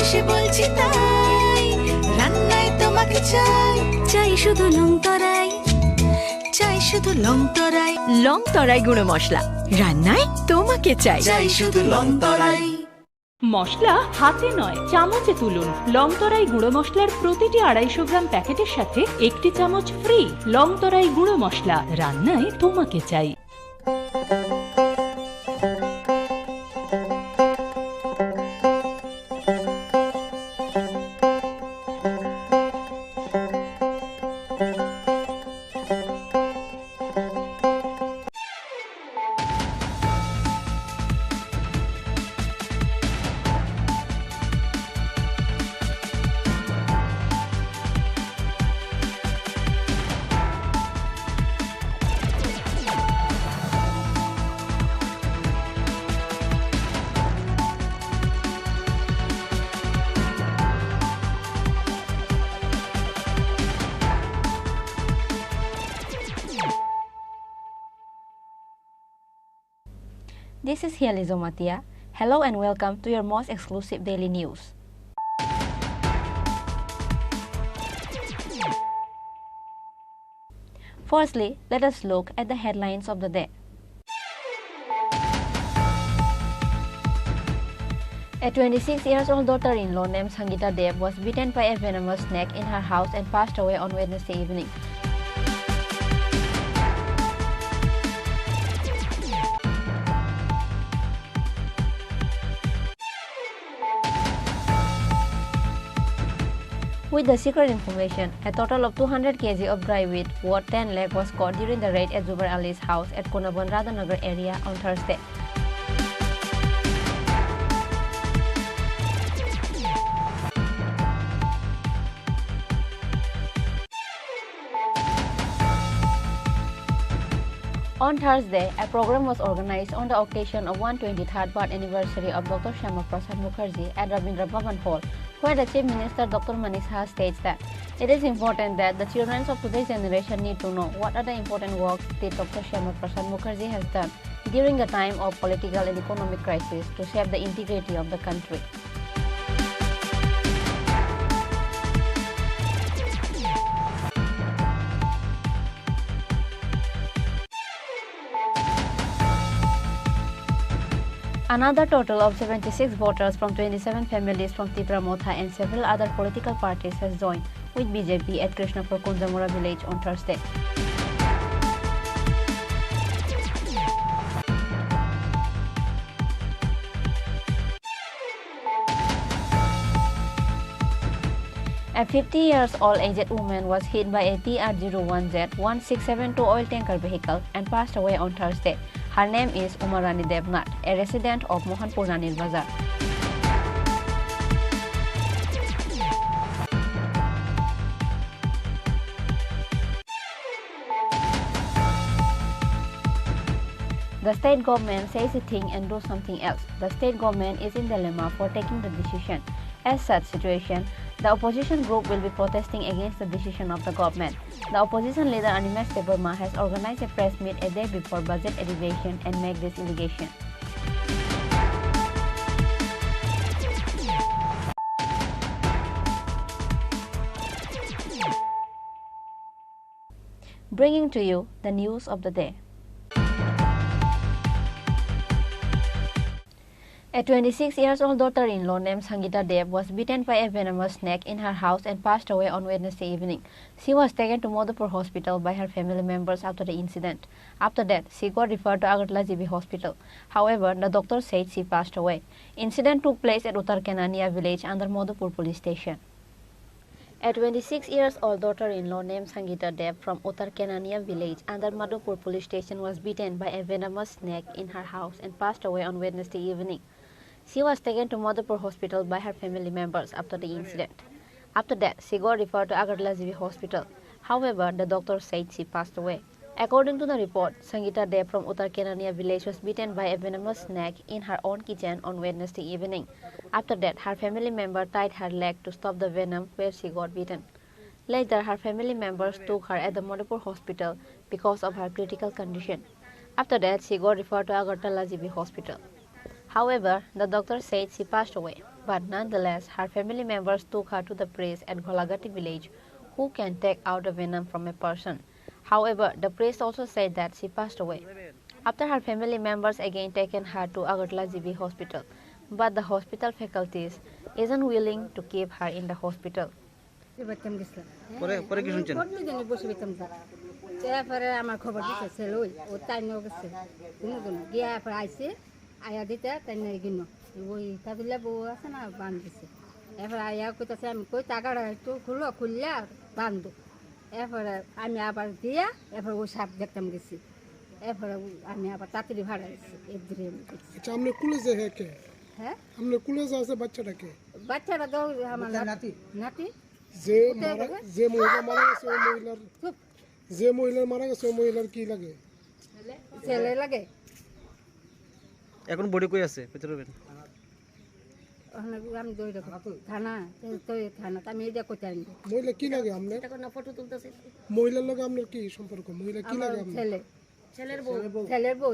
ভালোবেসে বলছি তাই, রান্নায় তোমাকে চাই, চাই শুধু লং তরাই, চাই শুধু লং তরাই। লং তরাই গুঁড়ো মশলা, রান্নায় তোমাকে চাই, চাই শুধু লং তরাই। মশলা হাতে নয় চামচে তুলুন। লংতরাই গুঁড়ো মশলার প্রতিটি 250 গ্রাম প্যাকেটের সাথে 1টি চামচ ফ্রি। লংতরাই গুঁড়ো মশলা, রান্নায় তোমাকে চাই। This is Hializo Matia. Hello and welcome to your most exclusive daily news. Firstly, let us look at the headlines of the day. A 26-year-old daughter-in-law named Sangeeta Dev was bitten by a venomous snake in her house and passed away on Wednesday evening. With the secret information, a total of 200 kg of dry wheat worth 10 lakh was caught during the raid at Zubair Ali's house at Konaban Radhanagar area on Thursday. On Thursday, a program was organized on the occasion of 123rd birth anniversary of Dr. Shyama Prasad Mukherjee at Rabindra Bhavan Hall, where the Chief Minister Dr. Manish Saha states that it is important that the children of today's generation need to know what are the important works that Dr. Shyama Prasad Mukherjee has done during a time of political and economic crisis to shape the integrity of the country. Another total of 76 voters from 27 families from Tripura Motha and several other political parties has joined with BJP at Krishnapur Kunjamura village on Thursday. A 50-year-old aged woman was hit by a TR-01Z-1672 oil tanker vehicle and passed away on Thursday. Her name is Umarani Devnath, a resident of Mohanpur Ranir Bazar. The state government says a thing and do something else. The state government is in dilemma for taking the decision. As such situation, the opposition group will be protesting against the decision of the government. The opposition leader Animesh Devarma has organized a press meet a day before budget elevation and made this allegation. Bringing to you the news of the day. A 26-year-old daughter-in-law named Sangeeta Dev was bitten by a venomous snake in her house and passed away on Wednesday evening. She was taken to Madhupur Hospital by her family members after the incident. After that, she got referred to Agartala GB Hospital. However, the doctor said she passed away. Incident took place at Uttar Kenania village under Madhupur police station. A 26-year-old daughter-in-law named Sangeeta Dev from Uttar Kenania village under Madhupur police station was bitten by a venomous snake in her house and passed away on Wednesday evening. She was taken to Madhupur Hospital by her family members after the incident. After that, she got referred to Agartala GB Hospital. However, the doctor said she passed away. According to the report, Sangeeta Dev from Uttar Kenania village was bitten by a venomous snake in her own kitchen on Wednesday evening. After that, her family member tied her leg to stop the venom where she got bitten. Later, her family members took her at the Madhupur Hospital because of her critical condition. After that, she got referred to Agartala GB Hospital. However, the doctor said she passed away, but nonetheless, her family members took her to the priest at Golagati village, who can take out the venom from a person. However, the priest also said that she passed away. After her family members again taken her to Agartala GB hospital, but the hospital faculties isn't willing to keep her in the hospital. পরে কি শুনছেন? বসে পেতাম তারপরে আমার খবর দিতে ছিল ও তাই নিয়ে গেছে গিয়া পরে আইসে আয়া দিতে তাই নিয়ে গিন ওই কাবিলা বউ আছে না বান দিছে এরপরে আয়া কইতাছে আমি কই টাকাটা একটু খুললে বান্ধ এরপরে আমি আবার দিয়া এরপরে ওই সাপ দেখতাম গেছি এরপরে আমি আবার তাড়াতাড়ি ভাড়া গেছি এদিকে আচ্ছা আপনি কুলে যে কে হ্যাঁ আপনি কুলে যে আছে বাচ্চাটাকে বাচ্চাটা তো আমার নাতি যে মহিলা মারা গেছে ওই মহিলার যে মহিলার মারা গেছে ওই মহিলার কি লাগে ছেলে লাগে এখন বডি কই আছে ভিতরে? আমি দই থানা থানা আমি এটা কোথায় আনবো মহিলা কি লাগে আপনার ফটো তুলতেছি মহিলার লগে আপনার কি সম্পর্ক মহিলা কি লাগে আপনার ছেলের বউ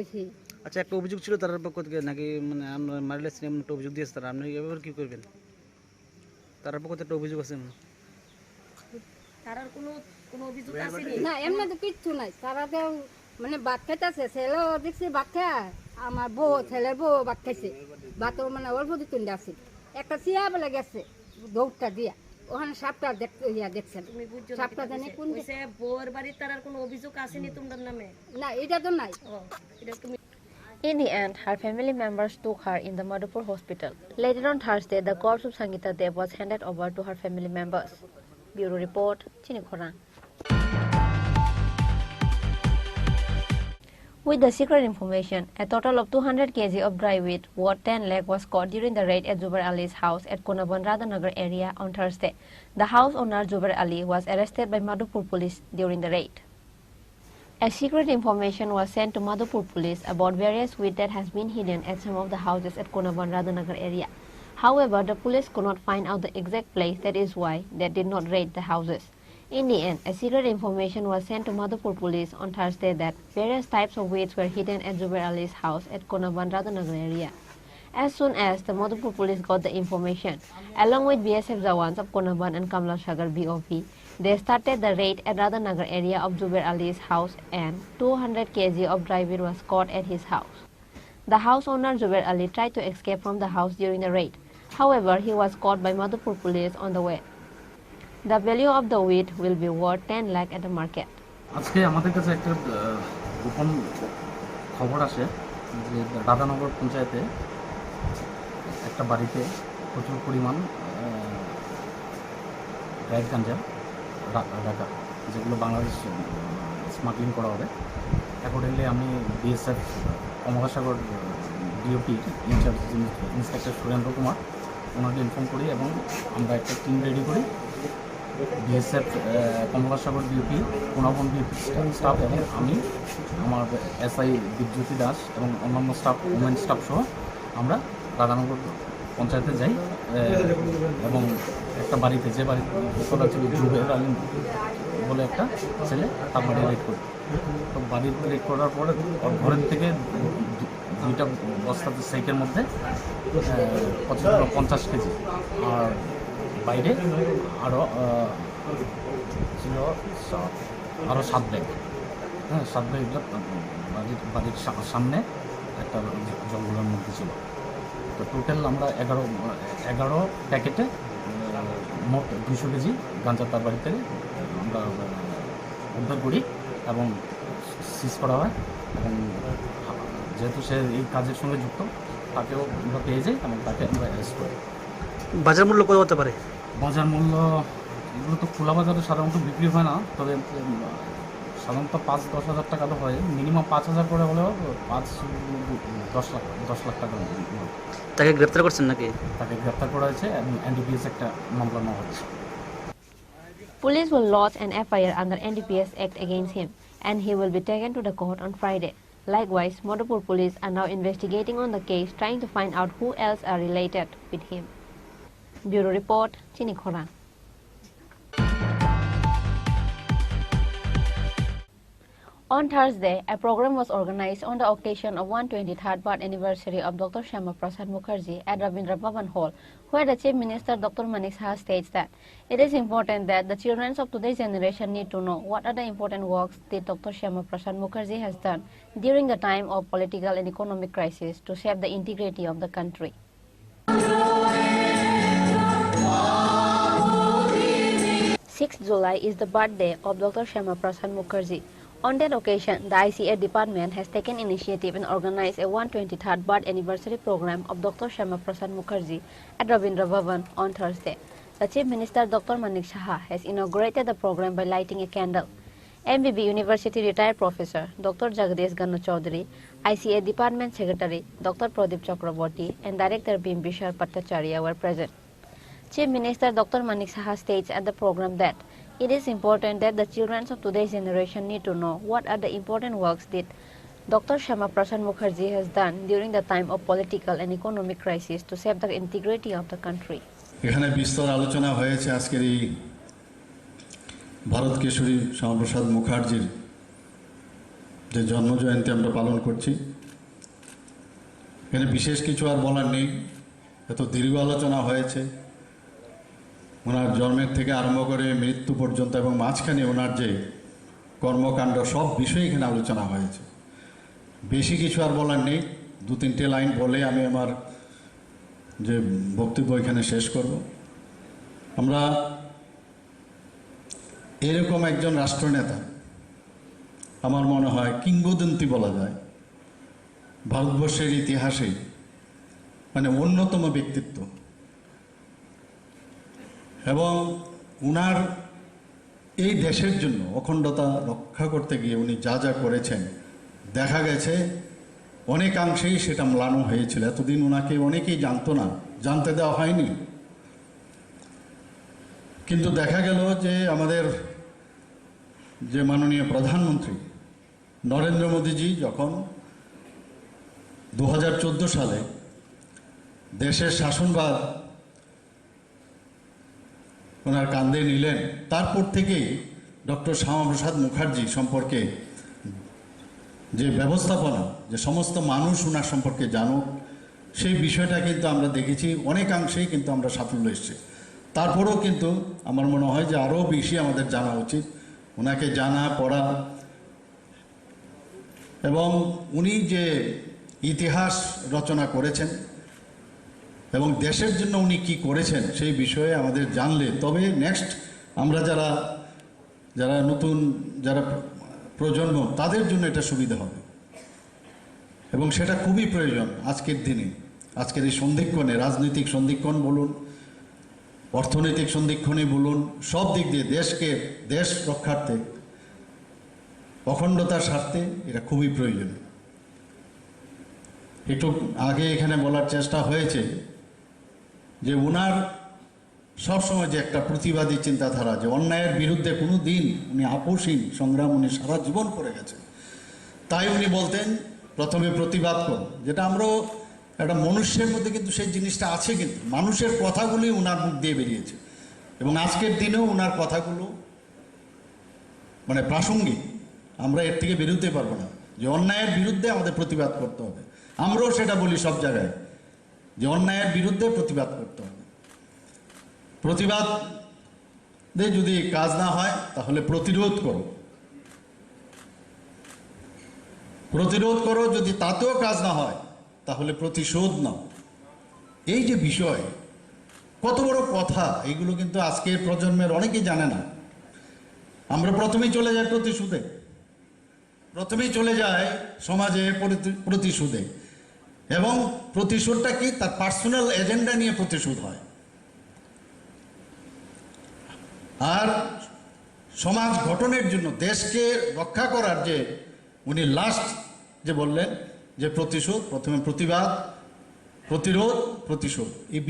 আচ্ছা, একটা অভিযোগ ছিল তার পক্ষ থেকে নাকি, মানে আমরা মারিলে সিনেমা একটা অভিযোগ দিয়েছে তারা, আপনি এবার কি করবেন? তার পক্ষ থেকে একটা অভিযোগ আছে না এমনি তো কিচ্ছু নাই তারা তো মানে ভাত খাইতেছে ছেলেও দেখছি ভাত খায় আমার বউ ছেলের বউ ভাত খাইছে ভাতও মানে অল্প দিতুন আছে একটা চিয়া বলে গেছে দৌড়টা দিয়া ওখানে সাপটা দেখছেন সাপটা জানি কোন বউয়ের বাড়ির তার আর কোনো অভিযোগ আসেনি তোমার নামে? না এটা তো নাই এটা তুমি In the end, her family members took her in the Madhupur hospital. Later on Thursday, the corpse of Sangeeta Dev was handed over to her family members. Bureau Report, Chini Khorang. With the secret information, a total of 200 kg of dry wheat worth 10 lakh was caught during the raid at Zubair Ali's house at Konaban Radhanagar area on Thursday. The house owner Zubair Ali was arrested by Madhupur police during the raid. A secret information was sent to Madhupur police about various wheat that has been hidden at some of the houses at Konaban Radhanagar area. However, the police could not find out the exact place, that is why they did not raid the houses. In the end, a secret information was sent to Madhupur police on Thursday that various types of wheats were hidden at Zubair Ali's house at Konaban Radhanagar area. As soon as the Madhupur police got the information, along with BSF Jawans of Konaban and Kamla Sagar BOP, they started the raid at Radhanagar area of Zubair Ali's house and 200 kg of dry wheat was caught at his house. The house owner Zubair Ali tried to escape from the house during the raid. However, he was caught by Madhupur police on the way. The value of the wheat will be worth 10 lakh at the market. আজকে আমাদের কাছে একটা গোপন খবর আসে যে রাধানগর পঞ্চায়েতে একটা বাড়িতে প্রচুর পরিমাণ ব্যাগ গাঁজা রাখা, যেগুলো বাংলাদেশ স্মাগলিং করা হবে। অ্যাকর্ডিংলি আমি BSF Kamalasagar DOP in charge inspector Surendra Kumar ওনাকে ইনফর্ম করি এবং আমরা একটা টিম রেডি করি। BSF Kamalasagar DOP Konaban DOP staff এবং আমি আমার এসআই দীপজ্যোতি দাস এবং অন্যান্য স্টাফ ওমেন স্টাফ সহ আমরা রাধানগর পঞ্চায়েতে যাই এবং একটা বাড়িতে যে বাড়িতে ছিল জুবের আলী বলে একটা ছেলে, তার বাড়ি রেড করি। তো বাড়ি রেড করার পরে ঘরের থেকে দুইটা বস্তাতে সাইকের মধ্যে 50 কেজি আর বাইরে আরও 7 ব্যাগ, 7 ব্যাগ বাড়ির সামনে একটা জঙ্গলের মধ্যে ছিল। তো টোটাল আমরা 11 প্যাকেটে মোট 200 কেজি গাঁজা তার বাড়ি থেকে আমরা উদ্ধার করি এবং সিজ করা হয় এবং যেহেতু সে এই কাজের সঙ্গে যুক্ত তাকেও আমরা পেয়ে যাই এবং তাকে আমরা অ্যারেস্ট করি। বাজার মূল্য কত হতে পারে? বাজার মূল্য এগুলো তো খোলা বাজারে সাধারণত বিক্রি হয় না, তবে সাধারণত 5-10 হাজার টাকা তো হয়, মিনিমাম 5,000 করে হলেও 5-10 লাখ টাকা। তাকে গ্রেপ্তার করছেন নাকি? তাকে গ্রেপ্তার করা হয়েছে এবং এনডিপিএস একটা মামলা নেওয়া হচ্ছে। Police will lodge an FIR under NDPS Act against him, and he will be taken to the court on Friday. Likewise, Madhupur police are now investigating on the case, trying to find out who else are related with him. Bureau Report, Chini Khorang. On Thursday, a program was organized on the occasion of 123rd birth anniversary of Dr. Shyama Prasad Mukherjee at Rabindra Bhavan Hall, where the Chief Minister Dr. Manik Saha states that it is important that the children of today's generation need to know what are the important works that Dr. Shyama Prasad Mukherjee has done during the time of political and economic crisis to shape the integrity of the country. 6th July is the birthday of Dr. Shyama Prasad Mukherjee. On that occasion, the ICA department has taken initiative and organized a 123rd birth anniversary program of Dr. Shyama Prasad Mukherjee at Rabindra Bhavan on Thursday. The Chief Minister Dr. Manik Saha has inaugurated the program by lighting a candle. MBB University retired professor Dr. Jagadish Ganu Chaudhary, ICA department secretary Dr. Pradeep Chakraborty and Director Bimbishar Bhattacharya were present. Chief Minister Dr. Manik Saha states at the program that it is important that the children of today's generation need to know what are the important works that Dr. Shyama Prasad Mukherjee has done during the time of political and economic crisis to save the integrity of the country. এখানে বিস্তর আলোচনা হয়েছে আজকের এই ভারত কেশরী শ্যামাপ্রসাদ মুখার্জির যে জন্মজয়ন্তী আমরা পালন করছি। এখানে বিশেষ কিছু আর বলার নেই, এত দীর্ঘ আলোচনা হয়েছে ওনার জন্মের থেকে আরম্ভ করে মৃত্যু পর্যন্ত এবং মাঝখানে ওনার যে কর্মকাণ্ড সব বিষয়ে এখানে আলোচনা হয়েছে। বেশি কিছু আর বলার নেই, 2-3টে লাইন বলে আমি আমার যে বক্তব্য এখানে শেষ করব। আমরা এরকম একজন রাষ্ট্রনেতা আমার মনে হয় কিংবদন্তি বলা যায় ভারতবর্ষের ইতিহাসে, মানে অন্যতম ব্যক্তিত্ব। এবং উনার এই দেশের জন্য অখণ্ডতা রক্ষা করতে গিয়ে উনি যা যা করেছেন দেখা গেছে অনেকাংশেই সেটা ম্লান হয়েছিল। এতদিন ওনাকে অনেকেই জানতো না, জানতে দেওয়া হয়নি। কিন্তু দেখা গেল যে আমাদের যে মাননীয় প্রধানমন্ত্রী নরেন্দ্র মোদীজি যখন 2014 সালে দেশের শাসনভার ওনার কাঁধে নিলেন, তারপর থেকেই ডক্টর শ্যামাপ্রসাদ মুখার্জি সম্পর্কে যে ব্যবস্থাপনা, যে সমস্ত মানুষ ওনার সম্পর্কে জানুক, সেই বিষয়টা কিন্তু আমরা দেখেছি অনেকাংশেই কিন্তু আমরা সাফল্য এসেছি। তারপরেও কিন্তু আমার মনে হয় যে আরও বেশি আমাদের জানা উচিত, ওনাকে জানা পড়া। এবং উনি যে ইতিহাস রচনা করেছেন এবং দেশের জন্য উনি কি করেছেন সেই বিষয়ে আমাদের জানলে তবে নেক্সট আমরা যারা নতুন যারা প্রজন্ম তাদের জন্য এটা সুবিধা হবে এবং সেটা খুবই প্রয়োজন আজকের দিনে, আজকের এই সন্ধিক্ষণে, রাজনৈতিক সন্ধিক্ষণ বলুন, অর্থনৈতিক সন্ধিক্ষণই বলুন, সব দিক দিয়ে দেশ রক্ষার্থে, অখণ্ডতার স্বার্থে এটা খুবই প্রয়োজন। একটু আগে এখানে বলার চেষ্টা হয়েছে যে ওনার সবসময় যে একটা প্রতিবাদী চিন্তাধারা, যে অন্যায়ের বিরুদ্ধে কোনো দিন উনি আপোষহীন সংগ্রাম উনি সারা জীবন করে গেছেন। তাই উনি বলতেন প্রথমে প্রতিবাদ করো, যেটা আমরাও একটা মনুষ্যের মধ্যে কিন্তু সেই জিনিসটা আছে, কিন্তু মানুষের কথাগুলি ওনার মুখ দিয়ে বেরিয়েছে এবং আজকের দিনেও ওনার কথাগুলো মানে প্রাসঙ্গিক। আমরা এর থেকে বেরোতে পারবো না, যে অন্যায়ের বিরুদ্ধে আমাদের প্রতিবাদ করতে হবে। আমরাও সেটা বলি সব জায়গায় যে অন্যায়ের বিরুদ্ধে প্রতিবাদ করতে হবে। প্রতিবাদে যদি কাজ না হয় তাহলে প্রতিরোধ করো, প্রতিরোধ করো, যদি তাতেও কাজ না হয় তাহলে প্রতিশোধ নাও। এই যে বিষয়, কত বড় কথা, এইগুলো কিন্তু আজকের প্রজন্মের অনেকেই জানে না। আমরা প্রথমেই চলে যাই প্রতিশোধে, প্রথমেই চলে যায় সমাজে প্রতিশোধে, এবং প্রতিশোধটা কি তার পার্সোনাল এজেন্ডা নিয়ে প্রতিশোধ হয়। আর সমাজ গঠনের জন্য, দেশকে রক্ষা করার যে উনি লাস্ট যে বললেন যে প্রতিশোধ, প্রথমে প্রতিবাদ, প্রতিরোধ, প্রতিশোধ, এই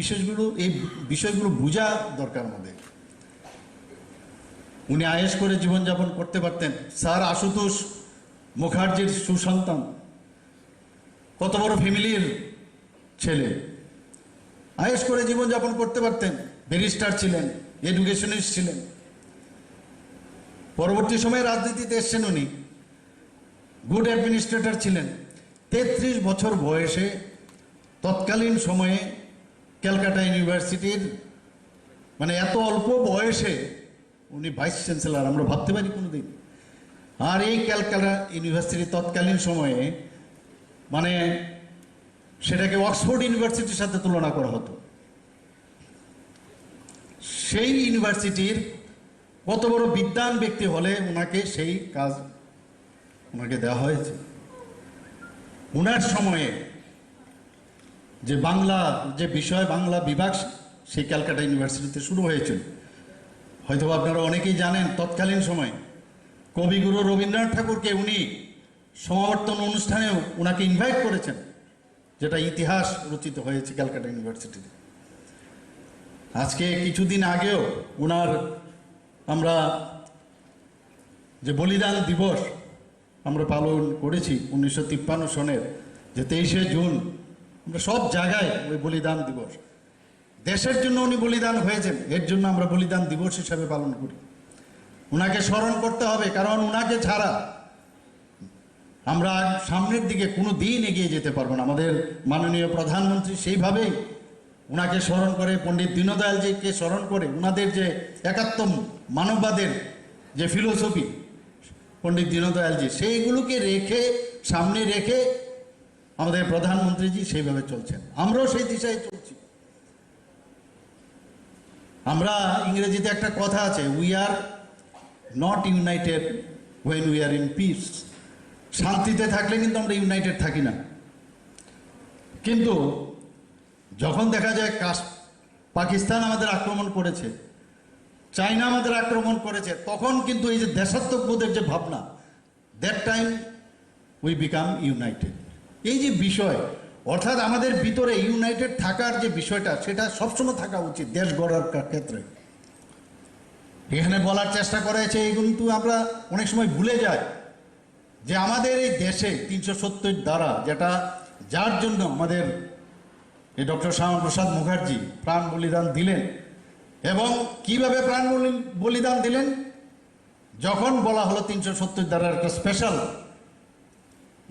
বিষয়গুলো বোঝা দরকার আমাদের। উনি আয়েশ করে জীবনযাপন করতে পারতেন। স্যার আশুতোষ মুখার্জির সুসন্তান, কত বড় ফ্যামিলির ছেলে, আয়েশ করে জীবনযাপন করতে পারতেন, ব্যারিস্টার ছিলেন, এডুকেশনিস্ট ছিলেন। পরবর্তী সময়ে রাজনীতিতে এসছেন উনি, গুড অ্যাডমিনিস্ট্রেটর ছিলেন। 33 বছর বয়সে তৎকালীন সময়ে ক্যালকাটা ইউনিভার্সিটির মানে এত অল্প বয়সে উনি ভাইস চ্যান্সেলর, আমরা ভাবতে পারি কোনোদিন। আর এই ক্যালকাটা ইউনিভার্সিটি তৎকালীন সময়ে মানে সেটাকে অক্সফোর্ড ইউনিভার্সিটির সাথে তুলনা করা হতো। সেই ইউনিভার্সিটির কত বড় বিদ্বান ব্যক্তি হলে ওনাকে সেই কাজ ওনাকে দেওয়া হয়েছে। ওনার সময়ে যে বাংলা যে বিষয় বাংলা বিভাগ সেই ক্যালকাটা ইউনিভার্সিটিতে শুরু হয়েছিল। হয়তো আপনারা অনেকেই জানেন তৎকালীন সময়ে কবিগুরু রবীন্দ্রনাথ ঠাকুরকে উনি সমাবর্তন অনুষ্ঠানেও ওনাকে ইনভাইট করেছেন, যেটা ইতিহাস রচিত হয়েছে ক্যালকাটা ইউনিভার্সিটিতে। আজকে কিছুদিন আগেও ওনার আমরা যে বলিদান দিবস আমরা পালন করেছি 1953 সনের যে 23শে জুন, আমরা সব জায়গায় ওই বলিদান দিবস, দেশের জন্য উনি বলিদান হয়েছেন, এর জন্য আমরা বলিদান দিবস হিসাবে পালন করি। ওনাকে স্মরণ করতে হবে, কারণ ওনাকে ছাড়া আমরা সামনের দিকে কোনো দিন এগিয়ে যেতে পারবো না। আমাদের মাননীয় প্রধানমন্ত্রী সেইভাবেই ওনাকে স্মরণ করে, পণ্ডিত দীনদয়ালজিকে স্মরণ করে, ওনাদের যে একাত্ম মানববাদের যে ফিলোসফি পণ্ডিত দীনদয়ালজি, সেইগুলোকে রেখে সামনে রেখে আমাদের প্রধানমন্ত্রীজি সেইভাবে চলছেন, আমরাও সেই দিশায় চলছি। আমরা ইংরেজিতে একটা কথা আছে, we are not United when we are in peace. শান্তিতে থাকলে কিন্তু আমরা ইউনাইটেড থাকি না, কিন্তু যখন দেখা যায় পাকিস্তান আমাদের আক্রমণ করেছে, চায়না আমাদের আক্রমণ করেছে, তখন কিন্তু এই যে দেশাত্মবোধের যে ভাবনা, that time we become United. এই যে বিষয়, অর্থাৎ আমাদের ভিতরে ইউনাইটেড থাকার যে বিষয়টা, সেটা সবসময় থাকা উচিত দেশ গড়ার ক্ষেত্রে। এখানে বলার চেষ্টা করা হয়েছে, এই কিন্তু আমরা অনেক সময় ভুলে যাই যে আমাদের এই দেশে 370 ধারা, যেটা যার জন্য আমাদের এই ডক্টর শ্যামাপ্রসাদ মুখার্জি প্রাণ বলিদান দিলেন। এবং কিভাবে প্রাণ বলিদান দিলেন? যখন বলা হলো 370 ধারার একটা স্পেশাল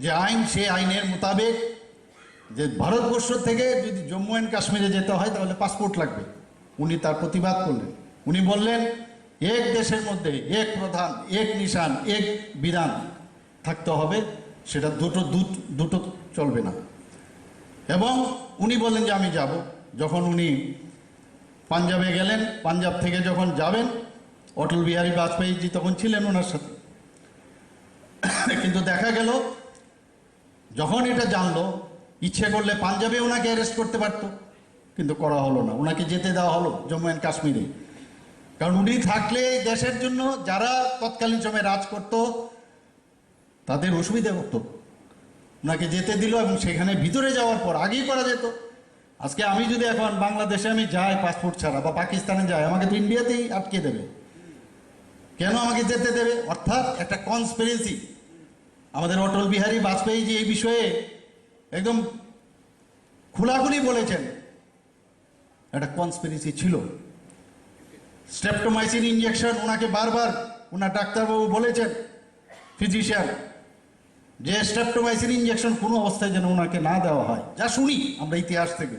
যে আইন, সেই আইনের মোতাবেক যে ভারতবর্ষ থেকে যদি জম্মু অ্যান্ড কাশ্মীরে যেতে হয় তাহলে পাসপোর্ট লাগবে। উনি তার প্রতিবাদ করলেন। উনি বললেন এক দেশের মধ্যে এক প্রধান, এক নিশান, এক বিধান থাকতে হবে, সেটা দুটো চলবে না। এবং উনি বললেন যে আমি যাব। যখন উনি পাঞ্জাবে গেলেন, পাঞ্জাব থেকে যখন যাবেন, অটল বিহারী বাজপেয়ীজি তখন ছিলেন ওনার সাথে। কিন্তু দেখা গেল যখন এটা জানলো, ইচ্ছে করলে পাঞ্জাবে ওনাকে অ্যারেস্ট করতে পারত, কিন্তু করা হলো না। ওনাকে যেতে দেওয়া হলো জম্মু অ্যান্ড কাশ্মীরে, কারণ উনি থাকলে দেশের জন্য যারা তৎকালীন সময়ে রাজ করত তাদের অসুবিধা হতো। ওনাকে যেতে দিল, এবং সেখানে ভিতরে যাওয়ার পর আগেই করা যেত। আজকে আমি যদি এখন বাংলাদেশে আমি যাই পাসপোর্ট ছাড়া, বা পাকিস্তানে যাই, আমাকে তো ইন্ডিয়াতেই আটকে দেবে। কেন আমাকে যেতে দেবে? অর্থাৎ একটা কনস্পিরেসি। আমাদের অটল বিহারী বাজপেয়ী যে এই বিষয়ে একদম খোলাখুলি বলেছেন, একটা কনস্পিরেসি ছিল। স্ট্রেপ্টোমাইসিন ইঞ্জেকশন ওনাকে বারবার ওনার ডাক্তারবাবু বলেছেন, ফিজিশিয়ান, যে স্ট্রেপ্টোমাইসিন ইঞ্জেকশন কোনো অবস্থায় যেন ওনাকে না দেওয়া হয়। যা শুনি আমরা ইতিহাস থেকে,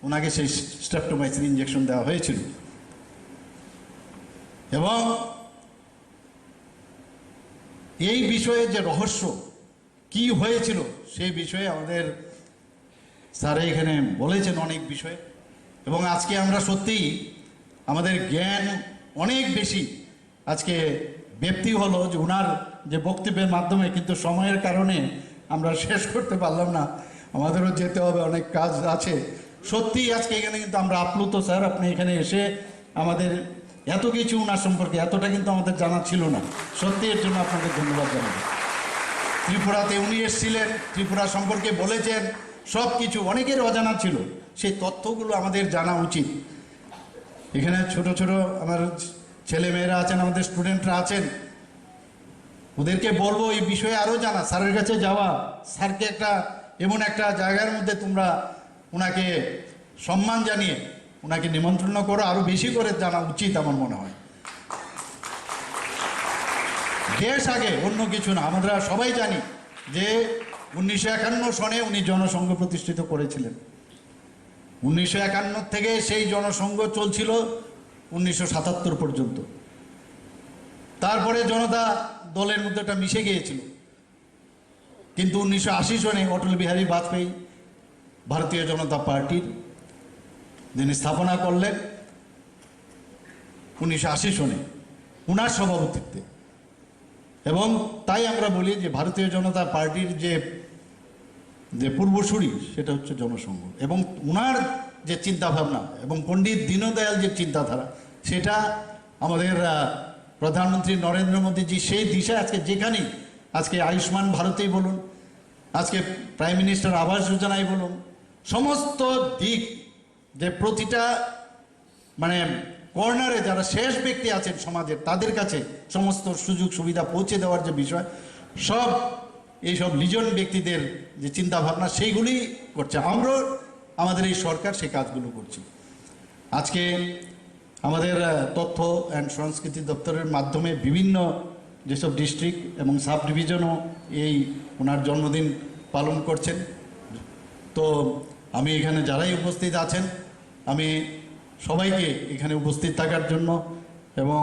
ওনাকে সেই স্ট্রেপ্টোমাইসিন ইঞ্জেকশন দেওয়া হয়েছিল। এবং এই বিষয়ে যে রহস্য কি হয়েছিল সেই বিষয়ে আমাদের স্যারে এখানে বলেছেন অনেক বিষয়। এবং আজকে আমরা সত্যিই আমাদের জ্ঞান অনেক বেশি আজকে ব্যক্তি হলো যে ওনার যে বক্তব্যের মাধ্যমে, কিন্তু সময়ের কারণে আমরা শেষ করতে পারলাম না, আমাদেরও যেতে হবে, অনেক কাজ আছে। সত্যিই আজকে এখানে কিন্তু আমরা আপ্লুত স্যার, আপনি এখানে এসে আমাদের এত কিছু ওনার সম্পর্কে, এতটা কিন্তু আমাদের জানা ছিল না। সত্যি এর জন্য আপনাকে ধন্যবাদ জানাই। ত্রিপুরাতে উনি এসেছিলেন, ত্রিপুরা সম্পর্কে বলেছেন, সব কিছু অনেকের অজানা ছিল, সেই তথ্যগুলো আমাদের জানা উচিত। এখানে ছোট ছোট আমার ছেলেমেয়েরা আছেন, আমাদের স্টুডেন্টরা আছেন, ওদেরকে বলবো এই বিষয়ে আরও জানা, স্যারের কাছে যাওয়া, স্যারকে একটা এমন একটা জায়গার মধ্যে তোমরা ওনাকে সম্মান জানিয়ে ওনাকে নিমন্ত্রণ করো, আরও বেশি করে জানা উচিত আমার মনে হয়। দেশ আগে, অন্য কিছু না। আমরা সবাই জানি যে 1951 সনে উনি জনসংঘ প্রতিষ্ঠিত করেছিলেন। 1951 থেকে সেই জনসংঘ চলছিল 1977 পর্যন্ত। তারপরে জনতা দলের মধ্যে একটা মিশে গিয়েছিল, কিন্তু 1980 সনে অটল বিহারী বাজপেয়ী ভারতীয় জনতা পার্টির যিনি স্থাপনা করলেন 1980 সনে উনার সভাপতিত্বে। এবং তাই আমরা বলি যে ভারতীয় জনতা পার্টির যে পূর্বসূরি সেটা হচ্ছে জনসংঘ, এবং উনার যে চিন্তাভাবনা এবং পণ্ডিত দীনদয়াল যে চিন্তাধারা, সেটা আমাদের প্রধানমন্ত্রী নরেন্দ্র মোদীজি সেই দিশায় আজকে যেখানেই, আজকে আয়ুষ্মান ভারতেই বলুন, আজকে প্রাইম মিনিস্টার আবাস যোজনায় বলুন, সমস্ত দিক যে প্রতিটা মানে কর্নারে যারা শেষ ব্যক্তি আছেন সমাজের, তাদের কাছে সমস্ত সুযোগ সুবিধা পৌঁছে দেওয়ার যে বিষয়, সব এইসব লিজন ব্যক্তিদের যে চিন্তা ভাবনা সেইগুলি করছে। আমরাও আমাদের এই সরকার সেই কাজগুলো করছি। আজকে আমাদের তথ্য অ্যান্ড সংস্কৃতি দপ্তরের মাধ্যমে বিভিন্ন যেসব ডিস্ট্রিক্ট এবং সাব ডিভিশনও এই ওনার জন্মদিন পালন করছেন। তো আমি এখানে যারাই উপস্থিত আছেন, আমি সবাইকে এখানে উপস্থিত থাকার জন্য এবং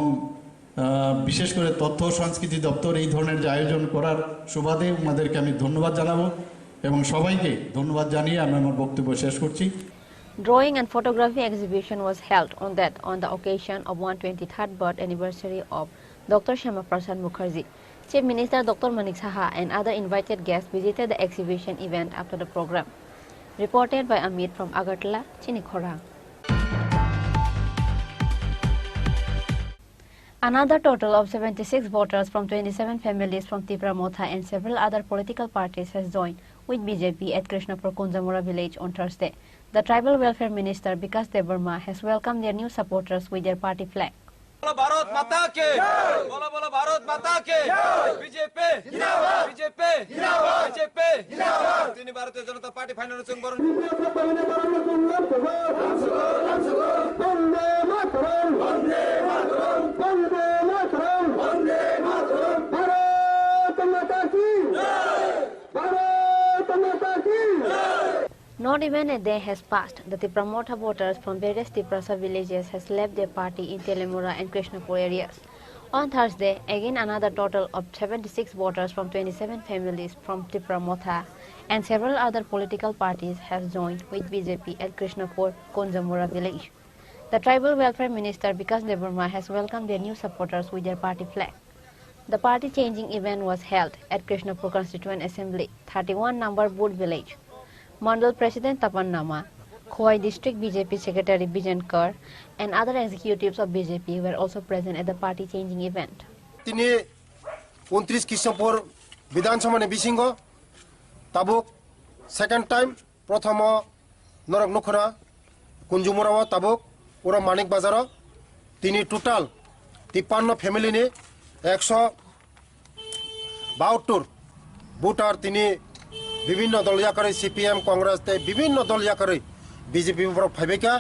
বিশেষ করে তথ্য ও সংস্কৃতি দপ্তর এই ধরনের যে আয়োজন করার সুবাদে ওনাদেরকে আমি ধন্যবাদ জানাবো এবং সবাইকে ধন্যবাদ জানিয়ে আমি আমার বক্তব্য শেষ করছি। Drawing and photography exhibition was held on the occasion of 123rd birth anniversary of Dr. Shyama Prasad Mukherjee. Chief Minister Dr. Manik Saha and other invited guests visited the exhibition event after the program. Reported by Amit from Agartala, Chini Khorang. Another total of 76 voters from 27 families from Tripura Motha and several other political parties has joined with BJP at Krishnapur Kunjamura village on Thursday. The Tribal Welfare Minister Vikas Debarma has welcomed their new supporters with their party flag. बोलो भारत माता के, बोलो बोलो भारत माता के, BJP जिंदाबाद, BJP जिंदाबाद, BJP जिंदाबाद। तीन भारतीय जनता पार्टी फाइनल संग बरन वंदे मातरम, वंदे मातरम, वंदे मातरम, वंदे मातरम। भारत माता की जय, भारत माता की जय। Not even a day has passed. The Tripura Motha voters from various Tripura villages has left their party in Telemura and Krishnapur areas. On Thursday, again another total of 76 voters from 27 families from Tripura Motha and several other political parties has joined with BJP at Krishnapur Kunjamura village. The Tribal Welfare Minister Vikas Debarma has welcomed their new supporters with their party flag. The party changing event was held at Krishnapur Constituent Assembly, 31 number Bood village. Mandal President Tapan Nama, Khowai District BJP Secretary Bijan Kar and other executives of BJP were also present at the party changing event. তিনি 29 কৃষ্ণপুর বিধানসভা বিসিংহ তাবুক second time প্রথম নরক নখরা কুঞ্জুমুরাও তাবুক ওরা মানিক বাজার তিনি total 53 family নিয়ে 172 voter তিনি বিভিন্ন দল ইয়াকারে সিপিএম কংগ্রেস তে বিভিন্ন দল ইয়াকারে বিজেপি বড় ফাইবেকা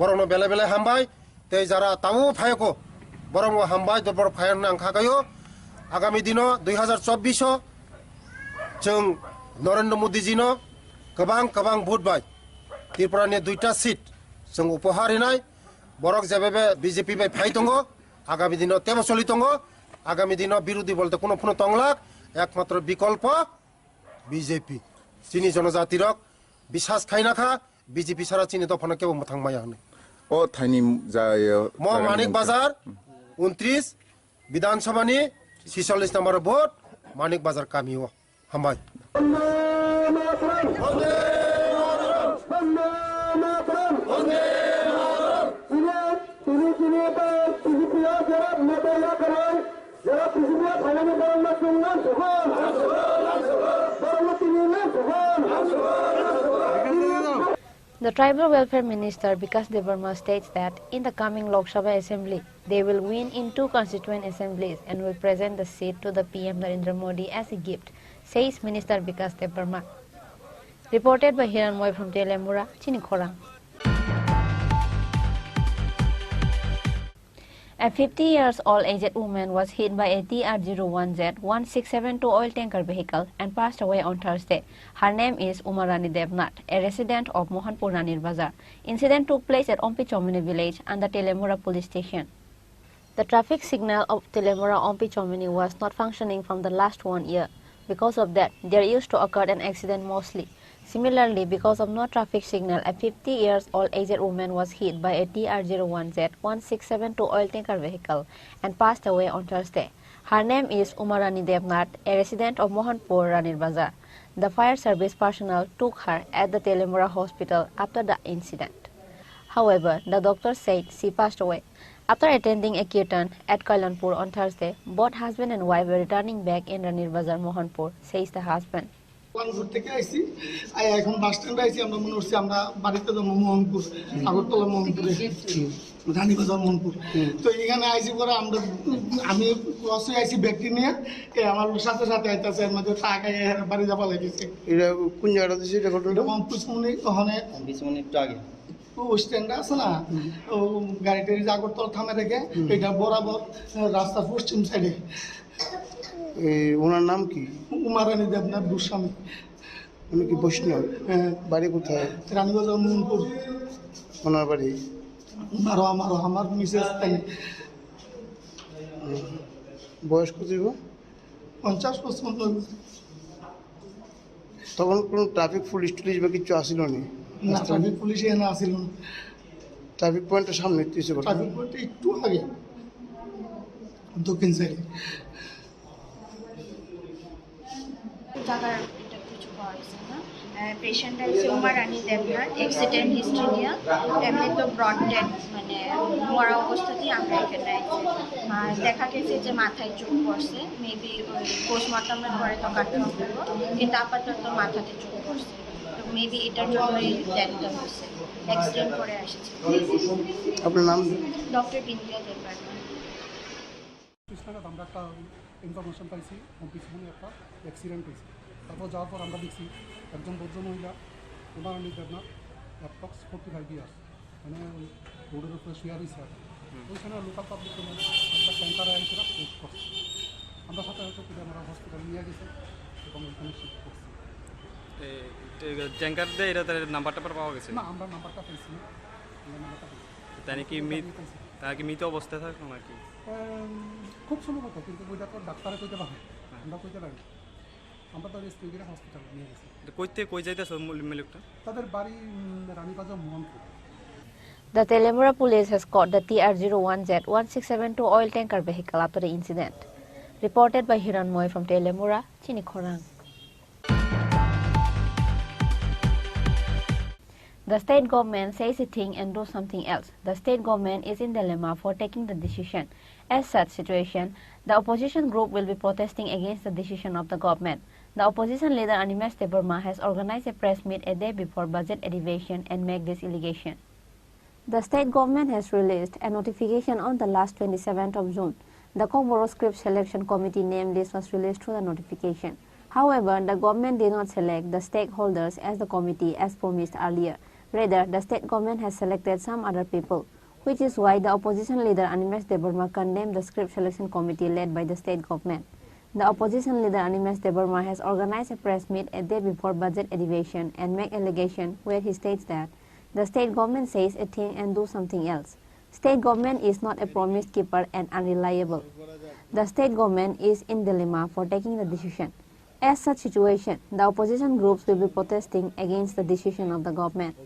বড় বেলা বেলা হামবাই তে যারা তাও ফায়কো বড় হামবাই বড় ফায়ন আংখাগাयो আগামী দিন 2024 जों नरेंद्र मोदी जी नो गोबां भोट बाय त्रिपुरानि 2टा सीट जों उपहार होनाय बरक जेबे बीजेपी बाय फाइ दङ आगामी दिन तेबो चलि दङ आगामी दिन बिरोधी बलते कोनो कोनो तंगलाक एकमात्र विकल्प बीजेपी चीनी जनजातिर विश्वास खाइनाखा बीजेपी सारा चीनी दफाना केबो मथां माया हने ओ थाइनि जायो म मानिक बाजार 29 विधानसभानि 46 नम्बर भोट मानिक बाजार कामियो हामबाय The Tribal Welfare Minister Vikas Debarma states that in the coming Lok Sabha Assembly, they will win in 2 constituent assemblies and will present the seat to the PM Narendra Modi as a gift, says Minister Vikas Debarma. Reported by Hiranmoy from Telemura, Chini Khorang. A 50-year-old aged woman was hit by a TR-01Z-1672 oil tanker vehicle and passed away on Thursday. Her name is Umarani Devnath, a resident of Mohanpur Ranir Bazar. Incident took place at Ompi Chomini village and the Telemura police station. The traffic signal of Telemura Ompi Chomini was not functioning from the last 1 year. Because of that, there used to occur an accident mostly. Similarly, because of no traffic signal, a 50-year-old aged woman was hit by a TR-01Z-1672 oil tanker vehicle and passed away on Thursday. Her name is Umarani Devnath, a resident of Mohanpur Ranir Bazar. The fire service personnel took her at the Telemura hospital after the incident. However, the doctor said she passed away. After attending a kirtan at Kalyanpur on Thursday, both husband and wife were returning back in Ranir Bazar, Mohanpur, says the husband. Kanpur থেকে আইছি এখন বাস স্ট্যান্ডে আইছি আমরা মনে করছি আমরা বাড়িতে যাবো মোহনপুর আগরতলা মোহনপুরে রানীবাজার মোহনপুর তো এখানে আইছি পরে আমরা আমি ক্রসে আইছি ব্যক্তি নিয়ে আমার সাথে সাথে আইতাছে এর মধ্যে টাকা বাড়ি যাবা লাগেছে এটা কোন জায়গাটা দিছে এটা ঘটনা পম্পুসমনি ওখানে পম্পুসমনি একটু আগে ও স্ট্যান্ড আছে না ও গাড়িটা আগরতলা থামে রেখে এটা বরাবর রাস্তার পশ্চিম সাইডে ওনার নাম কি উমারানী দেবনাথ গোস্বামী উনি কি বৈষ্ণব বাড়ি কোথায় রানীবাজার মোহনপুর ওনার বাড়ি আমার মিসেস বয়স কত 50-55 তখন কোনো ট্রাফিক পুলিশ টুলিশ বা কিছু আসিল না ট্রাফিক পুলিশ এখানে আসিল না ট্রাফিক পয়েন্টের সামনে ট্রাফিক পয়েন্ট একটু আগে দক্ষিণ সাইডে টাকার এটা কিছু পাওয়া গেছে না পেশেন্ট আছে উমারানী দেবনাথ অ্যাক্সিডেন্ট হিস্ট্রি নিয়ে এমনি তো ব্রড ডেড মানে মরা অবস্থাতেই আমরা এখানে আছি দেখা গেছে যে মাথায় চোট পড়ছে মেবি ওই পোস্টমর্টমের পরে তো কাটতে হবে কিন্তু আপাতত মাথাতে চোট পড়ছে তো মেবি এটার জন্যই ডেথটা হয়েছে অ্যাক্সিডেন্ট করে এসেছে আপনার নাম ডক্টর বিন্দিয়া দেবনাথ আমরা একটা ইনফরমেশন পাইছি অফিসে একটা অ্যাক্সিডেন্ট হয়েছে তারপর যাওয়ার পর আমরা দেখছি একজন ভদ্র মহিলা উমারানী দেবনাথ অ্যাপ্রক্স 45 ইয়ার্স মানে রোডের উপরে শুয়ে রয়েছে আর ওইখানে লোকাল পাবলিক একটা ট্যাঙ্কারে আইসেরা পোস্ট করছে আমরা সাথে হয়তো আমরা হসপিটাল নিয়ে গেছি এবং ওইখানে শিফট করছি ট্যাঙ্কার দিয়ে এটা তার নাম্বারটা পাওয়া গেছে না আমরা নাম্বারটা পাইছি না নাম্বারটা তাই কি মৃত অবস্থায় থাকলো নাকি খুব সম্ভবত কিন্তু ওইটা তো ডাক্তারে কইতে পারে আমরা কইতে পারি আমরা তো রেস্টুরেন্টে হসপিটালে নিয়ে গেছি কই যাইতেছে লোকটা তাদের বাড়ি Ranibazar Mohanpur The Telemura police has caught the TR-01Z-1672 oil tanker vehicle after the incident. Reported by Hiran Moy from Telemura, Chini Khorang. The state government says a thing and do something else. The state government is in dilemma for taking the decision. As such situation, the opposition group will be protesting against the decision of the government. The opposition leader Animesh Debarma has organized a press meet a day before budget elevation and made this allegation. The state government has released a notification on the last 27th of June. The Kogboro script selection committee name list was released through the notification. However, the government did not select the stakeholders as the committee as promised earlier. Rather, the state government has selected some other people, which is why the opposition leader Animesh Debarma condemned the script selection committee led by the state government. The opposition leader Animesh Debarma has organized a press meet a day before budget elevation and make allegation where he states that the state government says a thing and do something else. State government is not a promise keeper and unreliable. The state government is in dilemma for taking the decision. As such situation, the opposition groups will be protesting against the decision of the government.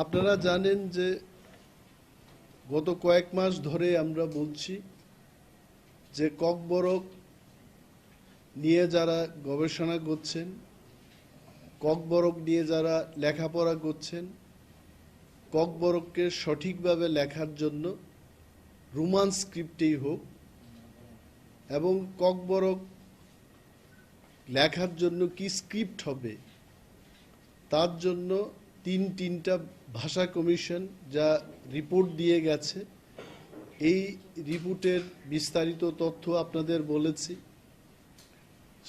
আপনারা জানেন যে গত কয়েক মাস ধরে আমরা বলছি যে ককবরক নিয়ে যারা গবেষণা করছেন ককবরক নিয়ে যারা লেখাপড়া করছেন ককবরককে সঠিকভাবে লেখার জন্য রোমান স্ক্রিপ্টেই হোক এবং ককবরক লেখার জন্য কি স্ক্রিপ্ট হবে তার জন্য তিনটা ভাষা কমিশন যা রিপোর্ট দিয়ে গেছে এই রিপোর্টের বিস্তারিত তথ্য আপনাদের বলেছি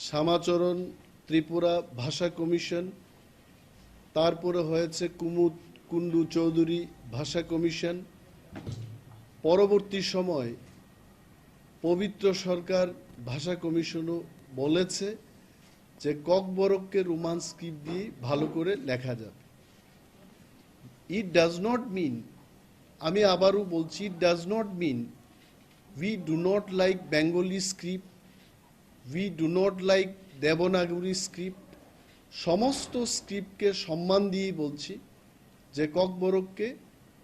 শ্যামাচরণ ত্রিপুরা ভাষা কমিশন তারপরে হয়েছে কুমুদ কুন্ডু চৌধুরী ভাষা কমিশন পরবর্তী সময় পবিত্র সরকার ভাষা কমিশনও বলেছে যে ককবরককে রোমান স্ক্রিপ্ট দিয়ে ভালো করে লেখা যাবে। ইট ডাজ নট মিন, আমি আবারও বলছি, it does not mean we do not like Bengali script, we do not like Devanagari script. সমস্ত স্ক্রিপ্টকে সম্মান দিয়ে বলছি যে ককবরককে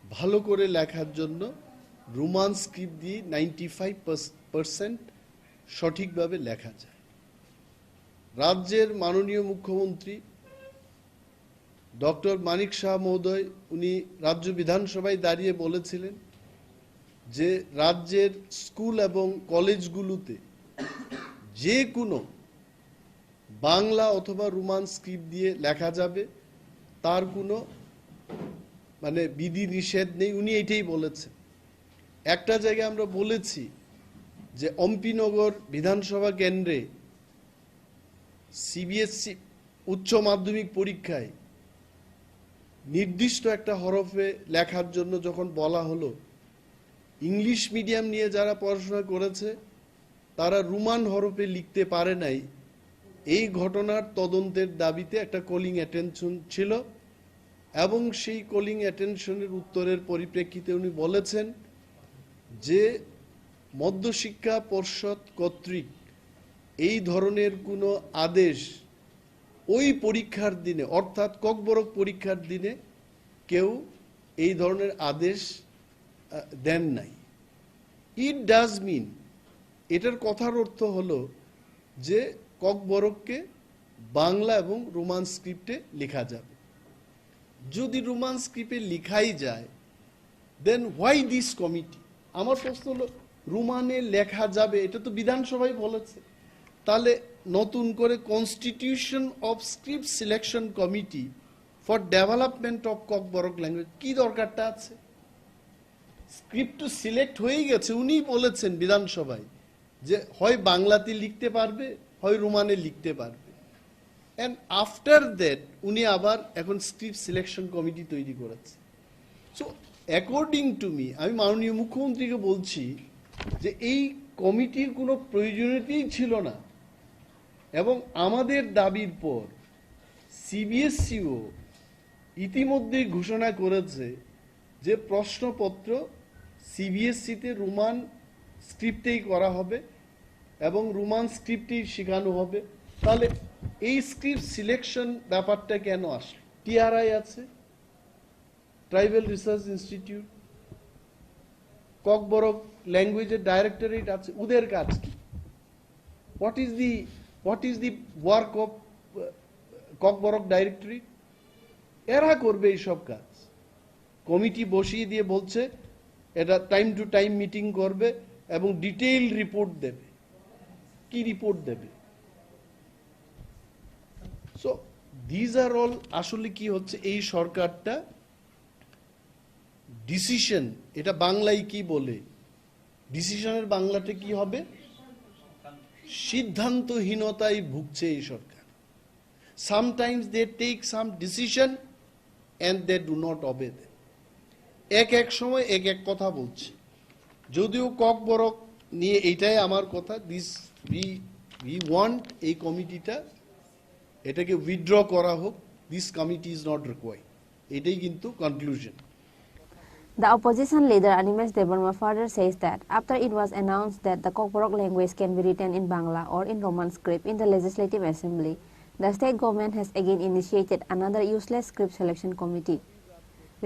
ভালো করে লেখার জন্য রোমান স্ক্রিপ্ট দিয়ে 95% সঠিকভাবে লেখা যায়। রাজ্যের মাননীয় মুখ্যমন্ত্রী ডক্টর মানিক শাহ মহোদয় উনি রাজ্য বিধানসভায় দাঁড়িয়ে বলেছিলেন যে রাজ্যের স্কুল এবং কলেজগুলোতে যে কোনো বাংলা অথবা রোমান স্ক্রিপ্ট দিয়ে লেখা যাবে, তার কোনো বিধি নিষেধ নেই, উনি এটাই বলেছেন। একটা জায়গায় আমরা বলেছি যে অম্পিনগর বিধানসভা কেন্দ্রে সিবিএসসি উচ্চ মাধ্যমিক পরীক্ষায় নির্দিষ্ট একটা হরফে লেখার জন্য যখন বলা হলো, ইংলিশ মিডিয়াম নিয়ে যারা পড়াশোনা করেছে তারা রোমান হরফে লিখতে পারে নাই। এই ঘটনার তদন্তের দাবিতে একটা কলিং অ্যাটেনশন ছিল এবং সেই কলিং অ্যাটেনশনের উত্তরের পরিপ্রেক্ষিতে উনি বলেছেন যে মধ্যশিক্ষা পর্ষদ কর্তৃক এই ধরনের কোনো আদেশ ওই পরীক্ষার দিনে, অর্থাৎ ককবরক পরীক্ষার দিনে কেউ এই ধরনের আদেশ দেন নাই। ইট ডাজ মিন, এটার কথার অর্থ হলো যে ককবরককে বাংলা এবং রোমান স্ক্রিপ্টে লেখা যাবে। যদি রোমান স্ক্রিপ্টে লেখাই যায়, দেন হোয়াই দিস কমিটি? আমার প্রশ্ন হলো, রোমানে লেখা যাবে এটা তো বিধানসভায় বলেছে, তাহলে নতুন করে constitution of script selection committee for development of Kokborok language কি দরকারটা আছে? স্ক্রিপ্ট তো সিলেক্ট হয়ে গেছে, উনিই বলেছেন বিধানসভায় যে হয় বাংলাতে লিখতে পারবে, হয় রোমানে লিখতে পারবে। অ্যান্ড আফটার দ্যাট উনি আবার এখন স্ক্রিপ্ট সিলেকশন কমিটি তৈরি করেছে। সো অ্যাকর্ডিং টু মি, আমি মাননীয় মুখ্যমন্ত্রীকে বলছি যে এই কমিটির কোনো প্রয়োজনীয়তাই ছিল না। এবং আমাদের দাবির পর সিবিএসসিও ইতিমধ্যেই ঘোষণা করেছে যে প্রশ্নপত্র সিবিএসসিতে রোমান স্ক্রিপ্টেই করা হবে এবং রোমান স্ক্রিপ্টেই শেখানো হবে। তাহলে এই স্ক্রিপ্ট সিলেকশন ব্যাপারটা কেন আসলো? টিআরআই আছে, ট্রাইবাল রিসার্চ ইনস্টিটিউট, ককবরক ল্যাঙ্গুয়েজের ডাইরেক্টরেট আছে, ওদের কাজ কি? What is the work of Kokborok directorate? এরা করবে এইসব কাজ। কমিটি বসিয়ে দিয়ে বলছে এটা টাইম টু টাইম মিটিং করবে এবং ডিটেইল রিপোর্ট দেবে। কি রিপোর্ট দেবে? সো দিজ আর অল, আসলে কি হচ্ছে, এই সরকারটা ডিসিশন, এটা বাংলায় কি বলে, ডিসিশনের বাংলাতে কি হবে? সিদ্ধান্তহীনতায় ভুগছে এই সরকার। Sometimes they take some decision and they do not obey them. এক সময় এক কথা বলছে। যদিও ককবরক নিয়ে এটাই আমার কথা, we want এই কমিটিটা এটাকে উইথড্র করা হোক, this committee is not required, এটাই কিন্তু conclusion. The opposition leader Animesh Debarma further says that after it was announced that the Kokborok language can be written in Bangla or in Roman script in the Legislative Assembly, the state government has again initiated another useless script selection committee.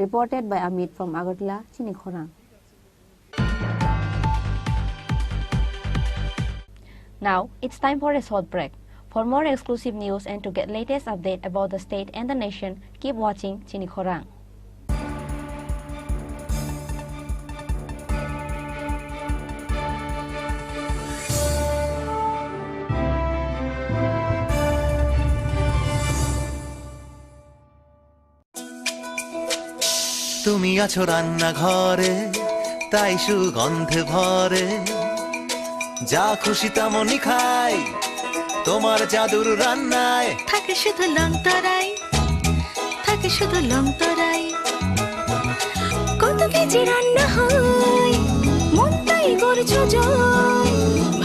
Reported by Amit from Agartala, Chini Khorang. Now, it's time for a short break. For more exclusive news and to get latest update about the state and the nation, keep watching Chini Khorang. তুমি আছো রান্নাঘরে, তাই সুগন্ধে ভরে, যা খুশি তেমনই খাই, তোমার জাদুর রান্নায় থাকে শুধু লং তরাই, থাকে শুধু লং তরাই। কত কেজি রান্না হয় তুমি করছো জয়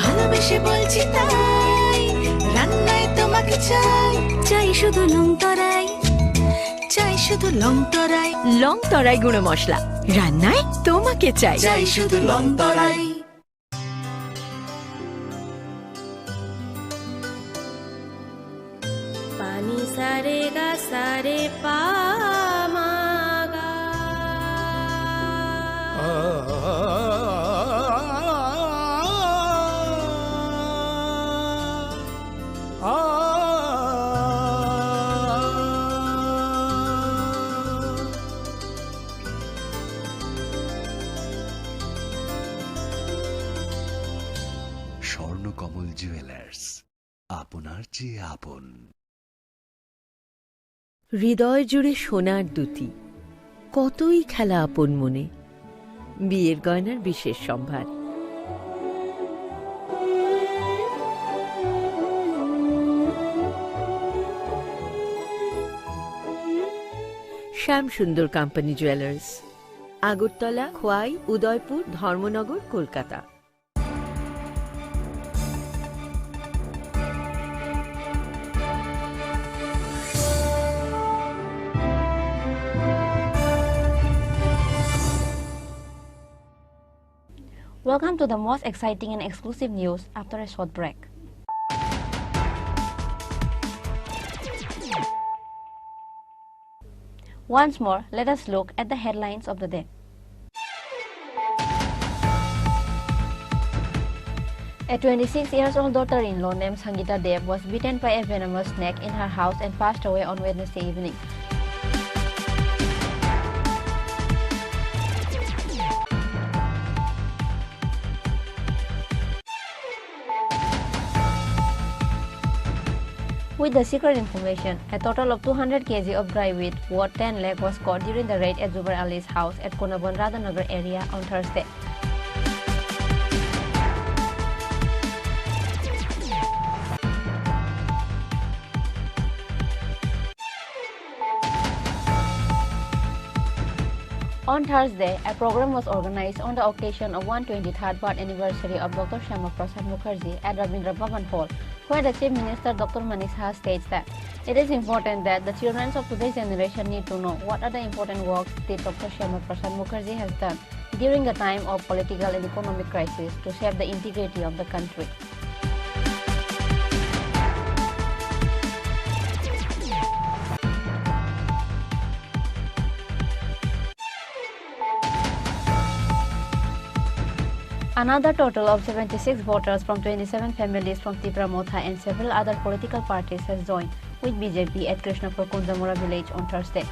ভালোবেসে বলছি তাই রান্নায় তোমাকে চাই চাই শুধু লং তরাই চাই শুধু লং তরাই লং তরাই গুঁড়ো মশলা রান্নায় তোমাকে চাই চাই শুধু লং তরাই পানি সারে গা সারে পা মা গা স্বর্ণকমল জুয়েলার্স আপনার চেয়ে আপন। হৃদয় জুড়ে সোনার দুটি কতই খেলা আপন মনে বিয়ের গয়নার বিশেষ সম্ভার। শ্যাম সুন্দর company jewellers, Agartala, Khowai, Udaipur, Dharmanagar, Kolkata. Welcome to the most exciting and exclusive news after a short break. Once more, let us look at the headlines of the day. A 26-year-old daughter-in-law named Sangeeta Dev was bitten by a venomous snake in her house and passed away on Wednesday evening. With the secret information, a total of 200 kg of dry wheat worth 10 lakh was caught during the raid at Zubair Ali's house at Konaban Radhanagar area on Thursday. On Thursday, a program was organized on the occasion of 123rd birth anniversary of Dr. Shyama Prasad Mukherjee at Rabindra Bhavan Hall, where the Chief Minister Dr. Manish Saha states that it is important that the children of today's generation need to know what are the important works that Dr. Shyama Prasad Mukherjee has done during a time of political and economic crisis to shape the integrity of the country. Another total of 76 voters from 27 families from Tripura Motha and several other political parties has joined with BJP at Krishnapur Kunjamura village on Thursday.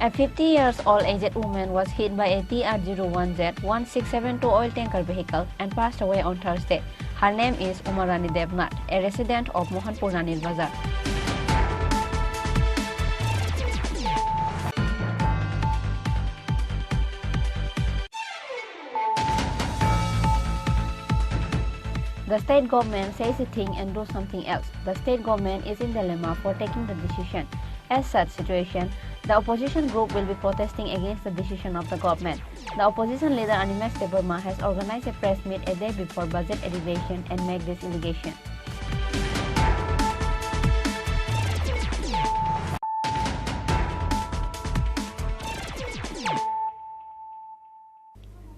A 50-year-old aged woman was hit by a TR-01Z 1672 oil tanker vehicle and passed away on Thursday. Her name is Umarani Devnath, a resident of Mohanpur Ranil Bazar. The state government says a thing and do something else. The state government is in dilemma for taking the decision. As such situation, the opposition group will be protesting against the decision of the government. The opposition leader Animesh Debarma has organized a press meet a day before budget elevation and made this allegation.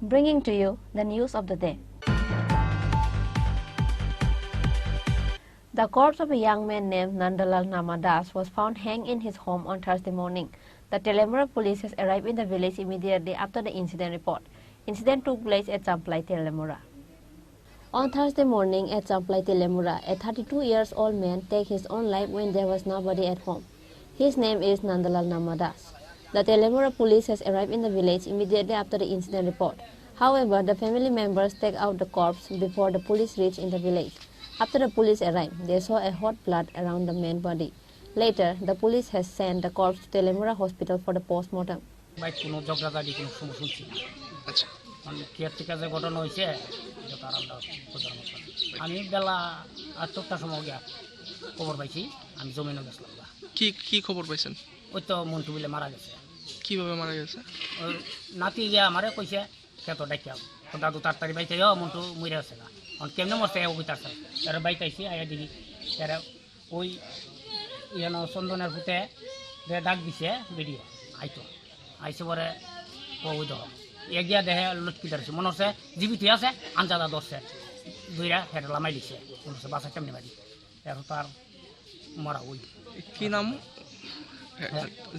Bringing to you the news of the day. The corpse of a young man named Nandalal Namadas was found hanged in his home on Thursday morning. The Telemura police has arrived in the village immediately after the incident report. Incident took place at Champlai, Telemura. On Thursday morning at Champlai, Telemura, a 32-year-old man took his own life when there was nobody at home. His name is Nandalal Namadas. The Telemura police has arrived in the village immediately after the incident report. However, the family members take out the corpse before the police reached in the village. After the police arrived, they saw a hot blood around the man's body. Later, the police has sent the corpse to Telemura Hospital for the post-mortem. কোনো ঝগড়াঝাটি কোনো সময় শুনছি না। আচ্ছা মানে caretaker যে ঘটনা হয়েছে এটা তার আমরা বোঝার মতো। আমি বেলা আর 4টার সময় গিয়া খবর পাইছি আমি জমিনে গেছিলাম কি খবর পাইছেন ওই তো মন্টু বলে মারা গেছে কিভাবে মারা গেছে ওই নাতি গিয়া আমারে কইছে খেত ডাকিয়া তো দাদু তাড়াতাড়ি বাইতে মন্টু মরে আছে না কেমনে মরছে ওই তার তারা বাইক আইসি আয়া দেখি তারা ওই ইয়ানো চন্দনের ফুটে ডাক দিছে বেরিয়ে আইতো আইসে পরে ওই দেখ এগিয়া দেহে লটকি দাঁড়িয়েছে মনে হচ্ছে জীবিত আছে আঞ্জাদা ধরছে দুইরা হেঁটে লামাই দিচ্ছে মনে হচ্ছে বাসা কেমনি বাড়ি এখন তার মরা ওই কি নাম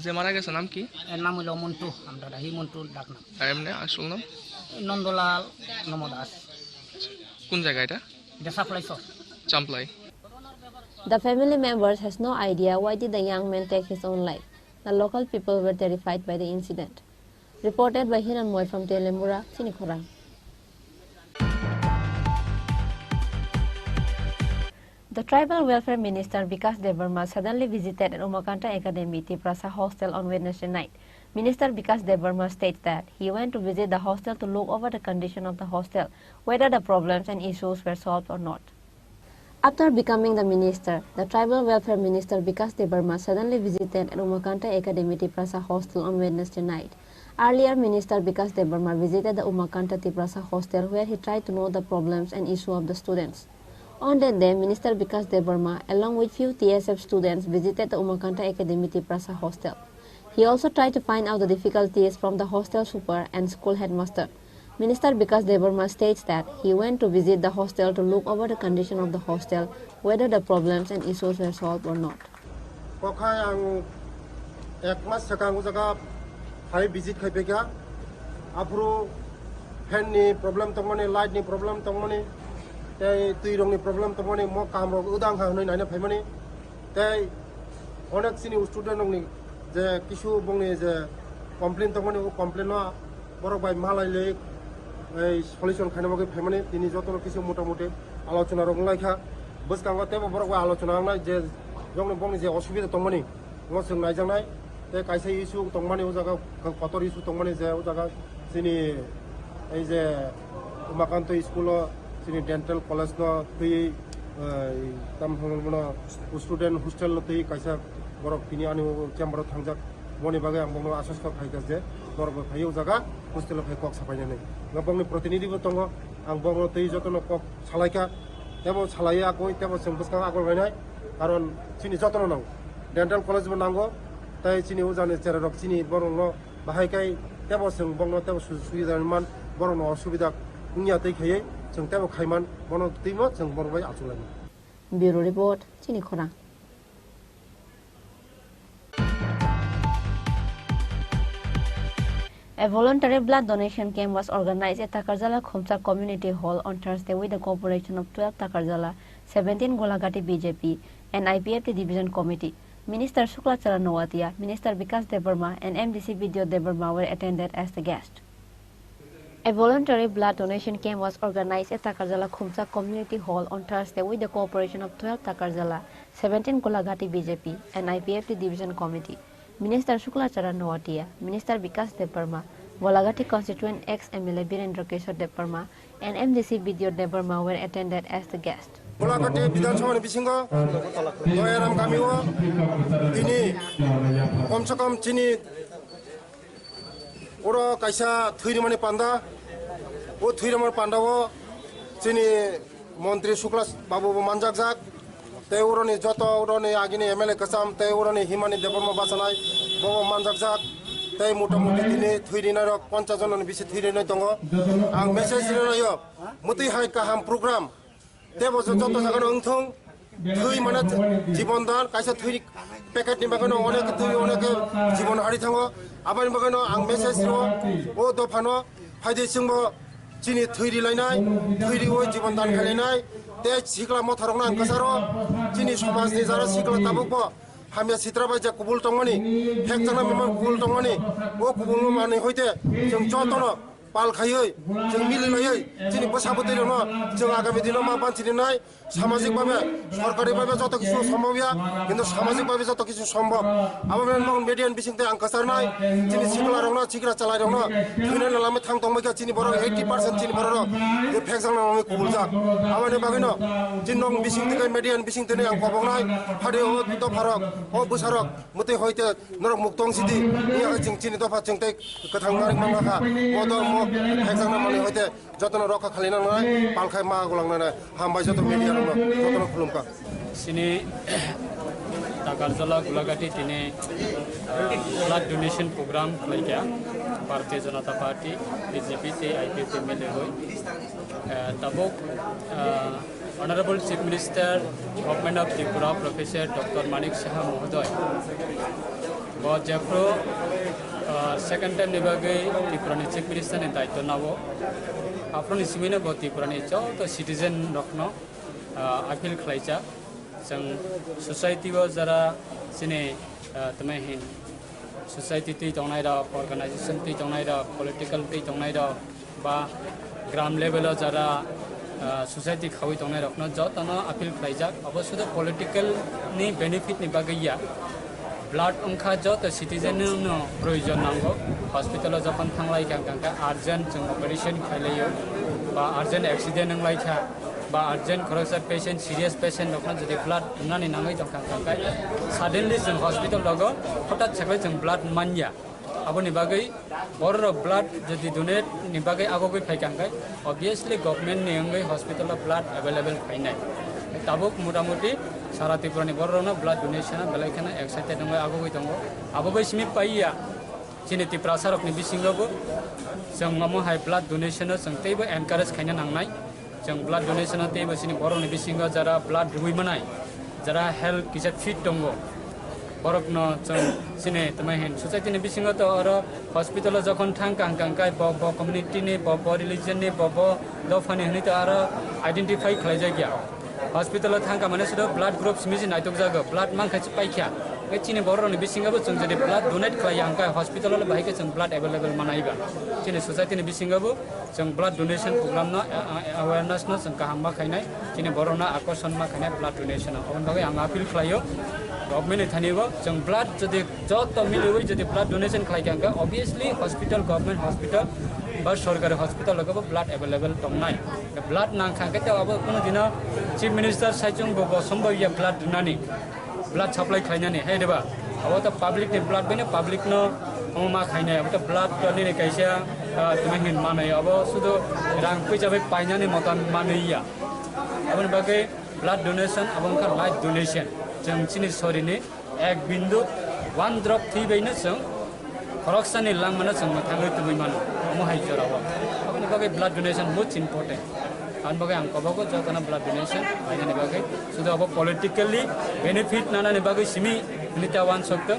যে মারা গেছে নাম কি এর নাম হইল মন্টু আমরা হি মন্টু ডাক নাম আর এমনি আসল নাম নন্দলাল নমদাস কোন জায়গা এটা এটা সাপ্লাই সর চাম্পলাই The family members has no idea why did the young man take his own life. The local people were terrified by the incident. Reported by Hiran Moy from Telemura, Chini Khorang. The Tribal Welfare Minister Vikas Debarma suddenly visited an Umakanta Academy Tiprasa hostel on Wednesday night. Minister Vikas Debarma states that he went to visit the hostel to look over the condition of the hostel, whether the problems and issues were solved or not. After becoming the minister, the Tribal Welfare Minister Vikas Debarma suddenly visited an Umakanta Academy Tiprasa hostel on Wednesday night. Earlier, Minister Vikas Debarma visited the Umakanta Tiprasa hostel where he tried to know the problems and issues of the students. On that day, Minister Vikas Debarma, along with few TSF students, visited the Umakanta Academy Tiprasa hostel. He also tried to find out the difficulties from the hostel super and school headmaster. Minister Vikas Debarma states that he went to visit the hostel to look over the condition of the hostel, whether the problems and issues were solved or not. Kokai ang ekmas sakang jaga hai visit khai pega apro fan ni problem tongmani light ni problem tongmani tei tuirong ni problem tongmani mo kam ro udang ha noi naina phaimani tei onek sini student ni je kisu bongni je complain tongmani o complain no borok bai malai le এই solution খাইনামকে ফেমানি তিনি যত কিছু মোটামুটি আলোচনা রং লাইখা বসকাঙ্গতে বড় আলোচনা নাই যে জং বংনি যে অসুবিধা তংমানি ও जों নাইজানাই তে কাইসা ইস্যু তংমানি ও জায়গা কতর ইস্যু তংমানি যে ও জায়গা যিনি এই যে উমাকান্ত স্কুল যিনি ডেন্টাল কলেজ ন তুই তাম হলমনা স্টুডেন্ট হোস্টেল তুই কাইসা বড় তিনি আনি চেম্বার থাংজাক মনি বাগে আं বংनो आसास खायगा जे बरबो फायौ जागा हस्टेल फाय कक साफायनानै गबंनि प्रतिनिधिबो दङ आं बंनो तै जतन कक सालायका तेबो सालाय आगय तेबो जों बसका आगल गायनाय कारण सिनि जतन नांगौ डेन्टाल कलेजबो नांगौ ताय सिनि उजानि जेरारक सिनि बरनो बाहायकाय तेबो जों बंनो तेबो सुबिदामान बरनो असुबिदा उनिया तै खायै जों तेबो खायमान बनो तैमो जों बरबाय आचुलाय Bureau Report, Chini Khorang. A voluntary blood donation camp was organized at Takarjala Khomsa Community Hall on Thursday with the cooperation of 12 Takarjala, 17 Golagati BJP, and IPFT Division Committee. Minister Shukla Charan Nowatia, Minister Vikas Debarma, and MDC Vidyo Debarma were attended as the guests. A voluntary blood donation camp was organized at Takarjala Khomsa Community Hall on Thursday with the cooperation of 12 Takarjala, 17 Golagati BJP, and IPFT Division Committee. Minister Shukla Charan Nowatia, Minister Vikas Debarma, Golagati constituent ex-MLA Birendra Kishore Debarma, and MDC Vidyo Debarma were attended as the guests. Golagati Bidhansawa bisingo Doyaram Gamiwo ini komse kom chini oro kaisa thuirimani panda o thuirimani pandawo chini মন্ত্রী শুক্লা বাবু মানজাক te uroni joto uroni agini MLA kasam te uroni himani deborma basanai bobo manjak te motamuti dini thuirina rok 50 jon ni bisi thuirina dongo ang message rinayo muti hai kaham program te boso joto jagano ungthong thui mana জীবন দান kaisa thui packet ni bagano onek thui onek জীবন হারি থাঙ্গো abani bagano ang message ro o dofano faide singbo chini thuiri lainai thuiri o জীবন দান খালাইনাই te sikla mothorong nang kasaro chini samaj ni jara sikla tabukbo hamya sitrabai je kubul tongmani hekjana memang kubul tongmani o kubul mani hoite जों jotono पाल खायै जों मिलायलायै जोंनि बोसाबोदै दङ जों आगामী दिनाव मा बान्थिनाय সামাজিকভাবে সরকারিভাবে যত কিছু সম্ভব কিন্তু সামাজিকভাবে যত কিছু সম্ভব আমার মিডিয়ান বিসিংতে আं কাসাरनाय जोंनि सिखला रंना सिखरा चालाय रंना थैनाय लालामै थां दंबायखा जोंनि बर' 80% जोंनि बर' बे फेक्सांना माने कुबुलजा आमाने बागैनो जिन्नं बिसिंते मिडियान बिसिंते आं खबंनाय फादे हो द फारक हो बुसारक मते होयते नरक मुक्तं सिदि इया जों जोंनि दफा जोंते गोथां नारिं मानलाखा मद म फेक्सांना माने होयते जतन रखा खालिनांनाय पालखाय मा गलांनाय हामबाय जत मिडिया रंना जतन खुलुमका सिनि ताकारजला गुलागाटी तिने blood donation programme खालायगा Bharatiya Janata party BJP ते आईपीएफ मिले हुई तबक honourable chief minister government of Tripura professor doctor Manik Saha महोदय बहुत जेफ्रो सेकेंड टाइम निबागे त्रिपुरा चीफ मिनिस्टर ने दायित्व नावो आफ्रोनि सिमिनो बहुत त्रिपुरा जो तो सिटीजन रखनो अपील खालायजा जों सोसाइटी जरा सिने तमें हिन सोसाइटी ती तंगनाय रा ऑर्गेनाइजेशन ती तंगनाय रा पॉलिटिकल ती तंगनाय रा बा ग्राम लेवल जरा सोसाइटी खावी तंगनाय रखना जो तना अपील खालायजा अवश्य तो पॉलिटिकल नि बेनिफिट नि बागैया ब्लड अंखा जो तो सिटीजन नो प्रयोजन नांगो हॉस्पिटल जखन थांलाय कांका अर्जेंट जों ऑपरेशन खालायो बा अर्जेंट एक्सीडेंट नंलायखा बा अर्जेंट खरसा पेशेंट सीरियस पेशेंट रखना जदि ब्लड नानि नाङै दंखांखाय सडनली जों हॉस्पिटल लगो हठात सेकै जों ब्लड मान्या आबोनि बागै बर ब्लड जदि डोनेट नि बागै आगोगै फायखांखाय ऑब्वियसली गवर्नमेंट नि अंगै हॉस्पिटल ब्लड अवेलेबल फायनाय ताबुक मोटामोटी सारा त्रिपुरानि बरनो ब्लड डोनेशन बेलायखाना एक्साइटेड दङ आगोगै दङ आबोबै सिमि पाइया जोंनि त्रिपुरा सरकनि बिसिङावबो जों मामो हाय ब्लड डोनेशन जों तेबो एनकारेज खायनो नांनाय जों ब्लड डोनेशन तेबो सिनि बरनि बिसिङाव जरा ब्लड रुइमानाय जरा हेल्थ किसे फिट दङ बरकनो जों सिने तमेहिन सोसाइटिनि बिसिङाव तो आरो हॉस्पिटल जखन थां कांकाय ब कम्युनिटिनि ब रिलिजननि ब दफानि हनि तो आरो आइडेंटिफाई खालाय जायगा हॉस्पिटल थांका माने सुद ब्लड ग्रुप सिमिजि नायतक जागो ब्लड मांखायसि पाइखा बे चिनि बरनि बिसिङावबो जों जदि ब्लड डोनेट खालाय आंका हॉस्पिटल बाहायके जों ब्लड अवेलेबल मानायबा चिनि सोसाइटिनि बिसिङावबो जों ब्लड डोनेशन प्रोग्राम न अवेयरनेस न जों काहामबा खायनाय चिनि बरना आकर्षण मा खायनाय ब्लड डोनेशन अन बागै आं अपील खालायो गवर्नमेंट थानिबो जों ब्लड जदि जत मिलुबै जदि ब्लड डोनेशन खालाय आंका ऑब्वियसली हॉस्पिटल गवर्नमेंट हॉस्पिटल बा सरकारी हॉस्पिटल लगबो ब्लड अवेलेबल दंनाय ब्लड नांखांके तो अब कोनो दिन चीफ मिनिस्टर साइजों बो संभव या ब्लड नानि ब्लड सप्लाई खायनानि हेदेबा अब तो पब्लिक नि ब्लड बेने पब्लिक न मा खायनाय अब तो ब्लड नि कैसा तमेहिन मानै अब सुदो रां फैजाबै पाइनानि मतन मानैया अबन बागै ब्लड डोनेशन अब का लाइफ डोनेशन जों चिनि सरिनि एक बिन्दु 1 ड्रप थैबैनो जों खरक्सानि लांमानो जों थाङै तुबै मानो मोहाय जराव अबन बागै ब्लड डोनेशन मोस्ट इम्पोर्टेंट आन बागै आं कबागो जतना ब्लड डोनेशन आइनानि बागै सुदो अब पॉलिटिकली बेनिफिट नानानि बागै सिमि निता वान सक्त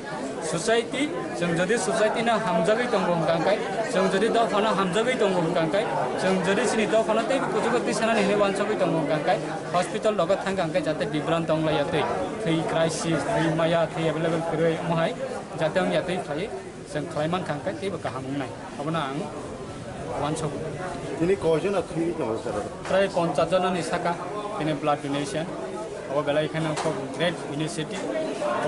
सोसाइटी जों जदि सोसाइटी ना हामजागै दंगो कांकाय जों जदि दफाना हामजागै दंगो कांकाय जों जदि सिनि दफाना तै कुजुगो तिसानानि हेने वान सक्तै दंगो कांकाय हॉस्पिटल लगत थां कांकाय जाते बिब्रान दंलायातै थै क्राइसिस थै माया थै अवेलेबल करै मोहाय जाते आं यातै खाय जों खायमान कांकाय तेबो गाहामनाय अबना आं वान सक दिनै कयजना थै दङ सर प्राय 50 जननि साका दिनै ब्लड डोनेशन अब बेलायखाना खूब ग्रेट इनिशिएटिभ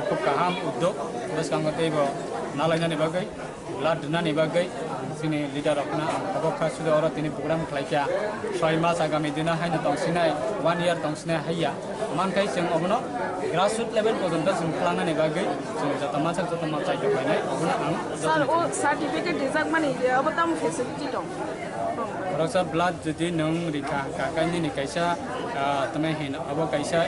खूब गाहाम उद्योग बस कांगो तेबो नालायनानि बागै ब्लड नानि बागै जोंनि लिडार अपना अबखा सुदो अर तिनि प्रोग्राम खालायका 6 मास आगामी दिना हायनो दंसिनाय 1 इयार दंसिनाय हाया मानखाय जों अबनो ग्रासरूट लेवल पर्यन्त जों खालामनानै बागै जों जता मानसा चाइतो फायनाय अबनो आं सर ओ सर्टिफिकेट दिजाक माने अब ताम फेसिलिटी दं रसा ब्लड जदि नों रिखा काकायनि नि कैसा तमे हिन अब कैसा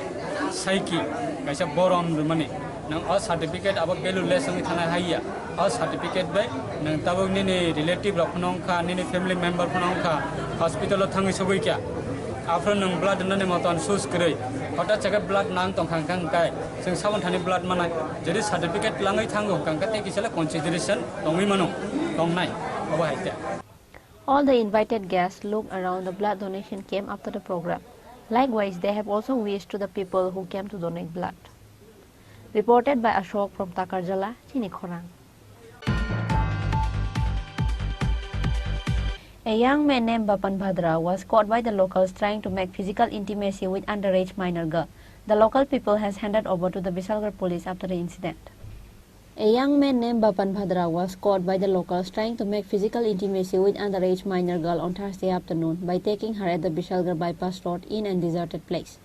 साइकी कैसा बरम माने नों अ सर्टिफिकेट अब वैल्यूलेस नि थाना हाइया अ सर्टिफिकेट बाय नों ताबोगनि नि रिलेटिव रखनंखा नि फैमिली मेंबर फनंखा हॉस्पिटल थाङै सगैका आफ्टर नों ब्लड नने मतन सुस करै हटा चेक ब्लड नांग तंखांखां काय जों सावन थानि ब्लड मानाय जदि सर्टिफिकेट लाङै थांगो कांकाते किसला कन्सिडरेशन दंमै मानो दंनाय अब हाइते All the invited guests looked around the blood donation camp after the program. Likewise, they have also wished to the people who came to donate blood. Reported by Ashok from Takarjala, Chini Khorang. A young man named Bapan Bhadra was caught by the locals trying to make physical intimacy with underage minor girl. The local people has handed over to the Bisalgarh police after the incident. A young man named Bapan Bhadra was caught by the locals trying to make physical intimacy with underage minor girl on Thursday afternoon by taking her at the Bisalgarh bypass road in a deserted place.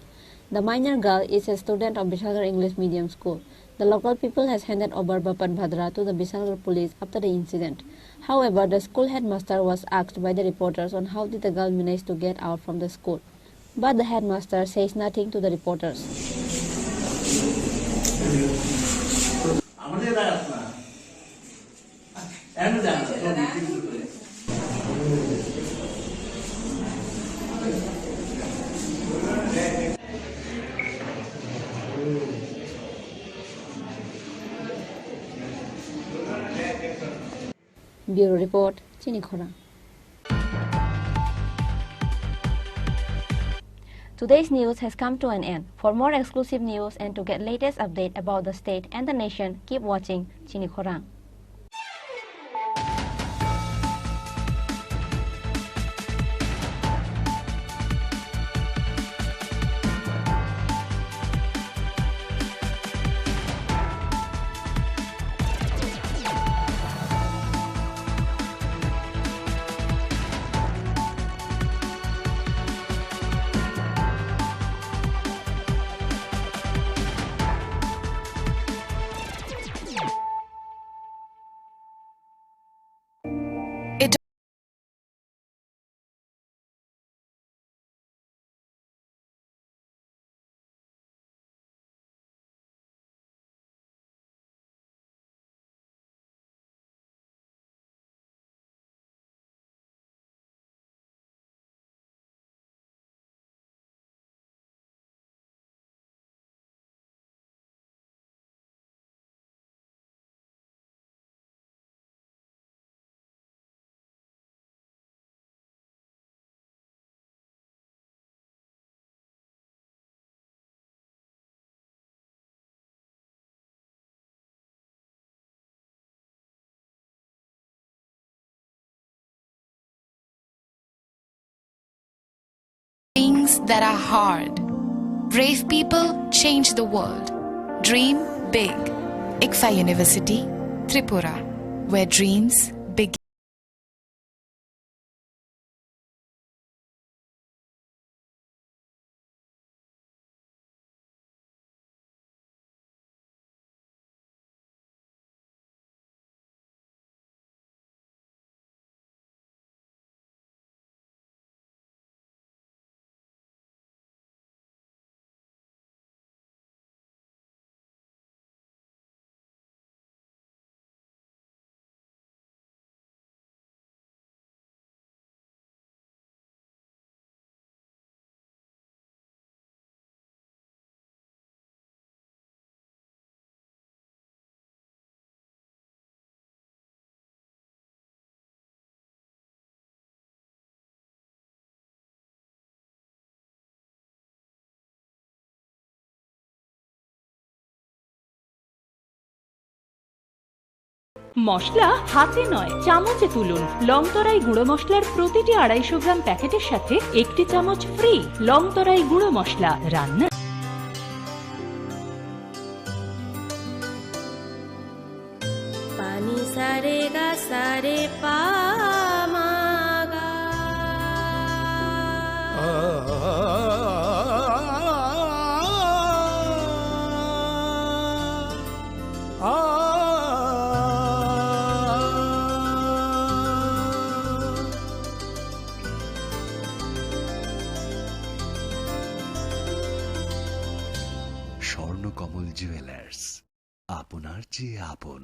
The minor girl is a student of Bisalgarh English Medium School. The local people has handed over Bapan Bhadra to the Bisalgarh police after the incident. However, the school headmaster was asked by the reporters on how did the girl manage to get out from the school. But the headmaster says nothing to the reporters. Bureau Report, Chini Khorang. Today's news has come to an end. For more exclusive news and to get latest update about the state and the nation, keep watching Chini Khorang. Things that are hard. Brave people change the world. Dream big. ICFA University, Tripura, where dreams begin. মশলা হাতে নয় চামচে তুলুন লংতরাই গুঁড়ো মশলার প্রতিটি 250 গ্রাম প্যাকেটের সাথে একটি চামচ ফ্রি লংতরাই গুঁড়ো মশলা রান্না পানি সারে গা সারে পা মা গা স্বর্ণকমল জুয়েলার্স আপনার চেয়ে আপন।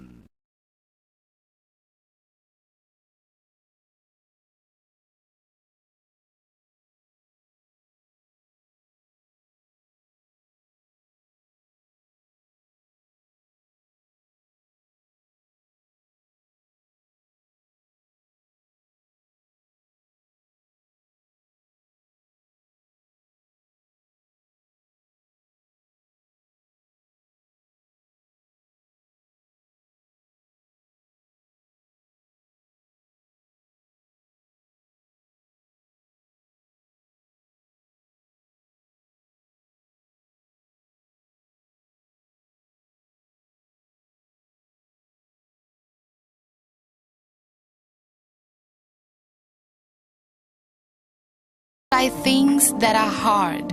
try things that are hard.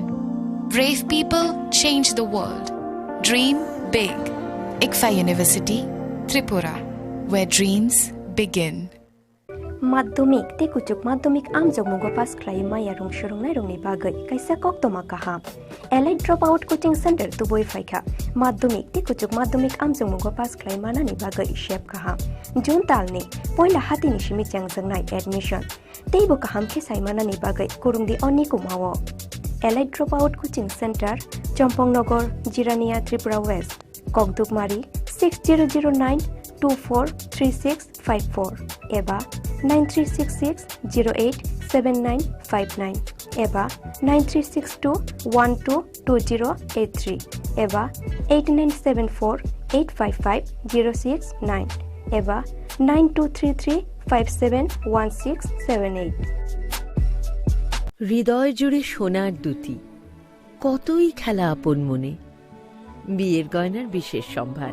Brave people change the world. Dream big. ICFA University, Tripura, where dreams begin. Madhyamik te kuchuk madhyamik amjogmugo pass khlai maya rung shurungnai rungni bagai kaisa koktoma kaham Allied Dropout Coaching Center tuboi faikha madhyamik te kuchuk madhyamik amjogmugo pass khlai manani bagai shep kaham June talni poila hatini shimi changjangnai admission teibo kaham ke saimanani bagai kurungdi oni kumawo Allied Dropout Coaching Center Champongnagar Jirania Tripura West Kokdukmari 6009243654 eba 9366087959 eba 9362122083 eba 8974855069 eba 9233571678 হৃদয় জুড়ে সোনার দুটি কতই খেলা আপন মনে বিয়ের গয়নার বিশেষ সম্ভার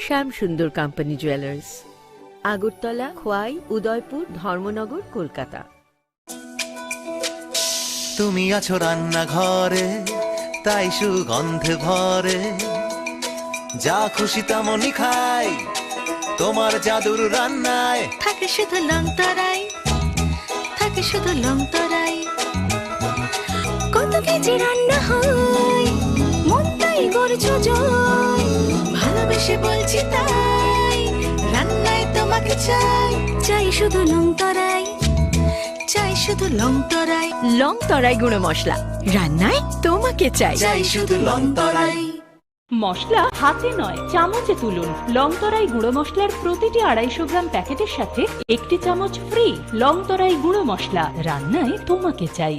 শ্যাম সুন্দর কোম্পানি জুয়েলার্স আগরতলা খোয়াই উদয়পুর ধর্মনগর কলকাতা তুমি আছো রান্নাঘরে তাই সুগন্ধে ভরে যা খুশি তেমনি খাই তোমার জাদুর রান্নায় থাকে শুধু লংতরাই থাকে শুধু লংতরাই কত কেজি রান্না হয় মন তাই গড়ছো জয় ভালোবেসে বলছি তাই রান্নায় তোমাকে চাই চাই শুধু লংতরাই চাই শুধু লংতরাই লংতরাই গুঁড়ো মশলা রান্নায় তোমাকে চাই চাই শুধু লংতরাই মশলা হাতে নয় চামচে তুলুন লংতরাই গুঁড়ো মশলার প্রতিটি 250 গ্রাম প্যাকেটের সাথে একটি চামচ ফ্রি লংতরাই গুঁড়ো মশলা রান্নায় তোমাকে চাই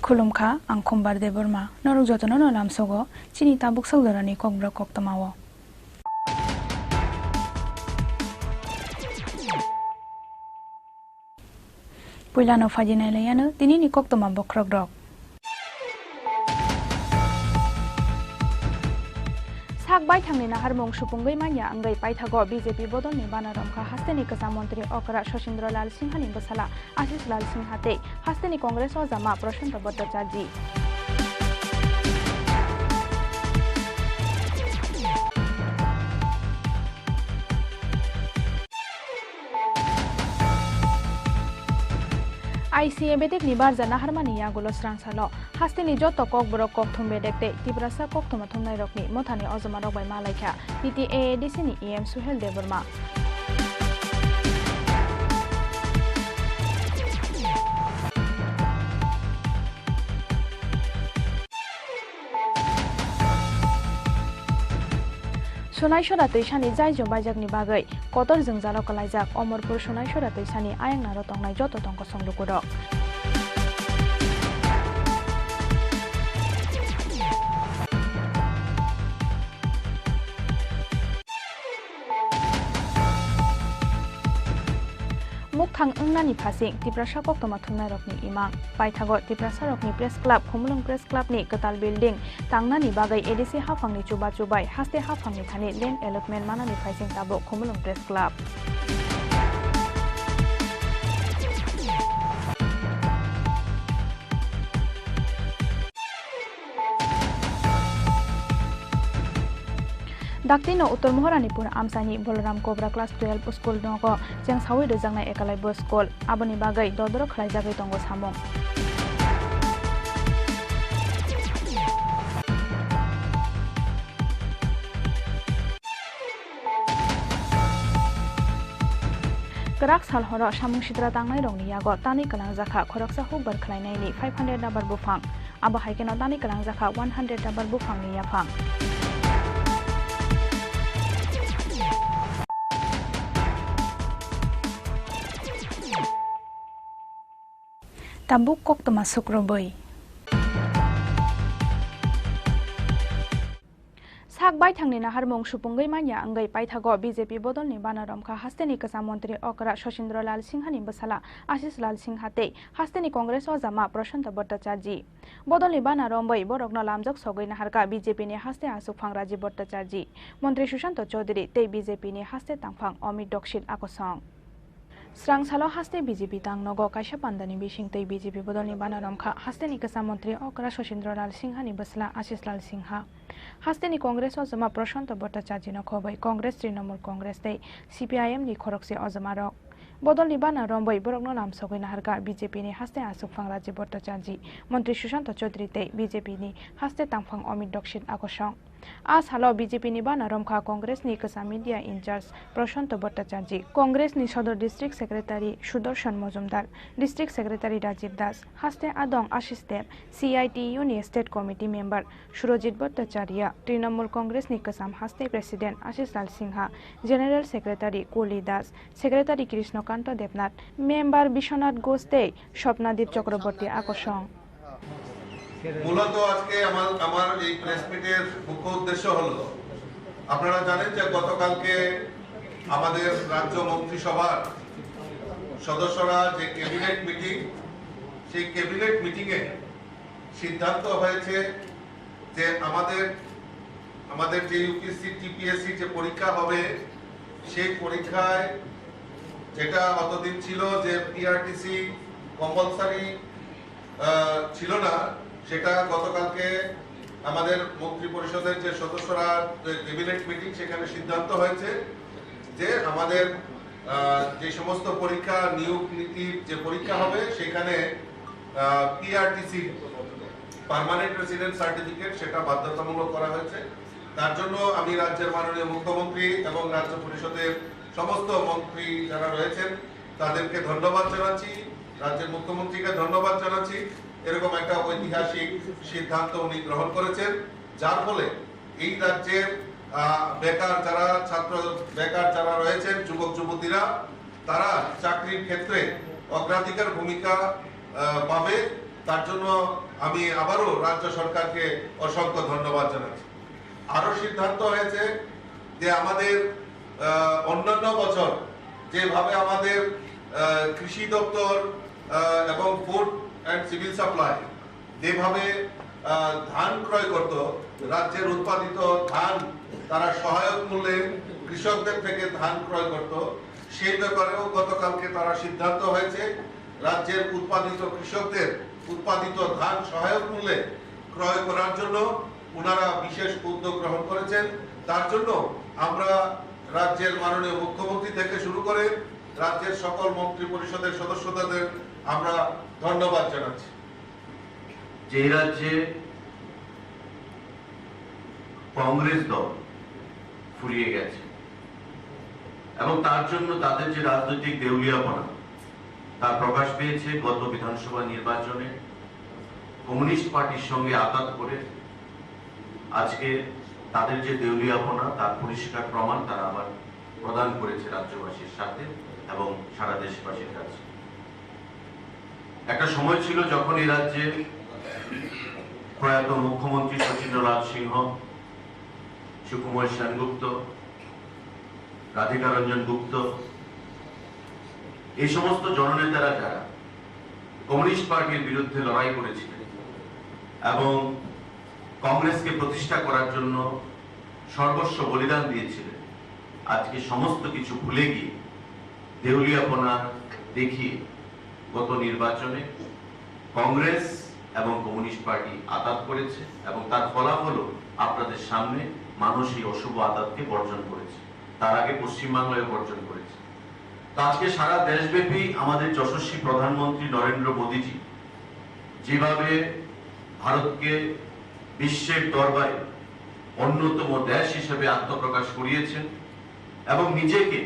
खुलुमखा आं खम्बार दे बोरमा नरक जतन नलाम सगो चिनि ताबुक सगदरानि ककब्रा कक्तमावो पुइलानो फाजिनाय लायानो दिनैनि कक्तमा बख्रग्रक सागबाय थांनि नाहार मं सुपुंगै मानिया अंगै पाइथागो बीजेपी बदलनि बानारमखा हास्तेनि कसा मन्त्री अकरा शशीन्द्र लाल सिंहानि बसाला आशीष लाल सिंहाते हास्तेनि कांग्रेस अजामा प्रशांत भट्टाचार्य आईसीए बेटेक निबार जाना हारमानि यागुलो स्रांसालो हास्तेनि जत कक बरक कक थुमबे देखते तिब्रासा कक थुमा थुमनाय रकनि मथानि अजमा रकबाय मालायखा टीटीएडीसी नि एम सुहेल देबरमा सोनायसरा दैसानि जायजो बायजाकनि बागै कतर जोंजालो कलायजाक अमरपुर सोनायसरा दैसानि आयांनारो तंनाय जत तंक संलुकुरक मुखथां अंगनानि फासिं तिब्रासा कक्तमा थुमनाय रकनि इमां पाइथागो तिब्रासा रकनि प्रेस क्लाब खुमलुं प्रेस क्लाबनि कताल बिल्डिं तांनानि बागै एडीसी हाफांनि चुबा चुबाय हास्ते हाफांनि थानि लैंड एलटमेन्ट मानानि फाइसिं ताबो खुमलुं प्रेस क्लाब दाक्तिनो उत्तर महरानिपुर आमसानि बलराम कोब्रा क्लास 12 स्कुल दंगो जें सावै रोजांनाय एकालाय बस स्कुल आबोनि बागै ददर खलायजागै दंगो सामं Kerak salhoro samung sidra tangnai rongni yago tani kelang jaka khoroksa hukbar khlainaini 500 dabar bufang abo haikeno tani kelang jaka 100 dabar bufang ni yafang Tabuk kok termasuk roboi. Sakbai thangni nahar mong supunggai manya anggai paithago BJP bodol ni banaromkha hasteni kasa mantri okra Shoshindra Lal Singha ni basala Ashish Lal Singha te hasteni Congress o jama Prashant Bhattacharji bodol ni banarombai borokno lamjok sogai naharka BJP ni haste asuk phang Rajiv Bhattacharji Mantri Sushant Chaudhary te BJP ni haste tangphang Amit Dokshil akosong Srang salo haste BJP tang nogo kaisa pandani bising tei BJP bodolni banaromkha hasteni kasa mantri okra Shoshindra Lal Singha ni basla Ashish Lal Singha hasteni Congress o jama Prashant Bhattacharji no khobai Congress Trinamool Congress tei CPIM ni khorokse ojama rok bodolni banarombai borokno nam sogai naharka BJP ni haste asuk phang Rajiv Bhattacharji Mantri Sushant Chaudhary tei BJP ni haste tangphang Amit Dokshil akosong As halo BJP ni banaromkha Congress ni kasa media in charge Prashant Bhattacharji Congress ni Sodor District Secretary Sudarshan Mojumdar District Secretary Rajiv Das haste adong Ashish Dev CITU ni State Committee member Surojit Bhattacharya Trinamool Congress ni kasam haste President Ashish Lal Singha General Secretary Koli Das Secretary Krishnakanta Devnath member Bishwanath Goste Shopnadeep Chakraborty akosong মূলত আজকে আমার এই press মিটের মুখ্য উদ্দেশ্য হলো আপনারা জানেন যে গতকালকে আমাদের রাজ্য মন্ত্রিসভার সদস্যরা যে ক্যাবিনেট মিটিং সেই ক্যাবিনেট মিটিং এ সিদ্ধান্ত হয়েছে যে আমাদের যে ইউপিএসসি টিপিএসসি যে পরীক্ষা হবে সেই পরীক্ষায় যেটা অতদিন ছিল যে পিআরটিসি কম্পালসারি ছিল না সেটা গতকালকে আমাদের মন্ত্রী পরিষদের যে সদস্যরা ক্যাবিনেট মিটিং সেখানে সিদ্ধান্ত হয়েছে যে আমাদের যে সমস্ত পরীক্ষা নিয়োগ নীতির যে পরীক্ষা হবে সেখানে পিআরটিসি পার্মানেন্ট রেসিডেন্ট সার্টিফিকেট সেটা বাধ্যতামূলক করা হয়েছে তার জন্য আমি রাজ্যের মাননীয় মুখ্যমন্ত্রী এবং রাজ্য পরিষদের সমস্ত মন্ত্রী যারা রয়েছেন তাদেরকে ধন্যবাদ জানাচ্ছি রাজ্যের মুখ্যমন্ত্রীকে ধন্যবাদ জানাচ্ছি এরকম একটা ঐতিহাসিক সিদ্ধান্ত উনি গ্রহণ করেছেন যার ফলে এই রাজ্যের বেকার যারা রয়েছেন যুবক যুবতীরা তারা চাকরির ক্ষেত্রে অগ্রাধিকার ভূমিকা পাবে তার জন্য আমি আবারও রাজ্য সরকারকে অসংখ্য ধন্যবাদ জানাচ্ছি আরো সিদ্ধান্ত হয়েছে যে আমাদের অন্যান্য বছর যেভাবে আমাদের কৃষি দপ্তর এবং ফুড এন্ড সিভিল সাপ্লাই যেভাবে ধান ক্রয় করত রাজ্যের উৎপাদিত ধান তারা সহায়ক মূল্যে কৃষকদের থেকে ধান ক্রয় করত সেই ব্যাপারেও গতকালকে তারা সিদ্ধান্ত হয়েছে রাজ্যের উৎপাদিত কৃষকদের উৎপাদিত ধান সহায়ক মূল্যে ক্রয় করার জন্য ওনারা বিশেষ উদ্যোগ গ্রহণ করেছেন তার জন্য আমরা রাজ্যের মাননীয় মুখ্যমন্ত্রী থেকে শুরু করে রাজ্যের সকল মন্ত্রী পরিষদের সদস্যদের আমরা ধন্যবাদ জানাচ্ছি যে রাজ্যে কংগ্রেস দল ফুরিয়ে গেছে এবং তার জন্য তাদের যে রাজনৈতিক দেউলিয়াপনা তার প্রকাশ পেয়েছে গত বিধানসভা নির্বাচনে কমিউনিস্ট পার্টির সঙ্গে আঘাত করে আজকে তাদের যে দেউলিয়াপনা তার পরিষ্কার প্রমাণ তারা আবার প্রদান করেছে রাজ্যবাসীর সাথে এবং সারা দেশবাসীর কাছে একটা সময় ছিল যখন এই রাজ্যে প্রয়াত মুখ্যমন্ত্রী শচীন্দ্র লাল সিংহ সুকুমার সেনগুপ্ত রাধিকা রঞ্জন গুপ্ত এই সমস্ত জননেতারা যারা কমিউনিস্ট পার্টির বিরুদ্ধে লড়াই করেছিলেন এবং কংগ্রেসকে প্রতিষ্ঠা করার জন্য সর্বস্ব বলিদান দিয়েছিলেন আজকে সমস্ত কিছু ভুলে গিয়ে দেউলিয়াপনা দেখিয়ে গত নির্বাচনে কংগ্রেস এবং কমিউনিস্ট পার্টি আঘাত করেছে এবং তার ফলাফলও আপনাদের সামনে মানুষ এই অশুভ আঘাতকে বর্জন করেছে তার আগে পশ্চিমবাংলায় বর্জন করেছে তো আজকে সারা দেশব্যাপী আমাদের যশস্বী প্রধানমন্ত্রী নরেন্দ্র মোদীজি যেভাবে ভারতকে বিশ্বের দরবারে অন্যতম দেশ হিসেবে আত্মপ্রকাশ করিয়েছেন এবং নিজেকে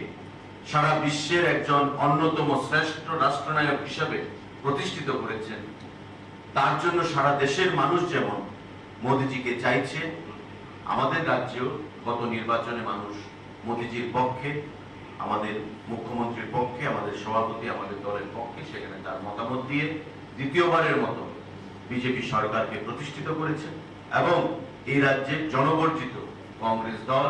সারা বিশ্বের একজন অন্যতম শ্রেষ্ঠ রাষ্ট্রনায়ক হিসেবে প্রতিষ্ঠিত করেছেন, তার জন্য সারা দেশের মানুষ যেমন মোদিজিকে চাইছে, আমাদের রাজ্যেও গত নির্বাচনে মানুষ মোদিজির পক্ষে, আমাদের মুখ্যমন্ত্রীর পক্ষে, আমাদের সভাপতি আমাদের দলের পক্ষে সেখানে তার মতামত দিয়ে দ্বিতীয়বারের মতো বিজেপি সরকারকে প্রতিষ্ঠিত করেছে এবং এই রাজ্যে জনবর্জিত কংগ্রেস দল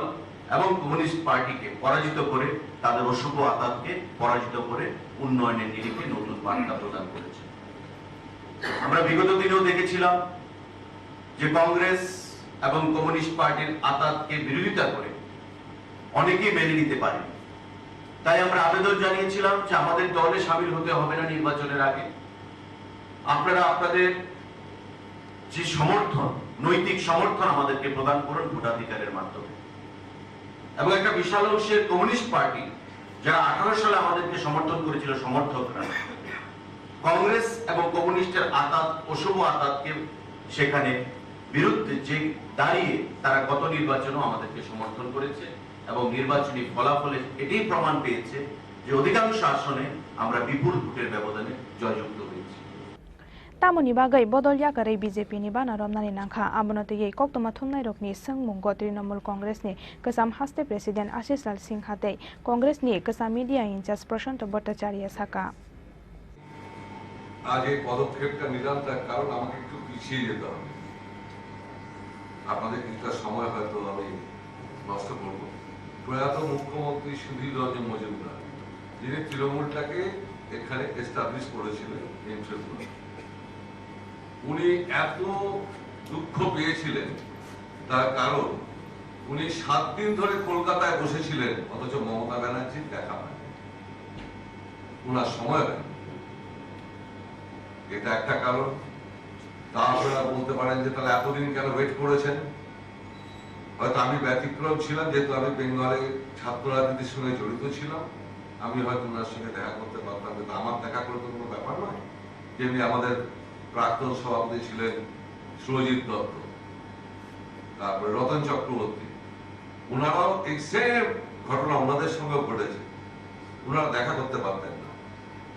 এবং কমিউনিস্ট পার্টিকে পরাজিত করে, তাদের অশুভ আতাতকে পরাজিত করে উন্নয়নের নিরিখে নতুন বার্তা প্রদান করেছে। আমরা বিগত দিনেও দেখেছিলাম যে কংগ্রেস এবং কমিউনিস্ট পার্টির আতাতকে বিরোধিতা করে অনেকেই মেনে নিতে পারে। তাই আমরা আবেদন জানিয়েছিলাম যে আমাদের দলে সামিল হতে হবে না নির্বাচনের আগে, আপনারা আপনাদের যে সমর্থন, নৈতিক সমর্থন আমাদেরকে প্রদান করুন ভোটাধিকারের মাধ্যমে। এবং একটা বিশাল অংশের কমিউনিস্ট পার্টি যারা 18 সালে আমাদেরকে সমর্থন করেছিল সমর্থকরা, কংগ্রেস এবং কমিউনিস্টের আতাত, অশুভ আতাতকে সেখানে বিরুদ্ধে যে দাঁড়িয়ে তারা গত নির্বাচনেও আমাদেরকে সমর্থন করেছে এবং নির্বাচনী ফলাফলে এটাই প্রমাণ পেয়েছে যে অধিকাংশ আসনে আমরা বিপুল ভোটের ব্যবধানে জয়যুক্ত হয়েছি। Tamoni bagai bodol yakare BJP ni bana romnani nangkha abonotigi koktoma thumnai rokni sangmung Trinamool Congress ni kasam haste President Ashish Lal Singh hatei Congress ni kasam media incharge Prashanto Bhattacharya saka আজ এই পদক্ষেপটা নিলাম তার কারণ আমাকে একটু পিছিয়ে যেতে হবে। আপনাদের কিছুটা সময় হয়তো আমি নষ্ট করব। প্রয়াত মুখ্যমন্ত্রী সুধীর রঞ্জন মজুমদার, যিনি তৃণমূলটাকে এখানে এস্টাবলিশ করেছিলেন, উনি এত দুঃখ পেয়েছিলেন তার কারণ উনি 7 দিন ধরে কলকাতায় বসেছিলেন, অথচ মমতা ব্যানার্জির দেখা পায় ওনার সময় হয়। এটা একটা কারণ। তা আপনারা বলতে পারেন যে তাহলে এতদিন কেন ওয়েট করেছেন। হয়তো আমি ব্যতিক্রম ছিলাম, যেহেতু আমি বেঙ্গলে ছাত্র রাজনীতির সঙ্গে জড়িত ছিলাম, আমি হয়তো ওনার সঙ্গে দেখা করতে পারতাম, কিন্তু আমার দেখা করে তো কোনো ব্যাপার নয়। যেমনি আমাদের প্রাক্তন সভাপতি ছিলেন সুরজিৎ দত্ত, তারপরে রতন চক্রবর্তী, ওনারাও এই সেম ঘটনা ওনাদের সঙ্গেও ঘটেছে, ওনারা দেখা করতে পারতেন না।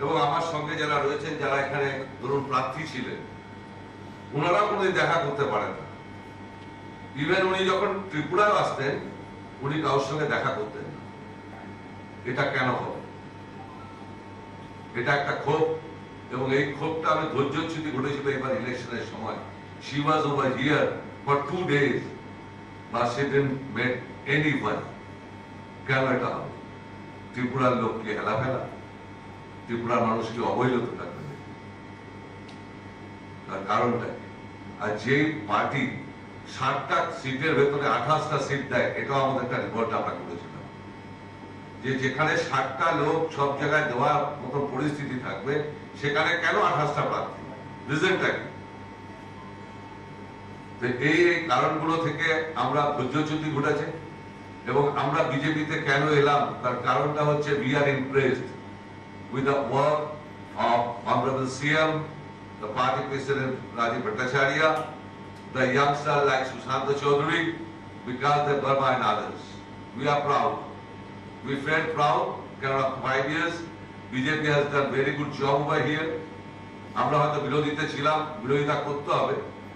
এবং আমার সঙ্গে যারা রয়েছেন, যারা এখানে ধরুন প্রার্থী ছিলেন, ওনারাও কোনোদিন দেখা করতে পারেন না। ইভেন উনি যখন ত্রিপুরায় আসতেন, উনি কারোর সঙ্গে দেখা করতেন না। এটা কেন হবে? এটা একটা ক্ষোভ, এবং এই ক্ষোভটা আমি ধৈর্যচ্যুতি ঘটেছিল এবার ইলেকশনের সময়। She was over here for 2 days, but she didn't meet anyone. কেন এটা হবে? ত্রিপুরার লোককে হেলাফেলা, ত্রিপুরার মানুষকে অবহেলিত থাকবে, তার কারণটা কি? আর যে পার্টি 60টা সিটের ভেতরে 28টা সিট দেয়, এটাও আমাদের একটা রিপোর্ট আমরা করেছিলাম, যে যেখানে 60টা লোক সব জায়গায় দেওয়ার মতো পরিস্থিতি থাকবে, সেখানে কেন 28টা প্রার্থী? রিজনটা কি? এই কারণগুলো থেকে আমরা ধৈর্যচ্যুতি ঘটেছে। এবং আমরা বিজেপিতে কেন এলাম, তার কারণটা হচ্ছে we are impressed with the work of Honorable CM, the party president Rajiv Bhattacharya, the youngster like Sushant Chaudhary, Vikas Dev Verma and others. We are proud. We felt proud. After 5 years, BJP has done very good job over here. আমরা হয়তো বিরোধীতে ছিলাম, বিরোধিতা করতে হবে,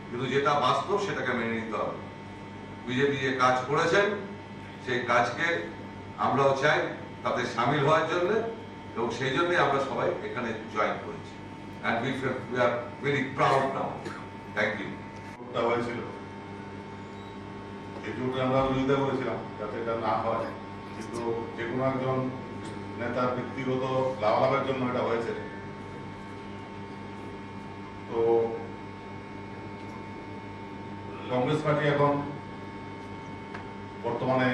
কিন্তু যেটা বাস্তব সেটাকে মেনে নিতে হবে। বিজেপি যে কাজ করেছেন, সেই কাজকে আমরাও চাই তাতে সামিল হওয়ার জন্য, এবং সেই জন্যই আমরা সবাই এখানে জয়েন করেছি। And we are very proud now. Thank you. হয়েছিল এই জোটে আমরা বিরোধিতা করেছিলাম যাতে এটা না হয়, কিন্তু যে কোনো একজন নেতার ব্যক্তিগত লাভালাভের জন্য এটা হয়েছে। তো কংগ্রেস পার্টি এখন বর্তমানে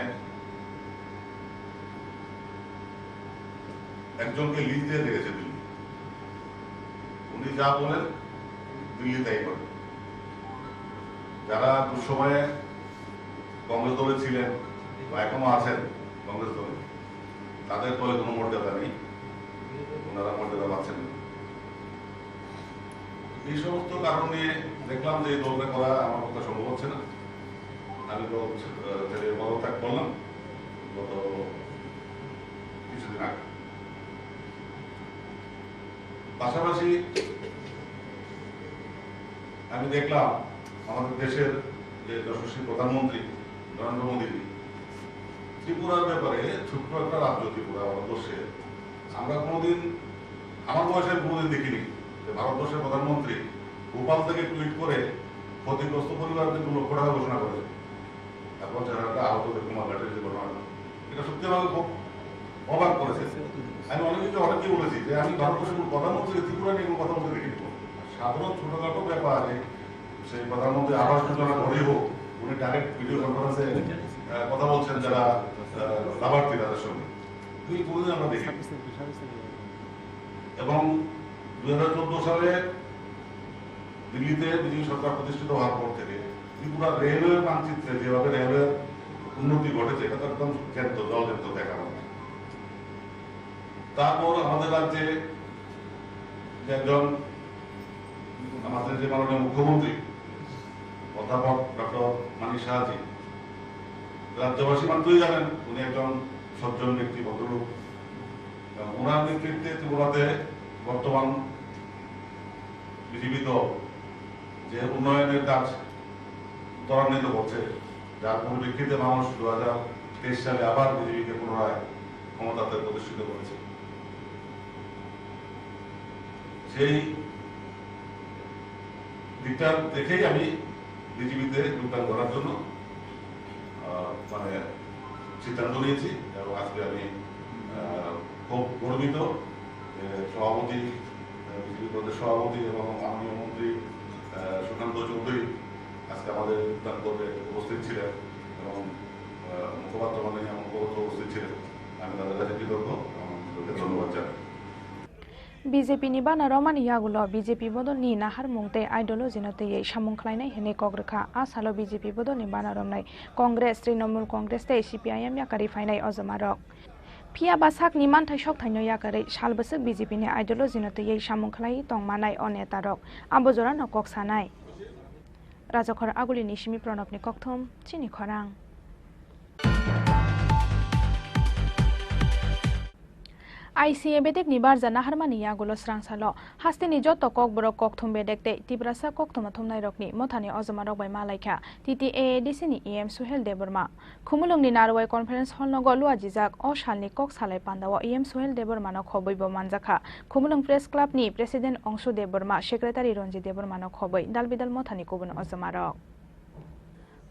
একজনকে লিজ দিয়ে দেখেছে দিল্লি, উনি যা বলেন দিল্লি তাই করেন। যারা দুঃসময়ে কংগ্রেস দলে ছিলেন বা এখনো আছেন কংগ্রেস দলে, তাদের দলে কোনো মর্যাদা নেই, ওনারা মর্যাদা পাচ্ছেন না। এই সমস্ত কারণ নিয়ে দেখলাম যে এই দলটা করা আমার পক্ষে সম্ভব হচ্ছে না। আমি তো পদত্যাগ করলাম গত কিছুদিন আগে। পাশাপাশি আমি দেখলাম আমাদের দেশের যে যশস্বী প্রধানমন্ত্রী নরেন্দ্র মোদী ত্রিপুরার ব্যাপারে ছোট্ট একটা রাজ্য ত্রিপুরা ভারতবর্ষে আমরা কোনোদিন আমার বয়সের কোনোদিন দেখিনি যে ভারতবর্ষের প্রধানমন্ত্রী ভোপাল থেকে টুইট করে ক্ষতিগ্রস্ত পরিবারকে 2 লক্ষ টাকা ঘোষণা করেছে। তারপর যারা আহতদের কুমারঘাটের যে ঘটনাটা, এটা সত্যি আমাকে খুব অবাক করেছে। আমি অনেকে বলেছি যে আমি ভারতবর্ষের প্রধানমন্ত্রী ত্রিপুরা নিয়ে কোনো কথা বলতে দেখিনি। সাধারণ ছোটখাটো ব্যাপারে সেই প্রধানমন্ত্রী আবাস যোজনা ঘরেই হোক, উনি ডাইরেক্ট ভিডিও কনফারেন্সে কথা বলছেন যারা লাভার্থী তাদের সঙ্গে, এগুলি কোনোদিন আমরা দেখি। এবং 2014 সালে দিল্লিতে বিজেপি সরকার প্রতিষ্ঠিত হওয়ার পর থেকে ত্রিপুরা রেলওয়ে মানচিত্রে যেভাবে রেলওয়ের উন্নতি ঘটেছে এটা তো একদম জ্যান্ত জলজ্যান্ত দেখা যাচ্ছে। তারপর আমাদের রাজ্যে একজন আমাদের যে মাননীয় মুখ্যমন্ত্রী অধ্যাপক ডক্টর মানিক সাহাজি, রাজ্যবাসী মাত্রই জানেন উনি একজন সজ্জন ব্যক্তি, ভদ্রলোক। ওনার নেতৃত্বে ত্রিপুরাতে বর্তমান বিজেপি দল যে উন্নয়নের কাজ ত্বরান্বিত করছে, যার পরিপ্রেক্ষিতে মানুষ 2023 সালে আবার বিজেপিকে পুনরায় ক্ষমতাতে প্রতিষ্ঠিত করেছে। সেই দিকটা দেখেই আমি বিজেপিতে যোগদান করার জন্য সিদ্ধান্ত নিয়েছি এবং আজকে আমি খুব গর্বিত যে সভাপতি, বিজেপি দলের সভাপতি এবং মাননীয় মন্ত্রী সুকান্ত চৌধুরী আজকে আমাদের যোগদান করতে উপস্থিত ছিলেন এবং মুখপাত্র মাননীয় মুখপাত্র উপস্থিত ছিলেন। আমি তাদের কাছে কৃতজ্ঞ এবং ধন্যবাদ জানাই। BJP ni bana romani yagulo BJP bodol ni nahar mungte ideology no tei samung khlainai hene kogrkha asalo BJP bodol ni bana romnai Congress Trinamool Congress tei CPIM yakari fainai ojomarok Pia basak ni manthai sok thaino yakari salbosok BJP ni ideology no tei samung khlai tongmanai onetarok abojora no kok sanai Rajokhor Aguli ni Simi Pranab ni kokthom Chini Khorang ICA bedek ni barja naharmani yagulo srangsalo hasteni joto kokborok kokthum bedekte tibrasa kokthoma thumnai rokni mothani ojomarok bai malaikha TTAADC ni EM Suhel Deborma khumulungni narwai conference hall no golua jijak o salni kok salai pandao EM Suhel Deborma no khoboi bo manjakha khumulung press club ni president Ongshu Deborma secretary Ronji Deborma no khoboi dalbidal mothani kubun ojomarok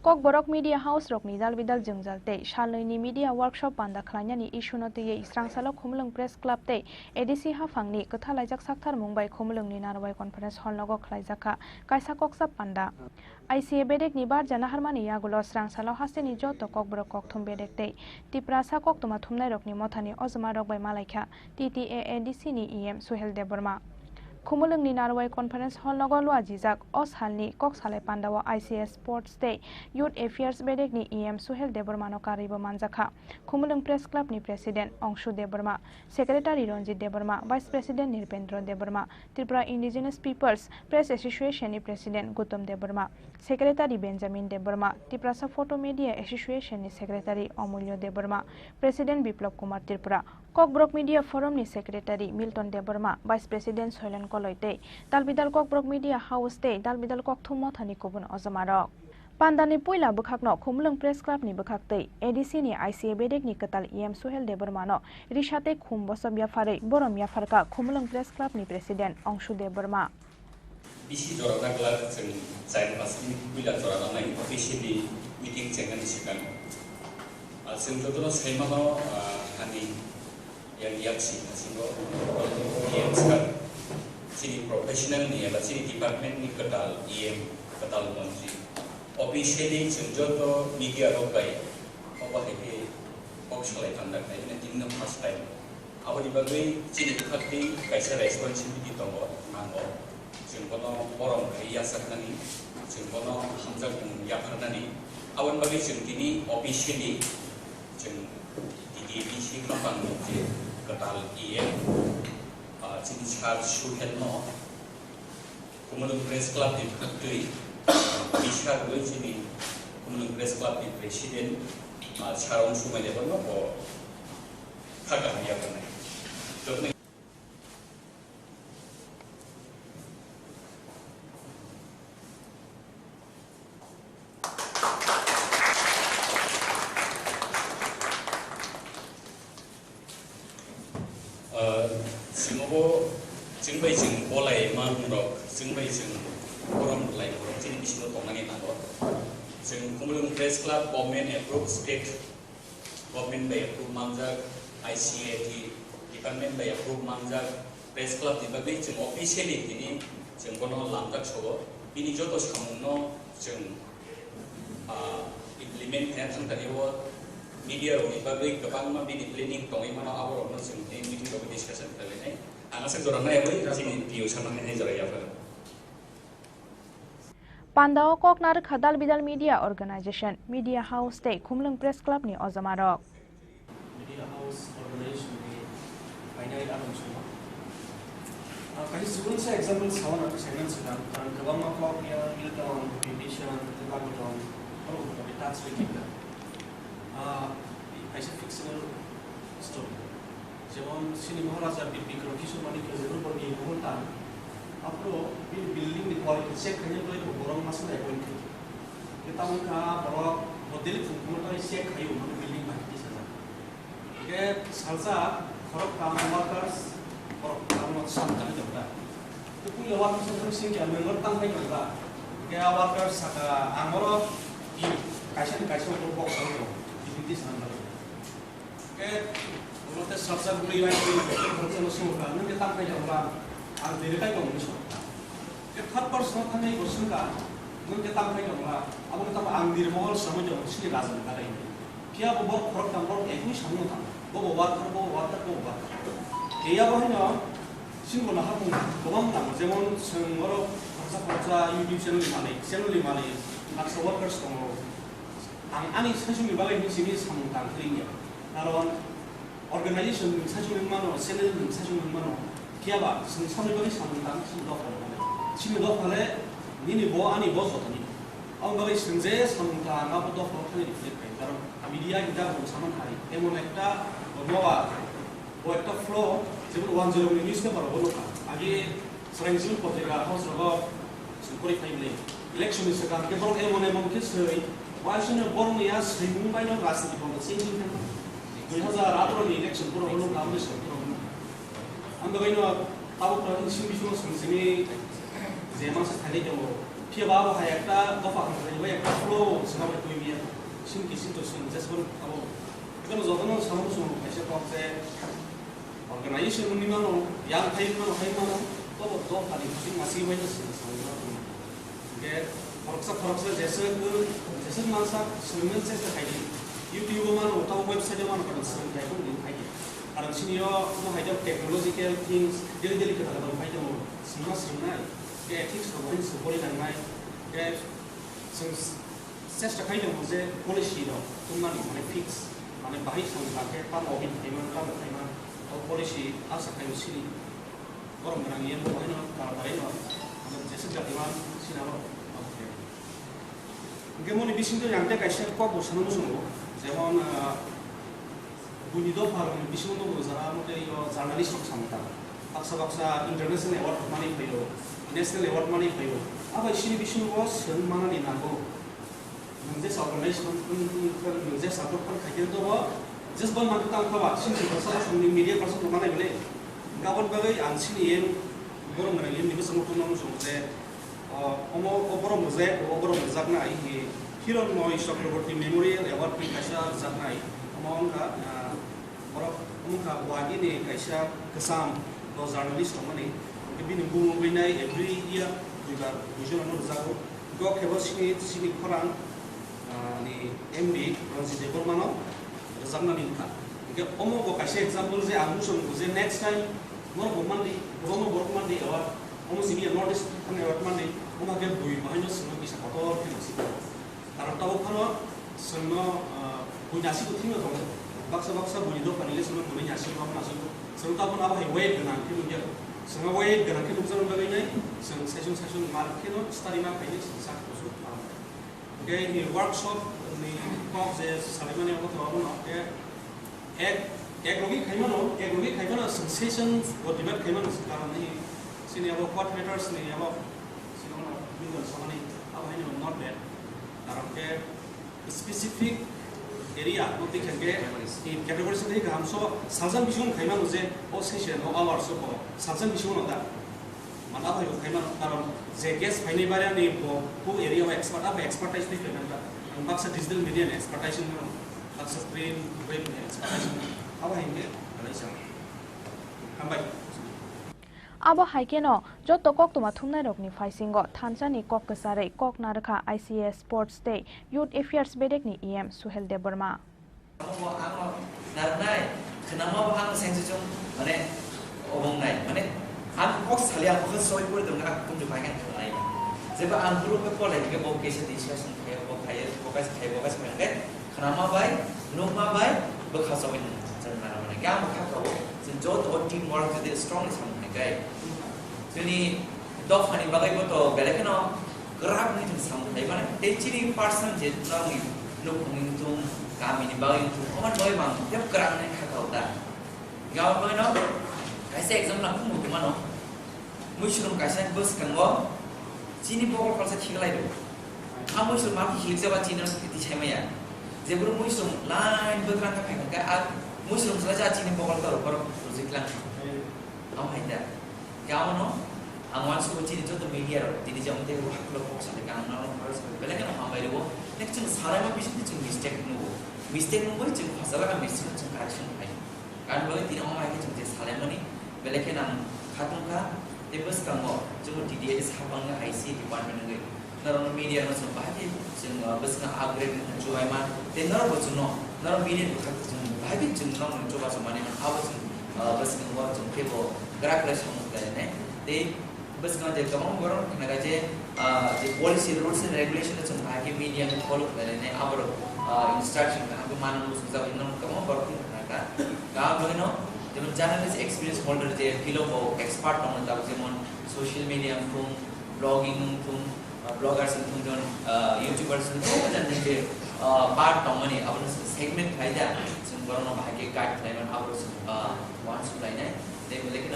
Kokborok Media House rokni dalbidal jungjal tei salnoini media workshop panda khlainani issue no tei srangsalo khumulung press club tei ADC hafangni kothalaijak sakthar mumbai khumulungni narwai conference hall nogo khlaijakha kaisa koksa panda ICA bedek ni bar jana harmani yagulo srangsalo hasteni joto kokborok kokthum bedek tei tiprasa koktoma thumnai rokni mothani ojma rok bai malaikha TTAADC ni EM Suhel Deborma Khumulungni Narwai Conference Hall no golua jijak o salni kok salai pandao ICS Sports Day Youth Affairs bedek ni EM Suhel Deborma no karibo manjakha Khumulung Press Club ni President Ongshu Deborma Secretary Ronjit Deborma Vice President Nirpendra Deborma Tripura Indigenous Peoples Press Association ni President Gutom Deborma Secretary Benjamin Deborma Tiprasa Photo Media Association ni Secretary Amulyo Deborma President Biplop Kumar Tripura Kokborok Media Forum ni Secretary Milton Deborma Vice President Soilen Koloite Dalbidal Kokborok Media House te Dalbidal Kokthum mothani kubun ojomarok Pandani poila bukhakno Khumulung Press Club ni bukhakte ADC ni ICA bedek ni katal EM Suhel Deborma no rishate khum bosom yafarei borom yafarka Khumulung Press Club ni President Ongshu Deborma Bisi jorana glad jeng jain pasni poila jorana nai officially meeting jengan sikan jeng jodoro saimano hani yang yaksi singo EM ska Chini professional ni aba Chini department ni katal EM katal mantri officially joto media rokai oba heke oksolai tandak nai ne tinna first time abadi bagai Chini khakti kaisa responsibility tongo nango jengkono borom kriya saknani jengkono hamjak yakarnani awan bagai jengtini officially jeng DDBC kapang je katal EM Chini Char Suhel no Khumulung Press Club ni Factory Bishar Chini Khumulung Press Club ni President Charong Sumai Deborma no ko Khaga ya kanai सिङावबो जों बै जों गलाय मा बुङो जों बै जों गरम लाइ गरम जोंनि बिसिनो दंनानै नांगौ जों कुमुलुं press club government approve state government by approve मानजाक ICAT डिपार्टमेंट बाय एप्रुभ मानजाक प्रेस क्लाब दिबागै जों अफिशियली दिनै जों गनो लामजाक सगो बिनि जत सामुनो जों इमप्लिमेन्ट खालामनो थाखाय मीडिया रोनि बागै गोबां मा बिनि प्लेनिं दङै मानो आबरनो जों बे मिटिंआव डिसकाशन खालामनाय आंसे जरानाय बै जोंनि पिओ साननानै जरायाफोर पान्डाओ ककनार खदाल Bidal media organisation media house ते खुमलुं प्रेस क्लब नि अजमारक मीडिया हाउस ऑर्गेनाइजेशन नि फाइनल आदम समा काही सुबुं से एग्जांपल सावन आरो सेगमेंट सिगां कारण गोबां मा कक या मिलटाउन पिटिशन लाबोटाउन और बे टास्क लिखिंगा खायसे फिक्शनल स्टोरी जेमन सिनेमा राजा बिक्रो किशोरमानी के जेबो बरनि बहुता आपरो बे बिल्डिंग नि क्वालिटी चेक खाने तो बरं मासला पॉइंट के तामन का बरो मॉडल फुंकुमटा चेक खायो मन बिल्डिंग बाकी सजा के सालसा खरक काम वर्कर्स और काम सामता जबरा तो कुल वर्कर्स सिंह के मेंबर तांग है जबरा के वर्कर्स का आमरो ई काशन को बॉक्स हो this number ke ulote sabsa guri bai khorcha no sumka nang ke tam kai jabra ar dere kai kong so ke third person thane bosunga nang ke tam kai jabra abo tam ang dir mohol samaj jo sini rajan karai kia bo khorok tam ro ekui samu tam bo water eya bo hino singo na hapung gobam nam jemon sengoro khorcha youtube channel ni male laksa workers komo आंनि सासुनि बागै मिथिनि सामथां खरिया कारण organisation सासुनि मानो channel सासुनि मानो कियाबा जों सामनि बागै सामथां सिनि दफाले निनि बो आनि बो जतनि आं बागै संजे सामथां आबो दफा खालि रिफ्लेक्ट खाय कारण मीडिया इदा बो सामान हाय एमन एकटा नवा ओ एकटा फ्लो जेबो 10 नि न्यूज पेपर बो लखा आगे सरेंजिल पत्रिका हाउस रगो सुपरि फाइले इलेक्शन इस का के बरं एमन के सै वाशने बरनिया सैमुं बायनो राजनीति बंद चेंजिं थांगो 2018 नि इलेक्शन पुरो होनो लामनो सत्रो आं बायनो ताबो प्रति सिबिसो संसिनि जेमास थाने दङ फिबा हायटा दफा खालामबाय एकटा फ्लो सनाबे कइबिया सिनकि सिनतो सिन जेसबो आबो एखनो जतनो सामो सम खायसे पक्से अर्गानाइजेशन नि मानो यां फाइमानो तो खालि सिन मासि बायनो सामो के फरकसा जैसे मानसा सोलोंनो सेस्था खायदि यूट्यूब मान उताव वेबसाइट मान कर सोलोंथाय को दिन खायदि आरो सिनियो नो हायदो टेक्नोलॉजिकल थिंग्स डेली खोथा दं फायदो सोंनाय के एथिक्स खबरनि सपरि थांनाय के जों सेस्था खायदो जे पलिसि दं तुमानि माने फिक्स माने बाहाय सोंलाके पाम अबिन थायमान और पलिसि आसा खायदो सिनि गरम गोनां ये बहायनो बारायनो जेसे जातिमान सिनाबो Gemoni bisinto yang te kaisa ko bosan musungo jemon bunido farm bisinto bozara mote yo journalist samta baksa international award mani payo national award mani payo aba sini bisinto sen manani nago nje organization nje support kan khajel to just ban man ta khaba sini basa suni media person to manai bele gabon bagai ang sini yen borom ngani yen bisinto to namu sumje omo oboro muzak na hi hiron noi Chakraborty memorial award pi kaisa zaknai omonga omonga wagi ne kaisa kesam do journalist mani kebin bungu binai every year juga vision no zago go kebo Chini Khorang ni MD Ranjit Debormano zakna ninka ke omo go kaisa example je amusong je next time mor bomandi award omo sini notice kan award mandi omo ke bui bahino sino bisa kotor kinasi karena tahu kalau semua punya sih tuh tinggal dong baksa bunyi doa panile semua punya sih apa masuk semua tahu apa wave dengan kita mungkin semua wave dengan kita bisa membagainya session market study map ini sangat masuk oke ini workshop ini kok saya saling yang aku tahu oke ek logi kaimano sensation buat debate kaimano sekarang ini sini apa coordinators nih apa sini mana bingung sama nih apa ini not bad कारण के specific area no te khenge in category se ga ham so sansan bishun khaima no je o session no hour so ko sansan bishun no da mana ba yo khaima karon je guest phaini bare ni ko area wa expertise ni khaima da baksa digital media expertise no baksa print web expertise aba henge alaisa hambai abo haikeno joto kok toma thumnai rokni phaisingo thanchani kok kasare kok narakha ICS Sports Day Youth Affairs bedek ni EM Suhel Deborma narnai khnama bang senjung mane obong nai mane am kok salia kok soi pur dong ak kum jupai kan nai jeba am guru ko ko lagi ko ke se discussion ke ko khai ko kas mane khnama bai noma bai ba khasawin jan mana mane kya ma kha ko jin jot or team work is strong is kai jadi dog funny bagai ko to belekno grab ni tum sam dai mana techini person je nang lu kung tum kami ni bagai tu oman boy mang tiap grab ni kha ta gaw boy no kaise exam la kum mu mano mushroom kaise bus kan go chini bogol palsa khiglai do a mushroom ma ki hil ba chini ti chai maya je buru mushroom line bekran ka pha ka mushroom sa ja chini bogol ta ro project lang am haida kamu no angwan su chini joto media ro tini jamte ro haklo box ale kan no first bele kan hambai ro next chung sara ma bishi chung mistake no boi chung fasala ka mistake chung correction hai kan bole tin amai ke chung je sale mani bele kan am khatung ka tebus ka mo chung TDS habang na IC department ngai naron media no chung bahagi chung bus ka upgrade chu ai man te nar bo chung no naron media ko khat chung bahagi chung no chu ba mane awa chung bus ka mo chung ke bo gerak les ne they bus ka je kamang boron naga je the policy rules and regulations chung bhagi media ko follow kare ne abro instruction ka abu man nu suza innom kamang boron naga ga bono jemon journalist experience holder je kilo ko expert no ta jemon social media tum blogging tum bloggers tum jon youtubers tum jan je part tomani abro segment phaida chung boron bhagi card thaiman abro wants to line they will like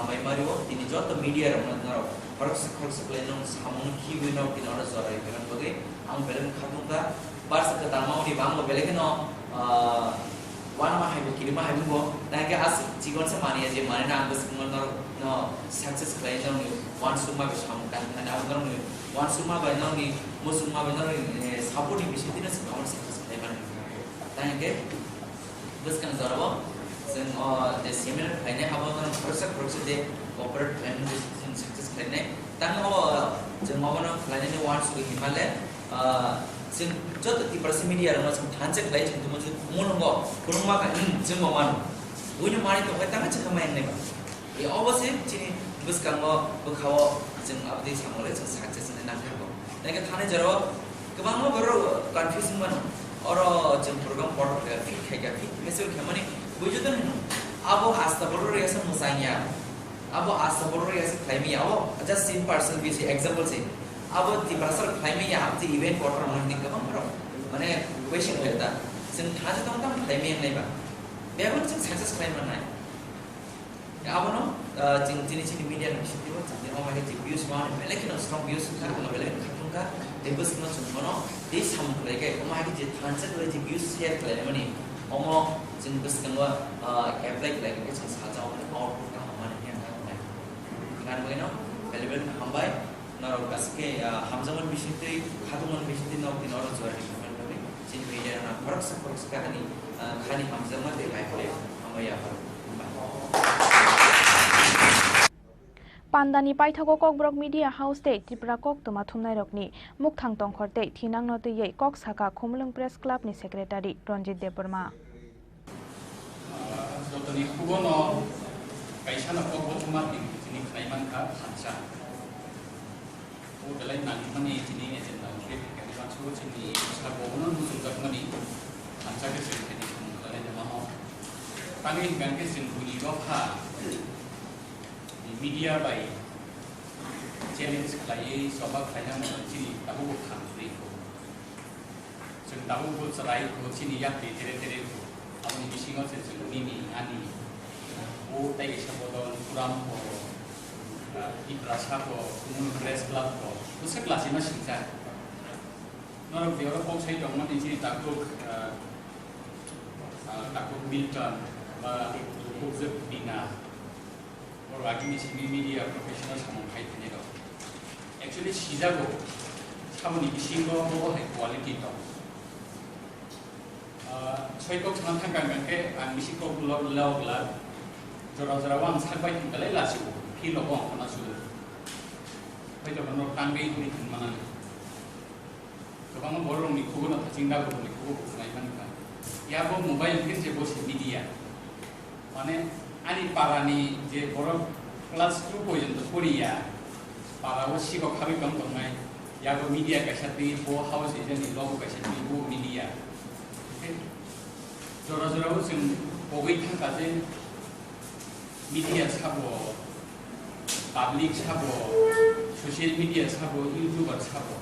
amai mario tini jot media ramna naro khorok pleno samung ki win out in order sorai kan bage am belen khatunga bars ka tamau ni bang bele keno wana ma hai ki ma hai bo na ke as jigon se mani je mani na bas ngar no success pleno ni one suma be sam kan na ngar ni one suma ba no ni musuma ba no support ni bishi dinas common success pleno ta ke bas kan zarabo sen the similar phane abo kan process de corporate plan success phane tang ho jeng mo no phane ni wants to himale sen jot ti person media ro sam thanche klai jeng tu mo mon go kuruma ka jeng mo man uino mari to tang cha ka mai ne ba e obviously chini bus kan go bu khawo jeng abdi samole success ne na ko ne ka thane jaro kabang mo baro confusion man oro jeng program port fit khega fit mesel khamani bujudan abo astaboro resa musanya abo astaboro resa claimi abo just sin person bi example se abo ti prasar claimi ya apti event quarter man ni kam bro mane question heta sin thaje tam tam claimi nai ba bebon sin success claim nai ya abo no chini media ni siti bo chini o mai ti views ma lekin strong views ka ma lekin khatung ka debus no chungono de sam lege o mai ti thanse ko ti views share claim mani omo jin bus kan wa apply like ke chang sa jaw output ka man hian ka mai kan boy no available hambai na ro kaske hamzaman bishite khaduman bishite no din oro jori kan boy jin media na farak ka hani khani hamzaman de bai hole amaya Pandani paithago kokbrok media house te Tripura kok toma thumnai rokni mukthang tongkhorte thinang note ye kok saka khumlung press club ni secretary Ranjit Deborma jotoni kubono kaisana kok thuma tini khaiman ka khancha o belai nani mani tini ejen na trip ke kan chu chini sa bono nu su ka mani khancha ke secretary kale de ma ho tani gan ke sin buni go kha media by challenge klai soba khaya mo chini tabu kham free ko chung tabu ko sarai ko chini yak te tere ko amni bisingo se ni ani o tai se bodon puram ko i prasha ko mun press club ko usa class ma singsa nor bioro ko sai dong man chini tabu takut Milton ba Bukzeb Bina or lagi ni sini media professional sama kai tanya do actually sijago sama ni bisingo mo hai quality do soi kok sama thangkan ke ang bisingo law jora wang sabai tinggalai lasi kilo bong kana sudah pai to no tanggai kuri mana Kebang borong ni kugo na tacingda ko ni kugo ko mai man ka ya bo mobile phone je bo media মানে ani parani je borong class 2 পর্যন্ত পড়িয়া পারাও শিক্ষক খাবি কম কমাই ya bo media kaisati bo house je ni logo kaisati bo media jora bo sing bogoi thangka je media sabo public sabo social media sabo youtuber sabo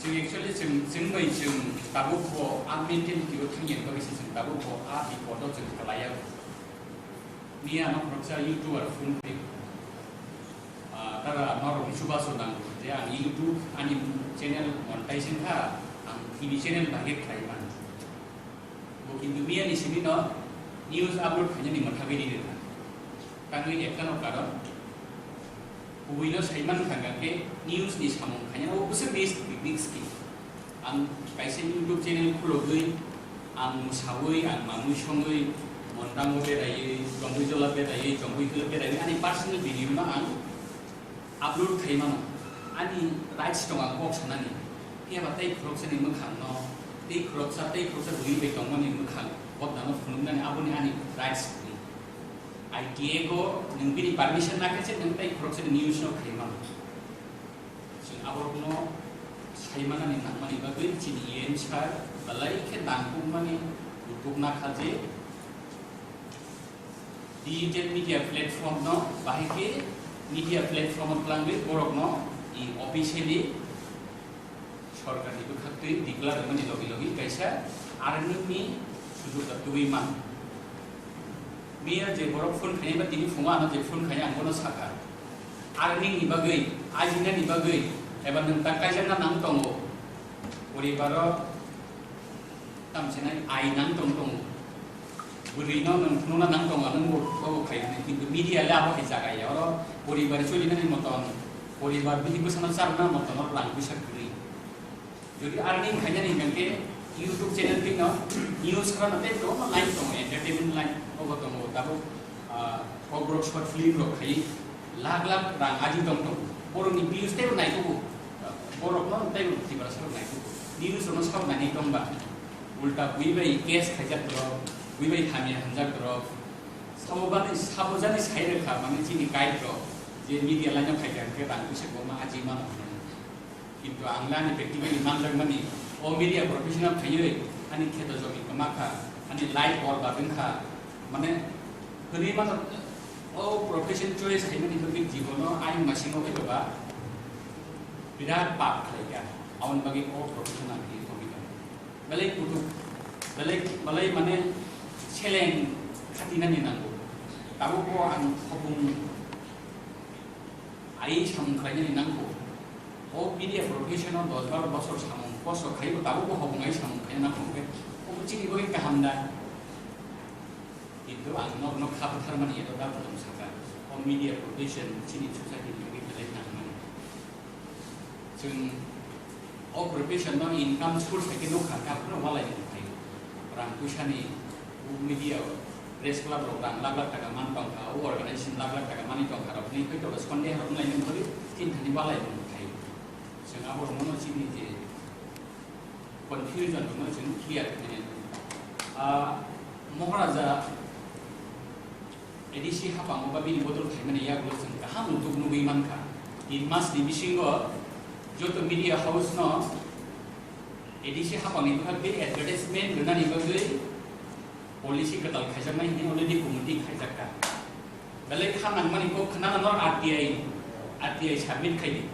지금 actually 지금 다부고 안민팀 기록 통행 거기 지금 다부고 아비 보도 지금 갈아야 미안한 프로젝트 유튜버 분들 따라 너로 수바소 난 이제 유튜브 아니 채널 모니타이제이션 타 TV 채널 방에 가이만 뭐 근데 미안이 시비너 뉴스 업로드 하냐니 못 하게 되는 당연히 약간 없다라 Uwino saiman kangake news ni samong kanya o usir bis big ski ang kaise YouTube channel khulogoi ang musawoi ang mamushongoi mondang be rai jongui jola be rai jongui kil be rai ani personal video na ang upload khaimano ani rights tong ang box sanani kia batai khurok ni mukhang no tei khurok bui be tong mani mukhang bot na no phunum na aboni ani rights idea ko nungbi permission na kache nungtai khurok news no khaima sing abor no saimana ni nakmani bagui chini yen char balai ke dangpum mani youtube na khaje digital media platform no bahike media platform plangbe borok no I officially সরকারি খাতে declare মানে লগে কাইসা earning ni sujud tatui man Mia je borok phone khaya ba tini phunga na je phone khaya angkono saka earning ni bagai ajina ni bagai eba nang takai na nang tongo ori baro tam senai ai nang tongo buri no nang phununa nang tongo nang mo to khaya ni kintu media la ba jaga ya oro ori bar choli na ni moton ori bar bi ko samachar na moton or lang bisa kri jadi earning khaya ni ganke YouTube channel thing no news kan ate to line to entertainment line ogo to tabo obrok short film ro khai lag rang aji tong to borong ni views te nai ko borok no te ti bara sar nai ko news no sab nai tong ba ulta bui bai case khajat ro bui bai thami hanjak ro sabojani sai rekha mane chini kai ro je media line khajat ke rang ko se ko ma aji ma কিন্তু angla ni practically manjak mani o media professional khayoi ani kheto jogi kamaka ani light or babinka mane kuni ma o profession choice haimani bagi jibono ai masino ke ba birat pap khaiga aun bagi o professional ki topic balai mane cheleng khatina ni nango tabu ko ang khobung ai sam khaina ni nango o media professional 10-12 বছর সামং কষ্ট খাইব তাবো কো হবঙ্গাই সামং খাইনা খমকে ও চিনি বই কাহামদা কিন্তু আং knock knock খাব থারমানি এতো দা প্রথম সাকা ও মিডিয়া প্রফেশন চিনি সোসাইটি नि गेजेर नांगमोन जों ও প্রফেশন ন ইনকাম সোর্স থেকে নখা কাপনো वालायनो थायो रां पैसानि মিডিয়া প্রেস ক্লাব रो रां लाख टाका मान टंका ও অর্গানাইজেশন লাখ টাকা মানি टंका रो नि কইতো সন্দেহ হরম লাইनो ধরি তিন থানি वालायनो जों आबर मोनो चिनि जे confusion दङ जों क्लियर खालामनो महाराजा एडिसि हाबाङो बा बिनि बदल खालामनाय यागो जों गाहाम उद्योग नुबै मानखा इन मास नि बिसिंगो जत मीडिया हाउस न एडिसि हाबाङनि थाखाय बे एडभार्टाइजमेन्ट होनानै बगै पलिसि कताल खायजानाय नि अलरेडि कमिटि खायजाका बेले खानां मानिखौ खाना न आरटीआई साबमिट खायदि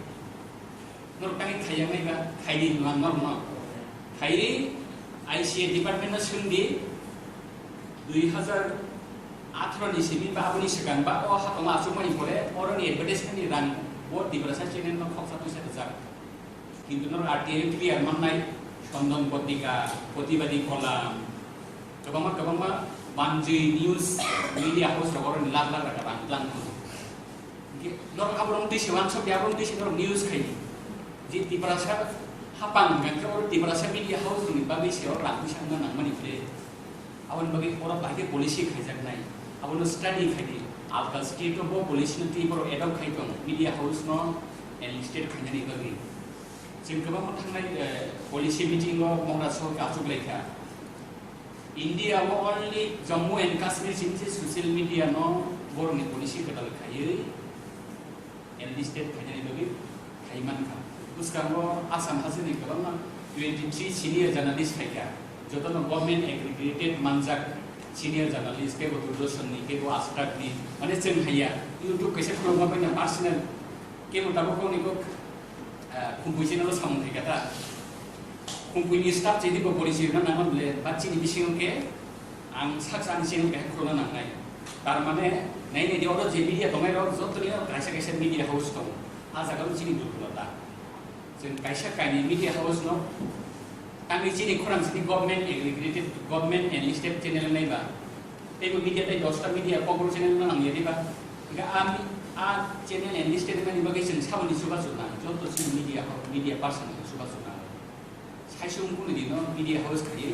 नर तांgi खायजानाय बा खायदि नङा नर्मा खायरि आईसीए डिपार्टमेन्ट न सोंदि 2018 नि सिमि बा आबनि सिगां बा अ हातमा आसुमानि परे अरनि एडभार्टाइजमेन्ट नि रां बड दिब्रासा चेनेल न खक्सा तुसे जाक किन्तु नर आरटीआई क्लियर माननाय सन्दन पत्रिका प्रतिबादी कलाम गोबां मानजि न्यूज मीडिया हाउस रगोरन लाख रागा बांग्लां नर आबरं देशे वानसो बियाबरं देशे नर न्यूज खाइ जि तिब्रासा हापां गंखो और तिब्रासा मीडिया हाउस नि बागै सेव राखु सांना नांमानि फ्ले आवन बागै और बागै पॉलिसी खाइजाकनाय आवन स्टडी खाइदि आलका स्टेट ऑफ पॉलिसी नि तिब्रो एडॉप खाइदों मीडिया हाउस न एनलिस्टेड खाइनानि बागै जों गोबां थांनाय पॉलिसी मीटिंग मावना सो आजुगलायखा इंडिया वो only Jammu and Kashmir since social media नो बरनि पॉलिसी कदल खायै एनलिस्टेड खाइनानि बागै खाइमान खा उसकांगो आसाम हाजोनि गोबां 23 सीनियर जर्नलिस्ट खाइया जतन गवर्नमेंट एग्रीगेटेड मानजाक सीनियर जर्नलिस्ट के दूरदर्शननि के आस्ट्राकनि माने जों हाया यूट्यूब कैसे प्रॉब्लम बायना पर्सनल के मुताबक कोनिको खुंपुइसेनल सामन थाइकाता खुंपुइनि स्टाफ जेदि पॉलिसी ना नामले बाचिनि बिसिङो के आं साक्सानि सिङो के खरना नांनाय तार माने नै नै दियाव जे मीडिया दंगाय र जतनि कायसा कायसा मीडिया हाउस दं आ जागाव चिनि दुखुलता जों कायसा कायनि मीडिया हाउस न आंनि चिनि खरां सिनि government aggregated government enlisted channel नायबा तेबो मीडिया दै 10टा मीडिया कबर चैनल ना आं येदिबा आमी आ चैनल एनलिस्टेड मानि बागै जों सावनि सुबा सुना जत चिनि मीडिया पर्सन सुबा सुना साइसुं कुनि दिनो मीडिया हाउस खायै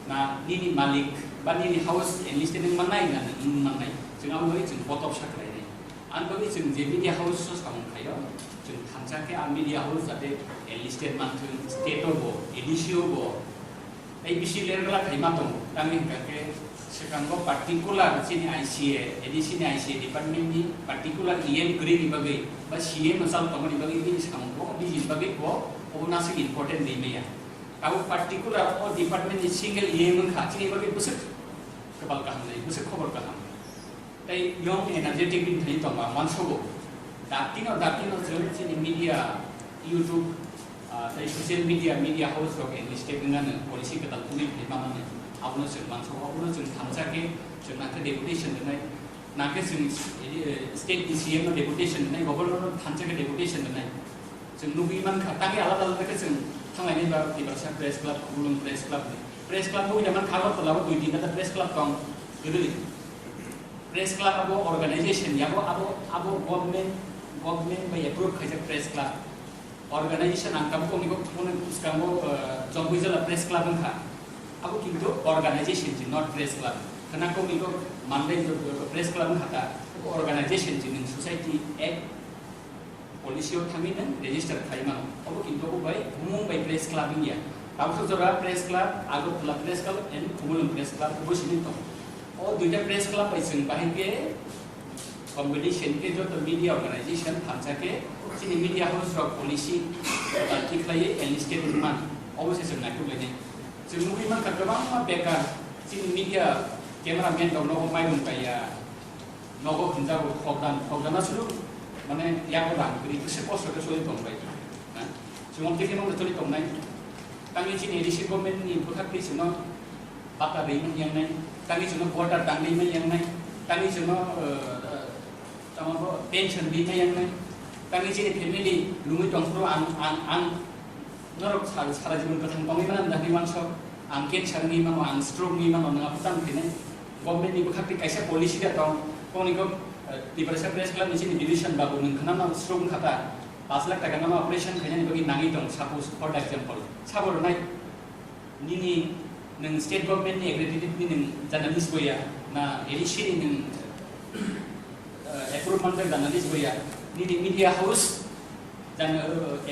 ना निनि मालिक बा निनि हाउस एनलिस्टेड माननाय ना माननाय जों आबो जों बटअप साख्लायनाय आं बागै जों जे मीडिया हाउस सावं खायो जों थांजाके आ मीडिया हाउस जाते एनलिस्टेड मानथों स्टेट अफ एडिसिओ बो ए बिसि लेरला खायमा दं तांनि काके सेकांगो पार्टिकुलर चिनि आईसीए एडिसिनि आईसीए डिपार्टमेंट नि पार्टिकुलर ईएम ग्रेड बागै बा सीएम मसाल तमनि बागै नि सामको बिजि बागै को ओनासे इम्पोर्टेंट दैमेया आबो पार्टिकुलर ओ डिपार्टमेंट नि सिंगल ईएम खाथिनि बागै बुसक कबाल गाहाम जायो बुसक खबर गाहाम तै यंग एनार्जेटिक नि थै तमा मानसोबो दाकिनो जों चिनि मीडिया यूट्यूब तै सोशल मीडिया हाउस रक एनलिस्टेड गनानो पॉलिसी कदाल कुनि माने आबनो जों मानसो आबनो जों थामजाके जों नाके डेपुटेशन होनाय नाके जों स्टेट सीएम नो डेपुटेशन होनाय गवर्नर थामजाके डेपुटेशन होनाय जों लुबैमान खाताके आलादा आलादा जों थांनायनि बा दिबारसा प्रेस क्लब खुलुम प्रेस क्लब बो इदामान खागत लाबो दुइ दिना प्रेस क्लब दं गोदो प्रेस क्लब आबो ऑर्गेनाइजेशन याबो आबो गवर्नमेंट बाय अप्रूव खायजा प्रेस क्लब ऑर्गेनाइजेशन आंकाबो कोनिको कोन उसकामो जम्बुजला प्रेस क्लब खा अब किंतु ऑर्गेनाइजेशन जी नॉट प्रेस क्लब कना को मिको मानले जो प्रेस क्लब खाता ऑर्गेनाइजेशन जी in society act policy of थामी न रजिस्टर खाइमा अब किंतु को भाई Mumbai by press club India अब तो जरा press club Agartala press club and कुमुलम press club को सिनि तो और दुइटा प्रेस क्लब बायजों बाहाय के कॉम्पिटिशन के जो मीडिया ऑर्गेनाइजेशन थामसा के चिनि मीडिया हाउस रक पॉलिसी आर्टिकल एनलिस्टेड मान अवश्य जों नायखौ लायनाय जों नुबैमान गोबां बेकार चिनि मीडिया कैमरामैन दं नगो माइरं गाया नगो हिनजाव खगदाना सुरु माने यागो रांगरि गोसो खस्थ'खौ सलि दंबाय जों टेके मावनो सलि दंनाय तांनि चिनि एडिसि गभर्नमेंट नि फोथारखै जों बाटा दैमोन यांनाय तांनि जों बॉर्डर दांदैमोन यांनाय तांनि जों तामाबो पेंशन दैनाय यांनाय तांनि चिनि फेमिली लुमै दंफ्रो आं नरक सारा जीवन कथां पांगै माना दानि मानसो आं कैंसर नि मानो आं स्ट्रोक नि मानो नङा पुतान फेने गवर्नमेंट नि बखाति कैसा पॉलिसी दा दं कोनिको दिबरसा प्रेस क्लब नि डिविजन बाबु नोंखना मा स्ट्रोक खाता 5 लाख टाका नामा ऑपरेशन खायनानि बागै नाङै दं सपोज फॉर एग्जांपल साबरनाय निनि नों स्टेट गवर्नमेंट नि एग्रीगेटेड नि नों जर्नलिस्ट गया ना एडिसि नि नों एप्रूव मानदों जर्नलिस्ट गया निनि media house dan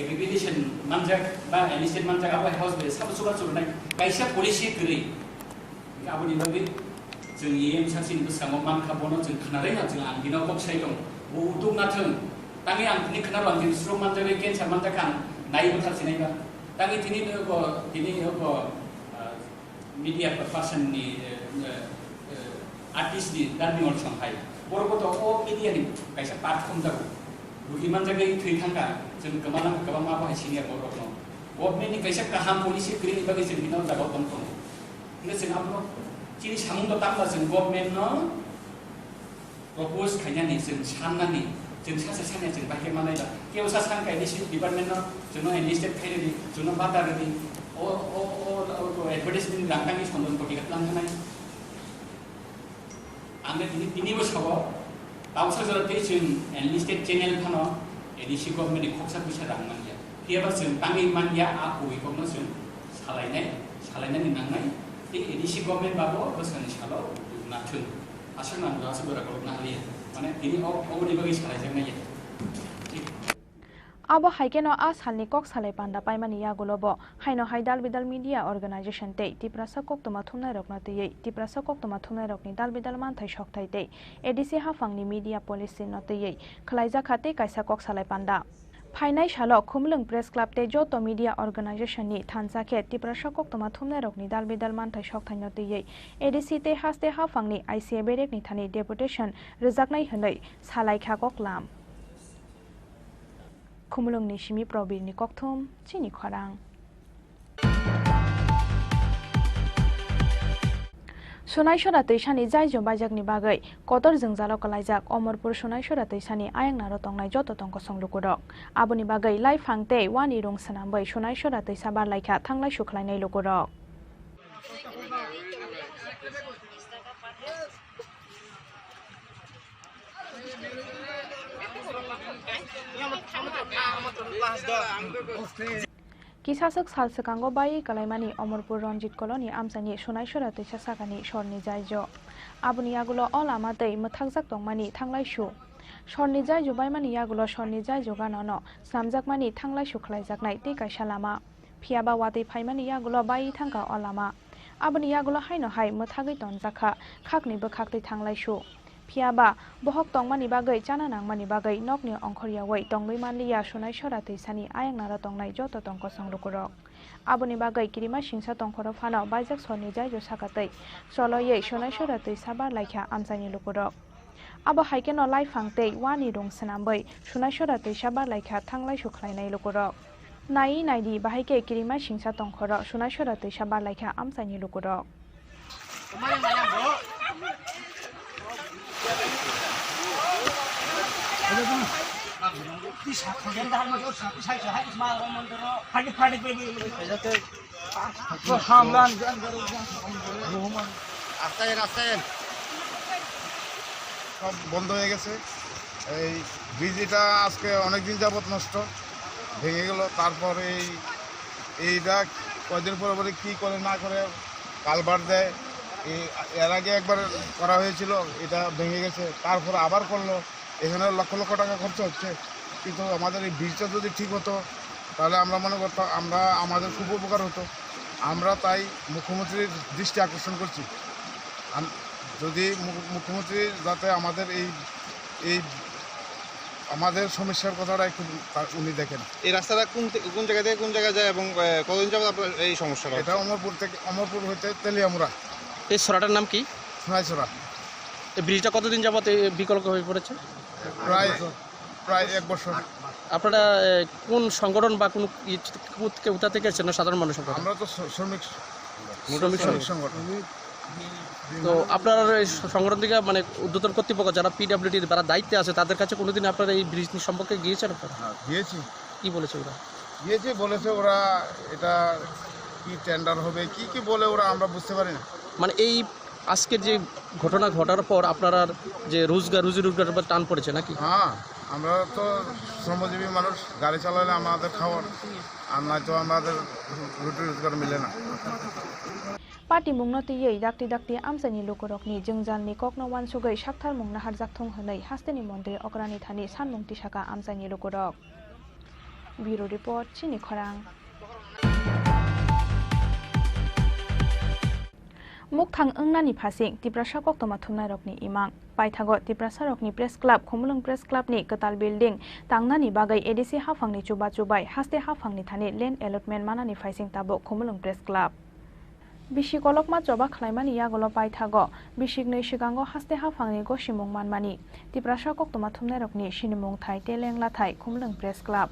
aggregation manjak ba enlisted manjak apa house be sab suba surunai kaisa polisi geri aboni bagai जों EM सासिन बसाङाव मान खाबोनो जों खोनारै ना जों आं दिनाव कब साइ दं बुदुं नाथों तांनि आं नि खोनारो आं स्ट्रोक मानजागे कैंसर मानजाका नायबो थासिनायबा तांनि दिनै मीडिया पर्सन नि आर्टिस्ट नि दानि अल संहाय बरगत अ मीडिया नि कायसा पार्ट खम जागौ रुगि मानजागे थै थांगा जों गोबां मा बाहाय सिनियर बरगत न गवर्नमेंट नि कायसा गाहाम पॉलिसी ग्रिनि बागै जों दिनाव जागाव दं दं ने जों आपनो चिनि सामुंद तांबा जों गवर्नमेंट न प्रपोज खायनानि जों साननानि जों सासे सानै जों बाहे मानायला केवसा सानखाय नि डिपार्टमेंट न जों एनलिस्टेड खायनि जों बाटारनि ओ एडभार्टाइजमेंट लांखानि सन्दन पटि खालामनाय आंनो दिनैबो साबाव दाउसा जराते जों एनलिस्टेड चेनेल फानो एडिसि गभर्नमेन्टनि खरसा फैसा रां मानिया फैयाबा जों बाङै मानिया आखुयैखौनो जों सालायनानै नांनाय बे एडिसि गभर्नमेन्ट बाबो बोसोरनि सालाव नाथों आसो नांगौ आसो बोरा गलबना हालिया माने दिनै अबनि बागै सालायजानाय abo haikeno a salni kok salai panda paimani ya golobo haino haidal bidal media organization te tiprasa kok toma thumnai rokna te tiprasa kok toma thumnai rokni dal bidal man thai sok thai te edc ha fangni media policy no te khlaija khate kaisa kok salai panda फाइनाइ सालो Khumlung press club ते जोतो media organisation नि थानसा के तिप्रासा कक तमा थुमनाय रकनि दाल Bedal मानथाय सकथायनो तेयै ADC ते हास्ते हा फांनि ICA Barack नि थानि deputation रोजाकनाय हनै सालायखा ककलाम खुमलुंग नि सिमी प्रबीर नि ककथुम चिनी खरां Sonaishora Tishani Jaijo Bajak ni Bagai, Kotor Zungzalo Kalajak, Omorpur Sonaishora Tishani, Ayangnaro Tongnai Joto Tongko Songlukurok. Abuni Bagai, Lai Fangte, Wani Rung Sanambai, Sonaishora Tishabar Laika, Tanglai Shuklainai Lukurok. Kisasuk salsekango bai kalaimani Omorpur Ranjit Koloni amsani Sonaishora Tisasakani Shorni Jaijo. Abuni yagulo all amatei mathakjak tongmani thanglai shu. Shorni Jaijo baimani yagulo Shorni Jaijo ganono samjakmani thanglai shu khlaijaknai te kaisa lama. Phiaba watei phaimani yagulo bai thangka olama. Abuni yagulo haino hai mathagai tonjakha khakni bokhaktei thanglai shu. Phiaba bohok tongmani bagai chana nangmani bagai nokni ongkhoriawai tongbai manliya Sonaishora Tisani ayangnara tongnai joto tongko songlukurok. Abuni bagai kirima singsa tongkhoro phano baijak Shorni Jaijo sakatei choloyei Sonaishora Tisabar laikha amsani lukurok. Abo haikeno lai fangtei wani rung sanambai Sonaishora Tisabar laikha thanglai sukhlainai lukurok. Nai naidi bahaike kirima singsa tongkhoro Sonaishora Tisabar laikha amsani lukurok. সব বন্ধ হয়ে গেছে এই ব্রিজটা আজকে অনেক দিন যাবত নষ্ট ভেঙে গেল তারপর এইটা কয়দিন পরে কি করে না করে কালভার্ট দেয় এর আগে একবার করা হয়েছিল এটা ভেঙে গেছে তারপর আবার করলো এখানে লক্ষ লক্ষ টাকা খরচ হচ্ছে কিন্তু আমাদের এই ব্রিজটা যদি ঠিক হতো তাহলে আমরা মনে করতাম আমাদের খুব উপকার হতো আমরা তাই মুখ্যমন্ত্রীর দৃষ্টি আকর্ষণ করছি যদি মুখ্যমন্ত্রী যাতে আমাদের এই আমাদের সমস্যার কথাটা একটু উনি দেখেন এই রাস্তাটা কোন জায়গা থেকে কোন জায়গায় যায় এবং কতদিন যাবত আপনার এই সমস্যাটা এটা অমরপুর হইতে তেলিয়ামুড়া এই সরাটার নাম কি সোনাইছড়া এই ব্রিজটা কতদিন যাবত বিকল্প হয়ে পড়েছে প্রায় 1 বছর আপনারা কোন সংগঠন বা কোন কোথা থেকে এসেছেন সাধারণ মানুষ আমরা তো শ্রমিক সংগঠন তো আপনারা এই সংগঠন থেকে মানে উদ্বোধন কর্তৃপক্ষ যারা পিডব্লিউডি যারা দায়িত্বে আছে তাদের কাছে কোনোদিন আপনারা এই ব্রিজ সম্পর্কে গিয়েছেন আপনারা গিয়েছি কি বলেছে ওরা বলেছে ওরা এটা কি টেন্ডার হবে কি বলে ওরা আমরা বুঝতে পারি না মানে এই আজকের যে ঘটনা ঘটার পর আপনারা যে রুজি রোজগারের উপর টান পড়েছে নাকি হ্যাঁ আমরা তো শ্রমজীবী মানুষ গাড়ি চালালে আমাদের খাওয়ার আর নয়তো আমাদের রুটি রোজগার মিলে না Parti mungno tiyei dakti amsani lukurokni jengjalni kokno wansugai sakthar mungna harjakthong honai hasteni mantri okrani thani sanmung tisaka amsani lukurok. Bureau report Chini Khorang. Mukthang ungnani phasing Tiprasa koktoma thumnai rokni imang paithago Tiprasa rokni press club Khumulung press club ni Katal building tangnani bagai edc hafangni chubai haste hafangni thani land allotment manani phasing tabo Khumulung press club. Bishik olokma choba khlaimani yagolo paithago bishik nei sigango haste hafangni gosimung manmani Tiprasa koktoma thumnai rokni sinimung thai telengla thai Khumulung press club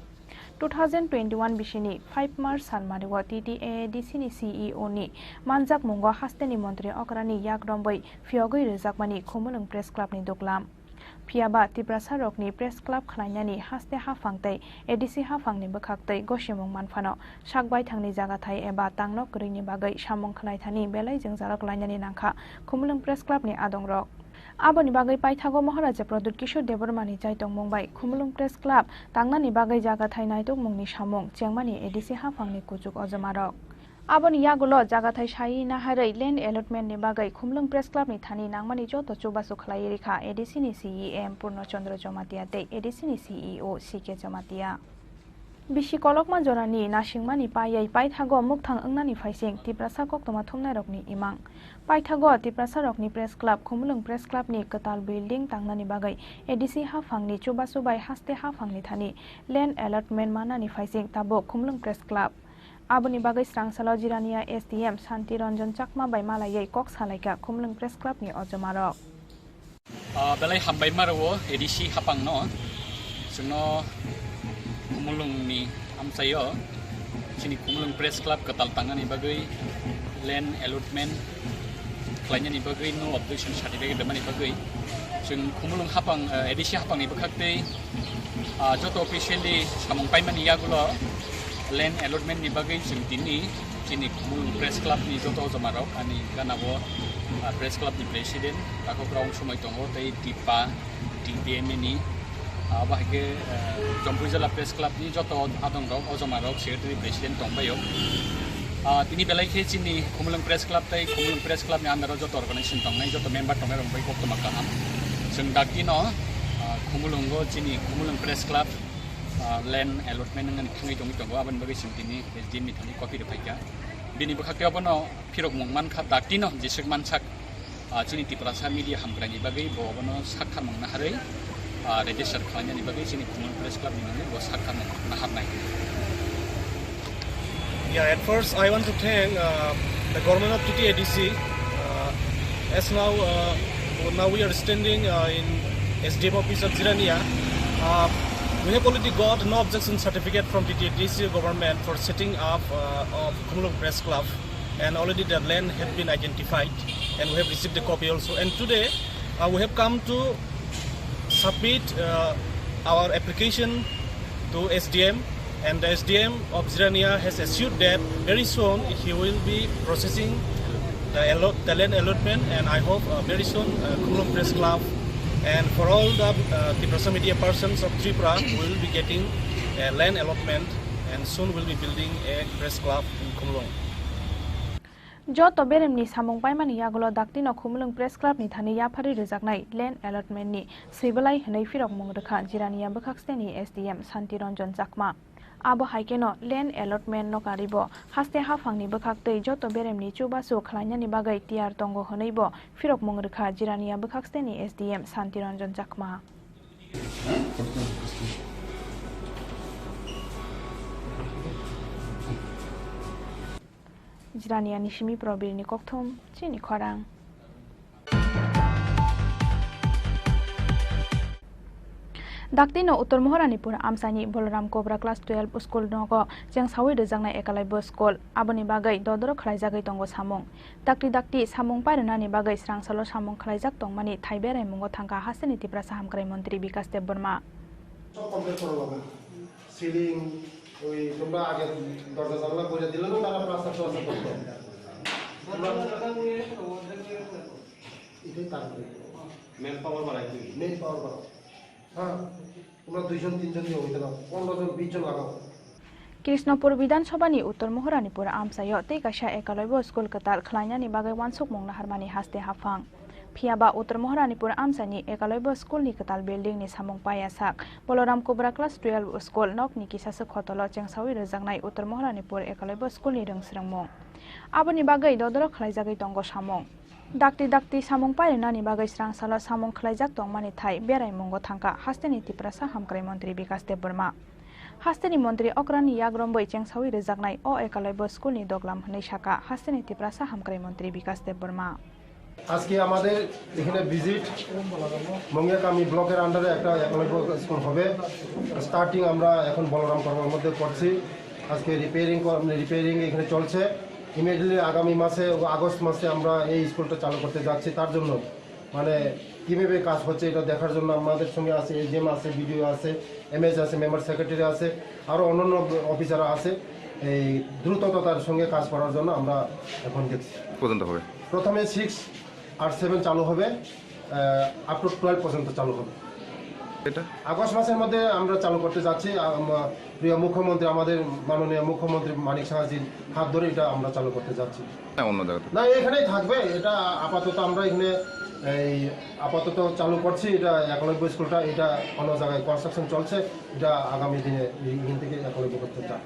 2021 bishini 5 March salmarigo TTAADC ni CEO ni manjak mungo hasteni mantri okrani yakrombai fiogoi rejakmani Khumulung press club ni doklam Phiaba Tiprasa rokni press club khlainani haste hafangtai ADC hafangni bokhaktei gosimung manfano sakbai thangni jaga thai eba tangno krini bagai samung khlai thani belai jengjarok lainani nangkha Khumulung press club ni adongrok Aboni bagai paithago Maharaja Pradut Kishore Devarmani Chaitong Mumbai Khumulung Press Club Tangnani bagai jaga thainai tok mungni samung Chengmani ADC hafangni kuchuk ojamarok. Aboni yagulo jaga thai sai na harai land allotment ni bagai Khumulung Press Club ni thani nangmani joto chubasu khlai rikha ADC ni CEM Purno Chandra Jomatia te ADC ni CEO CK Jomatia. Bishi kolokma jorani nasingmani payai paithago mukthang angnani phaising Tiprasa koktoma thumnai rokni imang. Paithago Tiprasa rokni Press Club Khumulung Press Club ni katal building tangnani bagai ADC hafangni chubasu bai haste hafangni thani land allotment manani phaising tabo Khumulung Press Club. Aboni bagai srangsalo jirania SDM Santi Ranjan Chakma bai malayai kok salaika Khumulung Press Club ni ojamarok. Belai hambai marawo ADC hapang no sungno Khumulung ni amsayo Chini Khorang Press Club katal tangani bagai land allotment klainya ni bagai no objection certificate demani bagai sung Khumulung hapang ADC hapang ni bakakte joto officially samong paimani yagulo land allotment ni bagai sung tini Chini Khorang Press Club ni joto jamarok ani ganabo Press Club ni president ako kraung sumai tongo tei tipa TDM ni bahage Jompuijala Press Club ni joto adong rok ojomarok secretary president tongbayo tini belai ke Chini Khorang Press Club tai Khumulung Press Club ni andaro joto organization tongnai joto member tongai rong bai kok tomaka am sung dakino Khumulung go Chini Khorang Press Club land allotment ngan thangai tongo aban bagai sung tini SDM ni thani copy repaika bini bakakte abono phirok mongman kha dakino jisek mansak Chini Tiprasa media hamgrani bagai bo abono sakha mongna harai register khalanya ni bagai Chini Khorang Press Club ni nang bo sakha mongna harnai. Yeah, at first I want to thank the government of TTADC. As now we are standing in SDM office of Zirania. We have already got no objection certificate from TTADC government for setting up of Khumulung Press Club, and already the land has been identified, and we have received a copy also. And today we have come to submit our application to SDM. And the SDM of Zirania has assured that very soon he will be processing the land allotment, and I hope very soon Khumulung Press Club and for all the Tiprasa media persons of Tripura will be getting a land allotment, and soon will be building a press club in Khumulung. Joto berem ni samong paimani yagulo daktino Khumulung Press Club ni thani yaphari rejaknai land allotment ni sibalai hanai firok mongrekha Jirania Bakaksteni SDM Santi Ranjan Chakma. Abo haikeno land allotment no karibo haste hafangni bakaktei joto beremni chubasu khlainyani bagai tiar tongo honeibo firok mongrekha Jirania Bakaksteni SDM Santi Ranjan Chakma. Jirania Nishimi Probirni Kokthum Chini Khorang. Daktino Uttar Moharanipura Amsani Bolaram Cobra Class 12 School Nogo Jangsawi Rejangnai Ekalai Bus School Aboni Bagai Dodoro Khlaijagai Tongo Samung Dakti Samung Paranani Bagai Srangsalo Samung Khlaijak Tongmani Thaiberai Mungo Thangka Hasani Tiprasa Hamkrai Montri Bikas Deborma Ceiling ওই তোমরা আগে দরজা জানলা করে দিলে না তারা plaster টলাস্টার করতে এটাই তারপরে মেন পাওয়ার বাড়াইতে মেন পাওয়ার বাড়াও হ্যাঁ তোমরা 2-3 জন দিয়ে হইতে দাও 15 জন 20 জন লাগাও Krishnapur Vidansabhani Uttar Moharanipura Amsayo Tekasha Ekalaibo School Katal Khlainyani Bagai Wansuk Mongna Harmani Haste Hafang Phiaba Uttar Moharanipura Amsani Ekalaibo School ni Katal Building ni Samung Payasak Bolaram Cobra Class 12 School Nok ni Kisasa Khotolo Chengsawi Rejangnai Uttar Moharanipur Ekalaibo School ni Rengsrangmong Aboni Bagai Dodoro Khlaijagai Tongo Samung Dakti Samung Payanani Bagai Srangsalo Samung Khlaijak Tongmani Thai Berai Mongo Thangka Hasteni Tiprasa Hamkrai Montri Bikas Deborma Hasteni Montri Okrani Yagrombai Chengsawi Rejaknai O Ekalaibo School ni Doglam Hnei Shaka Hasteni Tiprasa Hamkrai Montri Bikas Deborma আজকে আমাদের এখানে visit মঙ্গিয়াকামি ব্লকের আন্ডারে একটা একালাইবো school হবে starting আমরা এখন বলরাম কর্মের মধ্যে করছি আজকে রিপেয়ারিং এখানে চলছে ইমিডিয়েটলি আগামী মাসে আগস্ট মাসে আমরা এই স্কুলটা চালু করতে যাচ্ছি তার জন্য মানে কিভাবে কাজ হচ্ছে এটা দেখার জন্য আমাদের সঙ্গে আছে এজএম আছে বিডিও আছে এমএস আছে মেম্বার সেক্রেটারি আছে আরও অন্যান্য অফিসাররা আছে এই দ্রুততার সঙ্গে কাজ করার জন্য আমরা এখন দেখছি পর্যন্ত হবে প্রথমে 6 আর 7 চালু হবে আপ টু 12 পর্যন্ত চালু হবে। আগস্ট মাসের মধ্যে আমরা চালু করতে যাচ্ছি। প্রিয় মুখ্যমন্ত্রী, আমাদের মাননীয় মুখ্যমন্ত্রী মানিক সাহাজির হাত ধরে এটা আমরা চালু করতে যাচ্ছি। অন্য জায়গায় না, এখানেই থাকবে। এটা আপাতত আমরা এখানে আপাতত চালু করছি। এটা একলব্য স্কুলটা, এটা অন্য জায়গায় কনস্ট্রাকশন চলছে। এটা আগামী দিনে এখান থেকে একলব্য করতে চাই।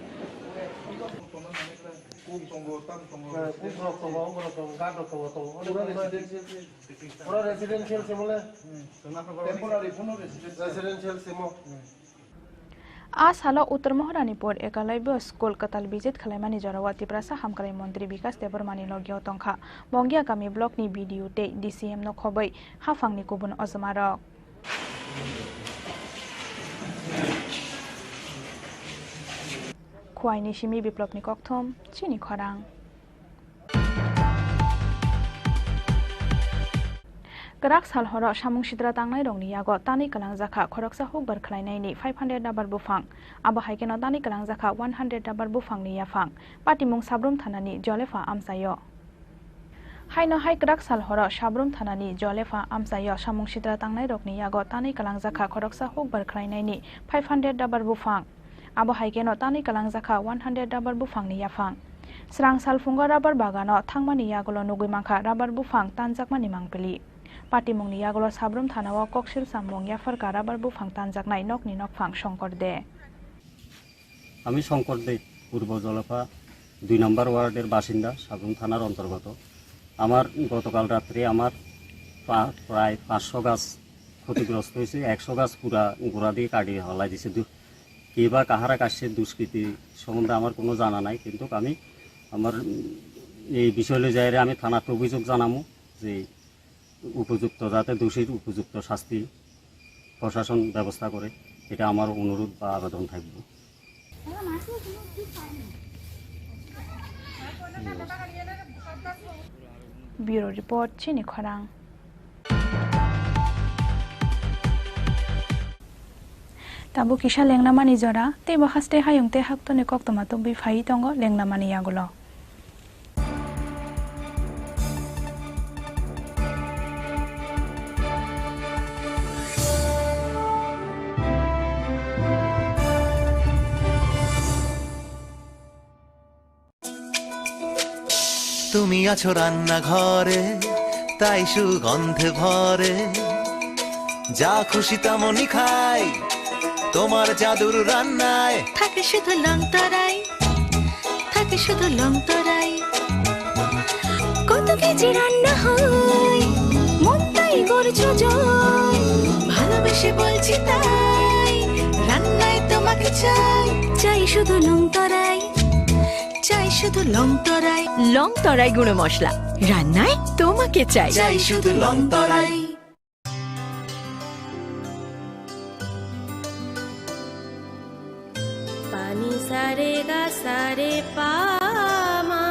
आज हालो उत्तर महारानीपुर एकलव्य स्कूल कताल विजित खालामनानै जरावा त्रिपुरा हामखारि मन्त्री विकास देबरमानि लगियाव तंखा मंगिया गामि ब्लकनि बिडिअ ते डिसिएम न खबै हाफांनि गुबुन अजमारक खुवाइनि सिमी बिप्लबनि कक्थम चिनी खरां गराक सालहर सामुं सिद्रा तांनाय रंनि यागो तानि कलांजाखा खरकसा हुक बरख्लायनायनि 500 दाबार बुफां आबहायकेनो तानि कलांजाखा 100 दाबार बुफांनि याफां पाटिमुं साब्रुम थानानि जलेफा आमसायो हायनो हाय गराक सालहर साब्रुम थानानि जलेफा आमसायो सामुं सिद्रा तांनाय रंनि यागो तानि कलांजाखा खरकसा हुक बरख्लायनायनि 500 दाबार बुफां आबहायकेनो तानि कलांजाखा 100 दाबार बुफांनि याफां स्रां सालफुंगा rubber बागानो थांमानि यागोलो नुगैमाखा rubber बुफां तानजाकमानि मांपली पाटिमुंनि यागोलो Sabroom थानाव कक्सिल सामुं याफारका rubber बुफां तानजाकनाय नकनि नकफां Shankar दे আমি শঙ্কর দে পূর্ব জলফা 2 নম্বর ওয়ার্ডের বাসিন্দা সাবরুম থানার অন্তর্গত। আমার গতকাল রাত্রে আমার প্রায় 500 গাছ ক্ষতিগ্রস্ত হয়েছে। 100 গাছ পুরা গোড়া দিয়ে কাটিয়ে হলাই দিয়েছে। কে বা কাহারা কাছে দুষ্কৃতি সম্বন্ধে আমার কোনো জানা নাই, কিন্তু আমি আমার এই বিষয় লয়ে আমি থানাতে অভিযোগ জানামু যে উপযুক্ত যাতে দোষীর উপযুক্ত শাস্তি প্রশাসন ব্যবস্থা করে, এটা আমার অনুরোধ বা আবেদন থাকবে। ব্যুরো রিপোর্ট চিনি খরাং। তাবু কিসা লেংনামানি জরা তে বহাস্তে হায়ংতে হাক্তনে কক্তমা তো বিফাই দঙ্গ লেংনামানি ইয়াগুলো তুমি আছো রান্নাঘরে তাই সুগন্ধে ভরে, যা খুশি তেমনই খাই তোমার জাদুর রান্নায়। থাকে শুধু লং তরাই, থাকে শুধু লং তরাই। কত কেজি রান্না হয় মন তাই করছো জয়, ভালোবেসে বলছি তাই রান্নায় তোমাকে চাই। চাই শুধু লং তরাই, চাই শুধু লং তরাই। লং তরাই গুঁড়ো মশলা রান্নায় তোমাকে চাই। চাই শুধু লং তরাই। पानी सारे गा सारे पा मा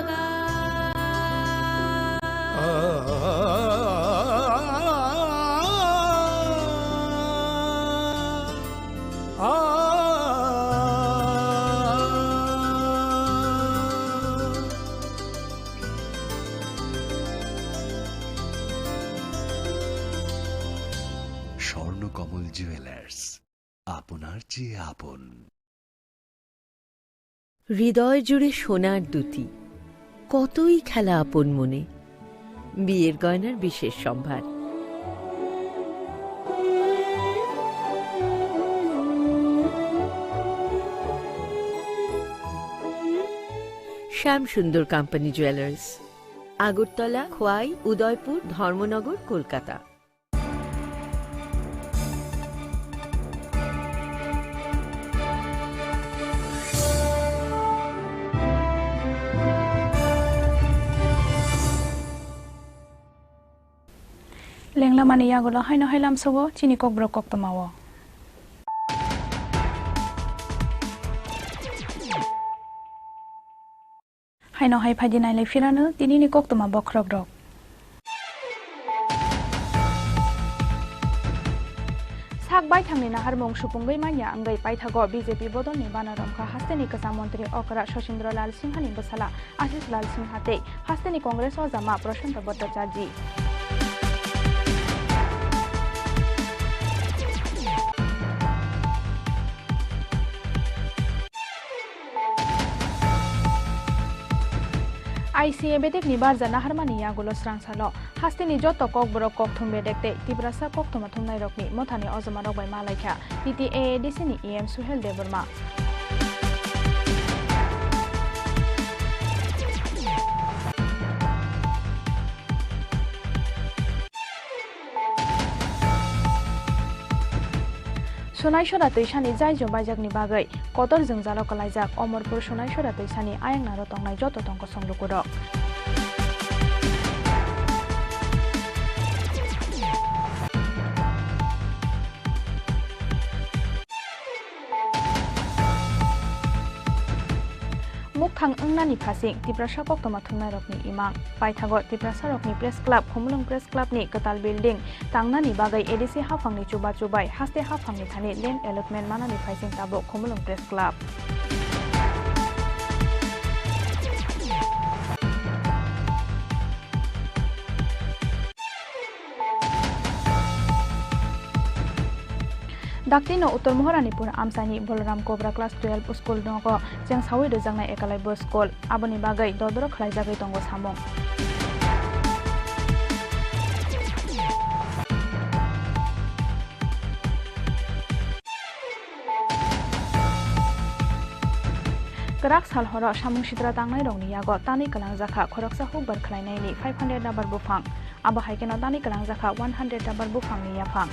गा স্বর্ণকমল জুয়েলার্স, আপনার চেয়ে আপন। হৃদয় জুড়ে সোনার দুটি, কতই খেলা আপন মনে। বিয়ের গয়নার বিশেষ সম্ভার। শ্যাম সুন্দর কোম্পানি জুয়েলার্স, আগরতলা, খোয়াই, উদয়পুর, ধর্মনগর, কলকাতা। লেংলামানি ইয়াগুলো হাইনো হাইলাম সবো চিনি কক ব্রক কক্তমাও হাইনো হাই ফাইদি নাইলে ফিরানো তিনিনি কক্তমা বক্রক রক সাকবাই থাংনি নাহার মং সুপুঙ্গৈ মাইয়া আঙ্গাই পাইথাগো বিজেপি বদলनि बानारमखा हास्तेनि कसा मन्त्री अकरा शशीन्द्र लाल सिंहानि बसाला आशिष लाल सिंहाते हास्तेनि कांग्रेस अजामा प्रशांत Bhattacharya ICA bedek ni barja naharmani yagulo srangsalo hastini joto kokborok kokthum bedekte tibrasa koktoma thumnai rokni mothani ojama rok bai malaikha niti AADC ni EM Suhel Deborma Sonai Shora Tuisani Jaijo Bajak ni bagai kotor jengzalo kalaijak Omorpur Sonai Shora Tuisani ayang naro tongnai joto tongko songlukuro Mukhang Ungnani Pasing Tibrasa Koktoma Thumnai Rokni Imang Paithagot Tibrasa Rokni Press Club Khumulung Press Club ni Katal Building Tangnani Bagai ADC Hafangni Chuba Chubai Haste Hafangni Thani Land Allotment Manani Phaising Tabo Khumulung Press Club Daktino Uttar Moharanipur Amsani Bolaram Cobra Class 12 School Nogo Jeng Sawi Rejangnai Ekalai Bo School Aboni Bagai Dodoro Khlaijagai Tongo Samong Kerak Salhoro Samung Sidra Tangnai Rongni Yago Tani Kalangjaka Khoroksa Hukbar Khlainai ni 500 number bufang Abo Haikeno Tani Kalangjaka 100 number bufang ni Yafang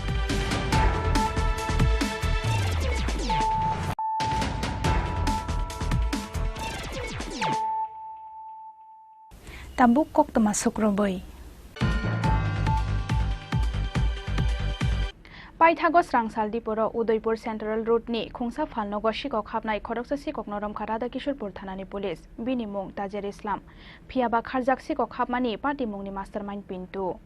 Tabuk kok termasuk roboi. Paithago Srangsal Dipuro Udaipur Central Road ni Khungsa Phalnogo Sikok Hapnai Khoroksa Sikok Norom Kharada Kishorpur Thanani Police Bini Mung Tajer Islam Phiaba Kharjak Sikok Hapmani Party Mungni Mastermind Pintu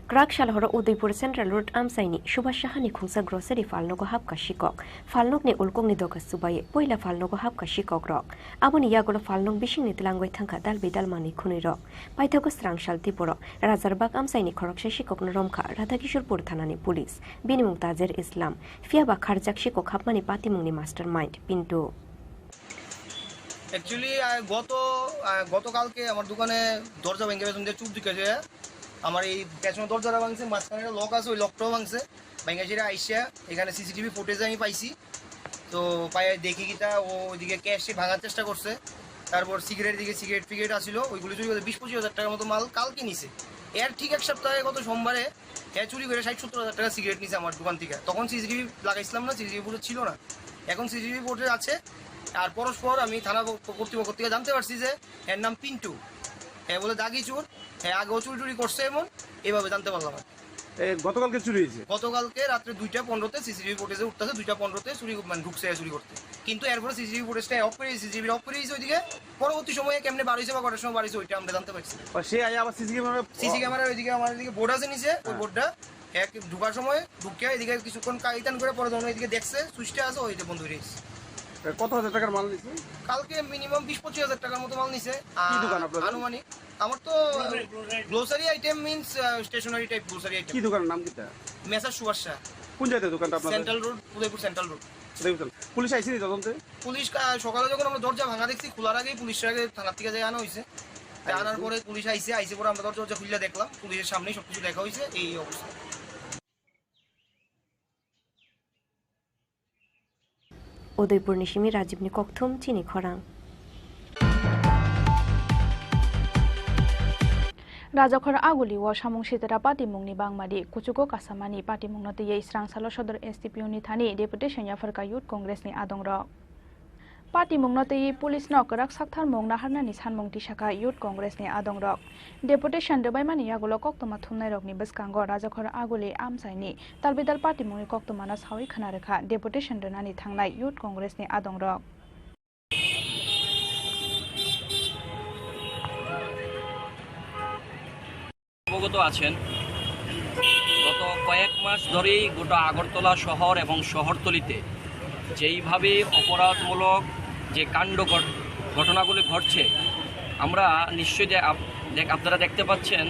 Krak Shalhoro Udaipur Central Road Amsaini Subhash Shahani Khungsa Grocery Phalnogo Hapka Sikok Phalnok ni Ulkong ni Doga Subai Poila Phalnogo Hapka Sikok Rok Aboni Yagolo Phalnok Bishing ni Tilangoi Thangka Dal Bidal Mani Khuni Rok Paithago Srangsal Dipuro Razarbag Amsaini Khoroksa Sikok Noromkha Radhakishorpur Thanani Police Binimung Tajer Islam Phiaba Kharjak Sikok Hapmani Pati Mungni Mastermind Pintu Actually গতকালকে আমার দোকানে দরজা ভেঙে গেছে চুপ দিকেছে আমার এই পেছনে দরজাটা ভাঙছে মাঝখানে লক আছে ওই লকটাও ভাঙছে ভেঙে সেটা আইসা এখানে সিসিটিভি ফুটেজ আমি পাইছি তো পায়ে দেখি কিটা ও ওইদিকে ক্যাশে ভাঙার চেষ্টা করছে তারপর সিগারেট ফিগারেট আসছিল ওইগুলো চুরি করে 20-25 হাজার টাকার মতো মাল কালকে নিছে এর ঠিক এক সপ্তাহে গত সোমবারে চুরি করে 60-70 হাজার টাকা সিগারেট নিছে আমার দোকান থেকে তখন সিসিটিভি লাগাইছিলাম না সিসিটিভি ফুটেজ ছিল না এখন সিসিটিভি ফুটেজ আছে আর পরস্পর আমি থানা কর্তৃপক্ষ থেকে জানতে পারছি যে এর নাম পিন্টু হ্যাঁ বলে দাগি চোর হ্যাঁ আগেও চুরি করছে এমন এভাবে জানতে পারলাম গতকালকে চুরি হয়েছে গতকালকে রাত্রে 2:15-তে সিসিটিভি ফুটেজে উঠতেছে 2:15-তে চুরি মানে ঢুকছে চুরি করতে কিন্তু এরপরে সিসিটিভি ফুটেজটা অফ করে সিসিটিভি অফ করে দিয়েছে ওইদিকে পরবর্তী সময়ে কেমনে বার হয়েছে বা কটার সময় বার হয়েছে ওইটা আমরা জানতে পারছি সে আবার সিসি ক্যামেরা ওইদিকে আমার এদিকে বোর্ড আছে নিচে ওই বোর্ডটা এক ঢুকার সময় ঢুকে এদিকে কিছুক্ষণ কাইতান করে পরে যখন এদিকে দেখছে সুইচটা আছে ওইটা বন্ধ হয়ে গেছে কত হাজার টাকার মাল নিছে কালকে মিনিমাম 20-25 হাজার টাকার মতো মাল নিছে কি দোকান আপনার আনুমানিক আমার তো grocery item means stationery type grocery item কি দোকানের নাম কিটা মেসার সুভাষা কোন জায়গায় দোকানটা আপনাদের central road Udaipur central road police আইছে নি তদন্তে পুলিশ সকালে যখন আমরা দরজা ভাঙা দেখছি খোলার আগেই পুলিশের আগে থানা থেকে যায় আনা হয়েছে আনার পরে পুলিশ আইছে পরে আমরা দরজা খুলে দেখলাম পুলিশের সামনেই সবকিছু দেখা হয়েছে এই অবস্থা Udaipur Nishimi Rajibni Kokthum Chini Khorang Rajakhor Aguli wa Samung Sitera Pati Mungni Bangmadi Kuchugo Kasamani Pati Mungnote Ye Srangsalo Sodor STP Uni Thani Deputation Yafarka Youth Congress ni Adongrok Pati Mungnote Ye Police Nok Rak Sakthar Mung Naharna ni Sanmung Tishaka Youth Congress ni Adongrok Deputation Debaimani Yagulo Koktoma Thumnai Rokni Beskango Rajakhor Aguli Amsaini Talbidal Pati Mungi Koktomana Sawi Khanareka Deputation Donani Thangnai Youth Congress ni Adongrok অবগত আছেন গত কয়েক মাস ধরেই গোটা আগরতলা শহর এবং শহরতলিতে যেইভাবে অপরাধমূলক যে কাণ্ড ঘটনাগুলি ঘটছে আমরা নিশ্চয়ই আপনারা দেখতে পাচ্ছেন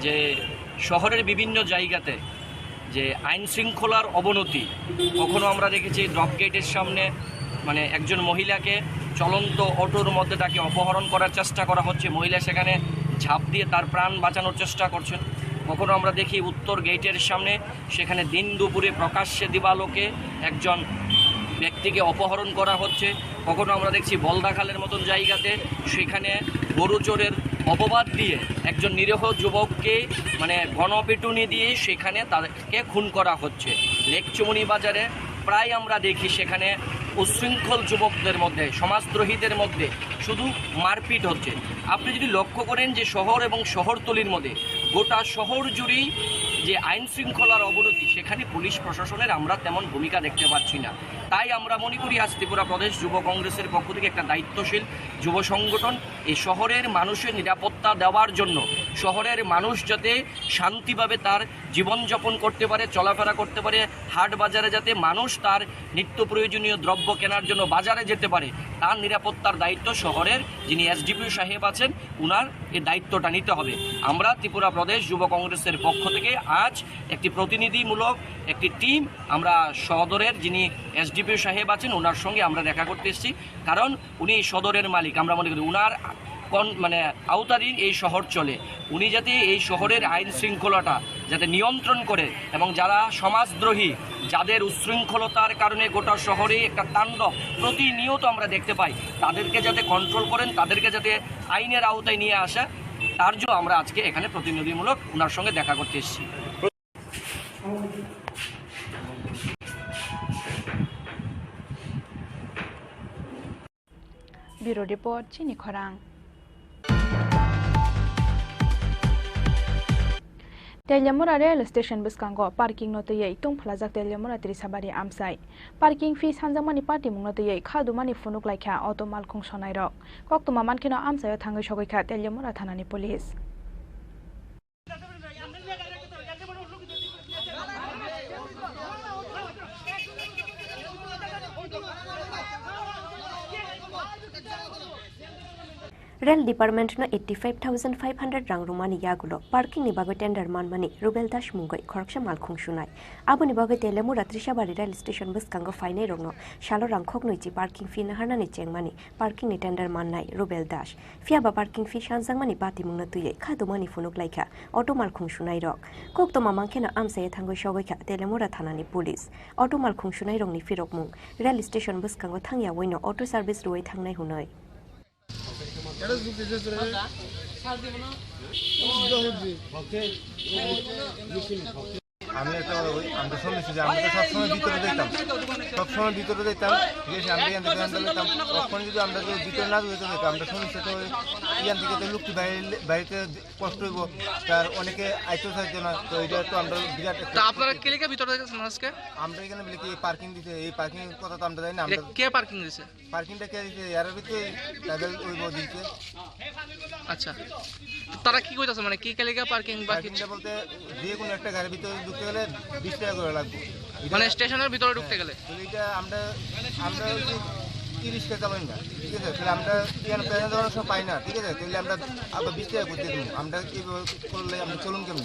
যে শহরের বিভিন্ন জায়গাতে যে আইন শৃঙ্খলার অবনতি কখনো আমরা দেখেছি ড্রপ গেটের সামনে মানে একজন মহিলাকে চলন্ত অটোর মধ্যে তাকে অপহরণ করার চেষ্টা করা হচ্ছে, মহিলা সেখানে ঝাঁপ দিয়ে তার প্রাণ বাঁচানোর চেষ্টা করছেন। কখনো আমরা দেখি উত্তর গেটের সামনে সেখানে দিন দুপুরে প্রকাশ্যে দিবালোকে একজন ব্যক্তিকে অপহরণ করা হচ্ছে। কখনো আমরা দেখছি বলদাখালের মতন জায়গাতে সেখানে গরু চোরের অপবাদ দিয়ে একজন নিরীহ যুবককে মানে গণপিটুনি দিয়ে সেখানে তাদেরকে খুন করা হচ্ছে। লেকচুমনি বাজারে প্রায় আমরা দেখি সেখানে উচ্ছৃঙ্খল যুবকদের মধ্যে, সমাজদ্রোহীদের মধ্যে শুধু মারপিট হচ্ছে। আপনি যদি লক্ষ্য করেন যে শহর এবং শহরতলির মধ্যে গোটা শহর জুড়েই যে আইন শৃঙ্খলার অবনতি, সেখানে পুলিশ প্রশাসনের আমরা তেমন ভূমিকা দেখতে পাচ্ছি না। তাই আমরা মনে করি আজ ত্রিপুরা প্রদেশ যুব কংগ্রেসের পক্ষ থেকে একটা দায়িত্বশীল যুব সংগঠন এই শহরের মানুষের নিরাপত্তা দেওয়ার জন্য, শহরের মানুষ যাতে শান্তিভাবে তার জীবনযাপন করতে পারে, চলাফেরা করতে পারে, হাট বাজারে যাতে মানুষ তার নিত্য প্রয়োজনীয় দ্রব্য কেনার জন্য বাজারে যেতে পারে, তার নিরাপত্তার দায়িত্ব শহরের যিনি এসডিপিও সাহেব আছেন উনার এই দায়িত্বটা নিতে হবে। আমরা ত্রিপুরা প্রদেশ যুব কংগ্রেসের পক্ষ থেকে আজ একটি প্রতিনিধিমূলক একটি টিম আমরা সদরের যিনি এসডিপিও সাহেব আছেন ওনার সঙ্গে আমরা দেখা করতে এসেছি, কারণ উনি সদরের মালিক। আমরা মনে করি উনার মানে আওতাধীন এই শহর চলে, উনি যাতে এই শহরের আইন শৃঙ্খলাটা যাতে নিয়ন্ত্রণ করে এবং যারা সমাজদ্রোহী, যাদের উচ্ছৃঙ্খলতার কারণে গোটা শহরে একটা তাণ্ডব প্রতিনিয়ত আমরা দেখতে পাই, তাদেরকে যাতে কন্ট্রোল করেন, তাদেরকে যাতে আইনের আওতায় নিয়ে আসা, তার জন্য আমরা আজকে এখানে প্রতিনিধিমূলক ওনার সঙ্গে দেখা করতে এসেছি। ব্যুরো রিপোর্ট চিনি খরাং। Telemura rail station biskango parking no tiyei tungphlajak Telemura Trisabari amsai parking fee sanjamani party mungno tiyei khadumani funuk laikha auto malkhung sonai rok koktuma mankino amsayo thangai sogoikha Telemura thanani police rail department ন 85,500 রাং রুমানি ইয়াগুলো parking নি বাগে tender মানমানি রুবেল দাস মুঙ্গই খরকসা মালখুং সুনাই আবনি বাগে তেলেমুরা ত্রিশাবাড়ি রেল স্টেশন বসকাঙ্গ ফাইনে রংনো শালো রাং খকনইচি পার্কিং ফি নাহারনানি চেংমানি পার্কিং নি টেন্ডার মাননাই রুবেল দাস ফিয়াবা পার্কিং ফি সানজাংমানি বাতি মুংনা তুইয়ে খাদুমানি ফুনুক লাইখা অটো মালখুং সুনাই রক কোকতমা মাংখেনা আমসায়ে থাঙ্গই সগৈখা তেলেমুরা থানানি পুলিশ অটো মালখুং সুনাই রংনি ফিরক মুং রেল স্টেশন বসকাঙ্গ থাংয়া ওইনো অটো সার্ভিস রুই থাংনাই হুনই আমি একটা আমরা শুনেছি যে আমরা তো সবসময় ভিতরে যেতাম ঠিক আছে আমরা এখান যেতাম তখন যদি আমরা ভিতরে না যেতে যেতাম আমরা শুনেছি তো ইয়ান থেকে তো লোকটি বাড়িতে কষ্ট হইব তার অনেকে আইতে চাইতো না তো এটা তো আমরা বিরাট আপনারা কেলিকা ভিতরে যাচ্ছেন আজকে আমরা এখানে বলি কি পার্কিং দিতে এই পার্কিং এর কথা তো আমরা জানি না আমরা কে পার্কিং দিছে পার্কিংটা কে দিতে এর ভিতরে তাদের ওই দিতে আচ্ছা তারা কি কইতাছে মানে কি কেলিকা পার্কিং বাকি বলতে যে কোনো একটা গাড়ির ভিতরে ঢুকতে গেলে 20 টাকা করে লাগবে মানে স্টেশনের ভিতরে ঢুকতে গেলে এটা আমরা 30 টাকা চালাইন না ঠিক আছে তাহলে আমরা এখানে প্যাসেঞ্জার যাওয়ার সময় পাই না ঠিক আছে তাহলে আমরা আবার 20 টাকা করতে দেবো আমরা কি করলে আমরা চলুন কেমন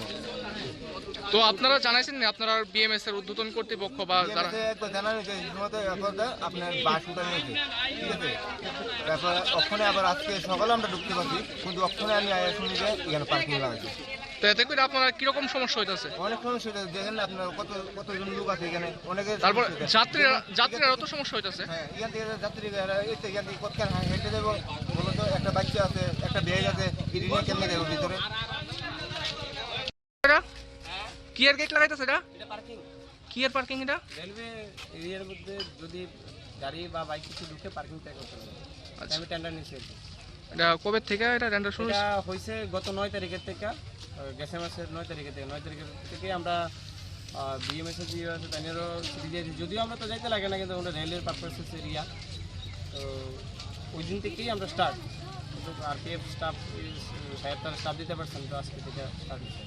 তো আপনারা জানাইছেন না আপনারা বিএমএস এর উদ্বোধন কর্তৃপক্ষ বা যারা একবার জানানো যে আপনার বাস উঠানো হয়েছে ঠিক আছে তারপর ওখানে আবার আজকে সকালে আমরা ঢুকতে পারছি কিন্তু ওখানে আমি শুনি যে এখানে পার্কিং লাগাইছি তো এতে করে আপনারা কিরকম সমস্যা হইতেছে অনেক সমস্যা হইতেছে দেখেন না আপনার কতজন লোক আছে এখানে অনেকে তারপর যাত্রীরা তো সমস্যা হইতেছে হ্যাঁ এখান থেকে যাত্রীরা এখান থেকে কতক্ষণ হেঁটে যাবো বলো তো একটা বাচ্চা আছে একটা ব্যাগ আছে এটি নিয়ে কেমনে যাবো ভিতরে কি এর গেট লাগাইতেছে এটা কি এর পার্কিং এটা রেলওয়ে এরিয়ার মধ্যে যদি গাড়ি বা বাইক কিছু ঢুকে পার্কিং ট্যাগ করতে হবে আমি টেন্ডার নিয়েছি এটা কবে থেকে এটা টেন্ডার শুরু হয়েছে গত 9 তারিখের থেকে গেছে মাসের 9 তারিখের থেকে আমরা বিএমএসের দিয়ে আছে তাইনেরও ছুটি দিয়েছি যদিও আমরা তো যাইতে লাগে না কিন্তু আমরা রেলের পারপাসেস এরিয়া তো ওই দিন থেকেই আমরা স্টার্ট কিন্তু আরপিএফ স্টাফ সাহেব তারা স্টাফ দিতে পারছেন তো আজকে থেকে স্টার্ট হয়েছে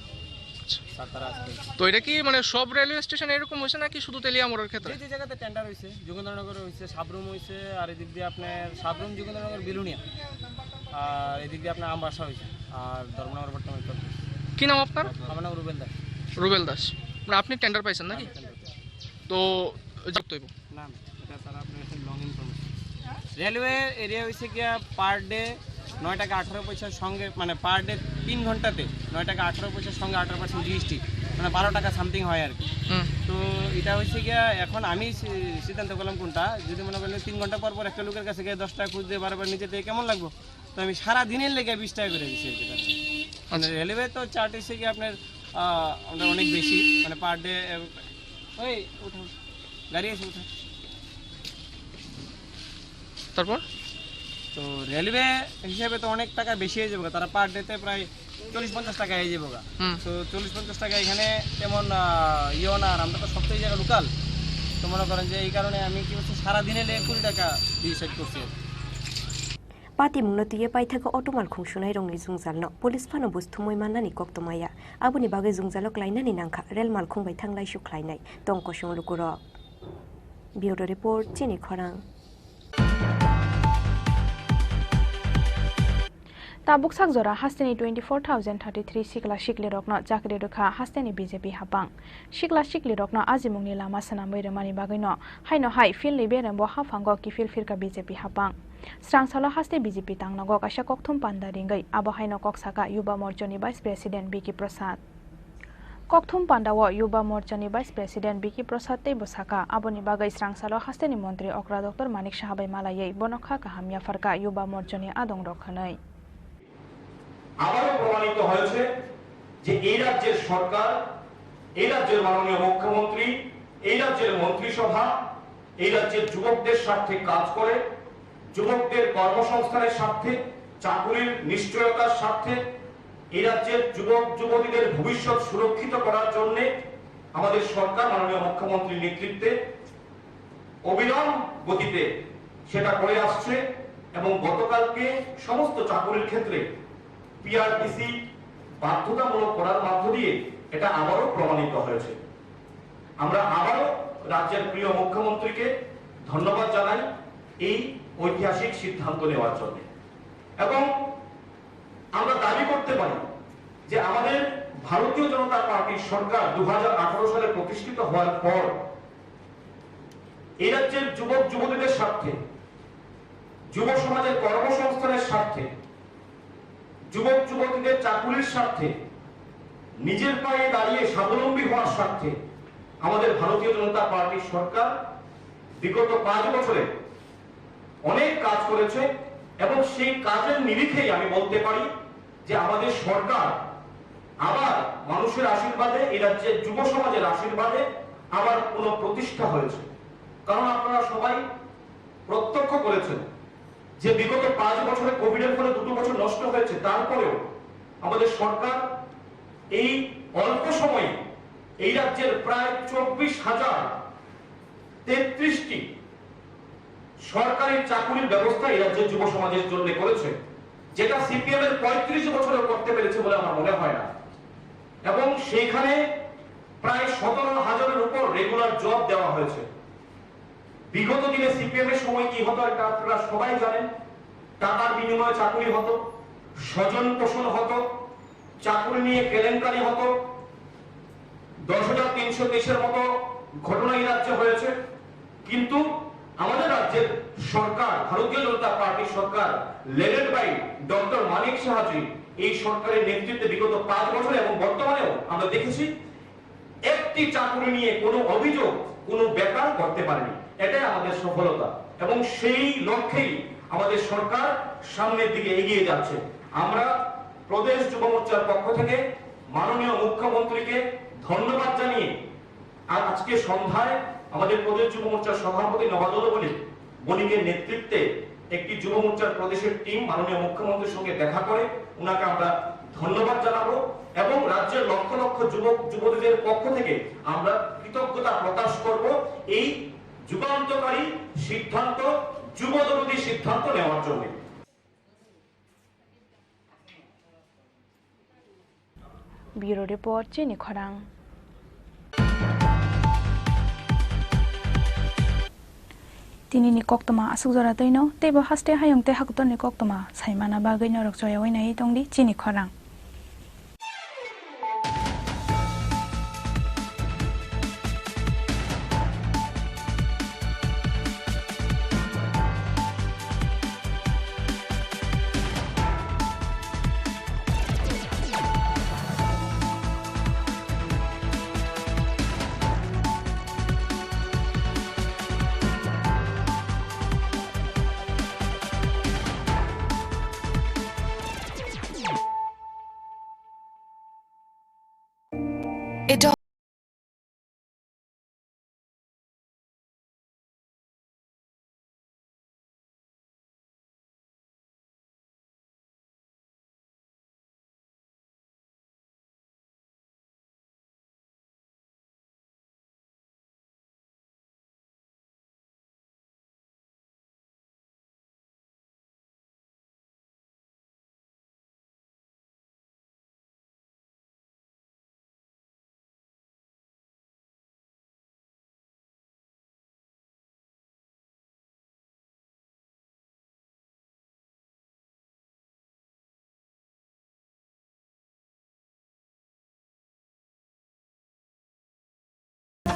তো এটা কি মানে সব রেলওয়ে স্টেশন এরকম হয়েছে নাকি শুধু তেলিয়ামুড়ার ক্ষেত্রে যে জায়গাতে টেন্ডার হয়েছে যোগেন্দ্রনগরে হয়েছে সাবরুম হয়েছে আর এদিক দিয়ে আপনার সাবরুম যোগেন্দ্রনগর বিলুনিয়া আর এদিক দিয়ে আপনার আমবাসা হয়েছে আর ধর্মনগর বর্তমানে কি নাম আপনার আমার নাম রুবেল দাস মানে আপনি টেন্ডার পাইছেন নাকি তো না এটা তারা আপনার লং ইনফরমেশন রেলওয়ে এরিয়া হয়েছে গিয়া পার ডে 9 টাকা 18 পয়সার সঙ্গে মানে পার ডে 3 ঘন্টাতে 9 টাকা 18 পয়সার সঙ্গে 18% জিএসটি মানে 12 টাকা সামথিং হয় আর কি। তো এটা হয়েছে গিয়া এখন আমি সিদ্ধান্ত করলাম কোনটা, যদি মনে করেন 3 ঘন্টা পর পর একটা লোকের কাছে গিয়ে 10 টাকা খুঁজ দিয়ে বারবার নিচে থেকে কেমন লাগবো, তো আমি সারা দিনের লেগে 20 টাকা করে দিচ্ছি আর কি। মানে রেলওয়ে তো চার্ট এসে গিয়ে আপনার আমরা অনেক বেশি মানে পার ডে ওই উঠো গাড়ি এসে উঠো তারপর তো রেলওয়ে হিসেবে তো অনেক টাকা বেশি হয়ে যাবে, তারা পার ডেতে প্রায় 40-50 টাকা হয়ে যাবে। তো 40-50 টাকা এখানে তেমন ইয়েও না, আর আমরা তো সবথেকে জায়গা লোকাল, তো মনে করেন যে এই কারণে আমি কি বলছি সারাদিনে 20 টাকা ডিসাইড করছি। Pati mungnotiye paithaga otomal khungsunai rongni jungjalno police phano busthumoi mannani koktomaya aboni bagai jungjalo klainani nangkha relmal khungbai thanglai su khlainai tongko songlukuro. Bureau report Chini Khorang. Tabuk sakjora hasteni 24,033 sikla shikli rokno chakri rukha hasteni BJP hapang shikla shikli rokno ajimungni lama sanamoi remani bagino haino hai fil ni berembo hafango ki fil firka BJP hapang Strangsalo haste BJP tangnago kaisa kokthum panda ringai abo haino koksaka Yuba Morchani Vice President Biki Prasad Kokthum pandawo Yuba Morchani Vice President Biki Prasad te bosaka aboni bagai Strangsalo hasteni Montri Okra Dr Manik Sahabai malayai bonokha kahamya farka Yuba Morchani adong rokhanai আবারও প্রমাণিত হয়েছে যে এই রাজ্যের সরকার, এই রাজ্যের মাননীয় মুখ্যমন্ত্রী, এই রাজ্যের মন্ত্রিসভা এই রাজ্যের যুবকদের স্বার্থে কাজ করে, যুবকদের কর্মসংস্থানের স্বার্থে, চাকরির নিশ্চয়তার স্বার্থে, এই রাজ্যের যুবক যুবতীদের ভবিষ্যৎ সুরক্ষিত করার জন্য আমাদের সরকার মাননীয় মুখ্যমন্ত্রীর নেতৃত্বে অবিরাম গতিতে সেটা করে আসছে এবং গতকালকে সমস্ত চাকরির ক্ষেত্রে পিআরটিসি বাধ্যতামূলক করার মধ্য দিয়ে এটা আবারও প্রমাণিত হয়েছে। আমরা আবারও রাজ্যের প্রিয় মুখ্যমন্ত্রীকে ধন্যবাদ জানাই এই ঐতিহাসিক সিদ্ধান্ত নেওয়ার জন্য এবং আমরা দাবি করতে পারি যে আমাদের ভারতীয় জনতা পার্টির সরকার 2018 সালে প্রতিষ্ঠিত হওয়ার পর এই রাজ্যের যুবক যুবতীদের স্বার্থে, যুব সমাজের কর্মসংস্থানের স্বার্থে, যুবক যুবতীদের চাকরির স্বার্থে, নিজের পায়ে দাঁড়িয়ে স্বাবলম্বী হওয়ার স্বার্থে আমাদের ভারতীয় জনতা পার্টির সরকার বিগত 5 বছরে অনেক কাজ করেছে এবং সেই কাজের নিরিখেই আমি বলতে পারি যে আমাদের সরকার আবার মানুষের আশীর্বাদে, এই রাজ্যের যুব সমাজের আশীর্বাদে আবার পুনঃ প্রতিষ্ঠা হয়েছে। কারণ আপনারা সবাই প্রত্যক্ষ করেছেন যে বিগত 5 বছরে কোভিডের ফলে 2 বছর নষ্ট হয়েছে, তারপরেও আমাদের সরকার এই অল্প সময়ে এই রাজ্যের প্রায় 24,033টি সরকারি চাকরির ব্যবস্থা এই রাজ্যের যুব সমাজের জন্য করেছে, যেটা সিপিএম এর 35 বছরে করতে পেরেছে বলে আমার মনে হয় না। এবং সেইখানে প্রায় 17,000-এর উপর রেগুলার জব দেওয়া হয়েছে। বিগত দিনে সিপিএম এর সময় কি হতো এটা আপনারা সবাই জানেন, টাকার বিনিময়ে চাকরি হতো, স্বজন পোষণ হতো, চাকরি নিয়ে কেলেঙ্কারি হতো, 10,330-এর মতো ঘটনা এই রাজ্যে হয়েছে। কিন্তু আমাদের রাজ্যের সরকার, ভারতীয় জনতা পার্টির সরকার লেডেড বাই ডক্টর মানিক সাহাজি, এই সরকারের নেতৃত্বে বিগত 5 বছরে এবং বর্তমানেও আমরা দেখেছি একটি চাকরি নিয়ে কোনো অভিযোগ কোনো বেকার করতে পারেনি। এটাই আমাদের সফলতা এবং সেই লক্ষ্যেই আমাদের সরকার সামনের দিকে এগিয়ে যাচ্ছে। আমরা প্রদেশ যুব মোর্চার পক্ষ থেকে মাননীয় মুখ্যমন্ত্রীকে ধন্যবাদ জানিয়ে আজকে সন্ধ্যায় আমাদের প্রদেশ যুব মোর্চার সভাপতি নবাদুল বণিকের নেতৃত্বে একটি যুব মোর্চার প্রদেশের টিম মাননীয় মুখ্যমন্ত্রীর সঙ্গে দেখা করে ওনাকে আমরা ধন্যবাদ জানাবো এবং রাজ্যের লক্ষ লক্ষ যুবক যুবতীদের পক্ষ থেকে আমরা কৃতজ্ঞতা প্রকাশ করব এই যুগান্তকারী সিদ্ধান্ত, যুবদরদী সিদ্ধান্ত নেওয়ার জন্য। ব্যুরো রিপোর্ট চিনি খরাং। তিনি ni koktoma asuk jora toino tebo haste hayong te hakton ni koktoma saimana bagai norok joya oinai tongdi Chini Khorang. It all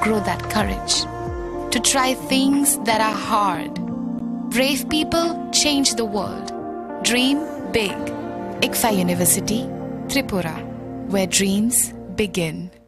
grow that courage to try things that are hard. Brave people change the world. Dream big. ICFA University, Tripura, where dreams begin.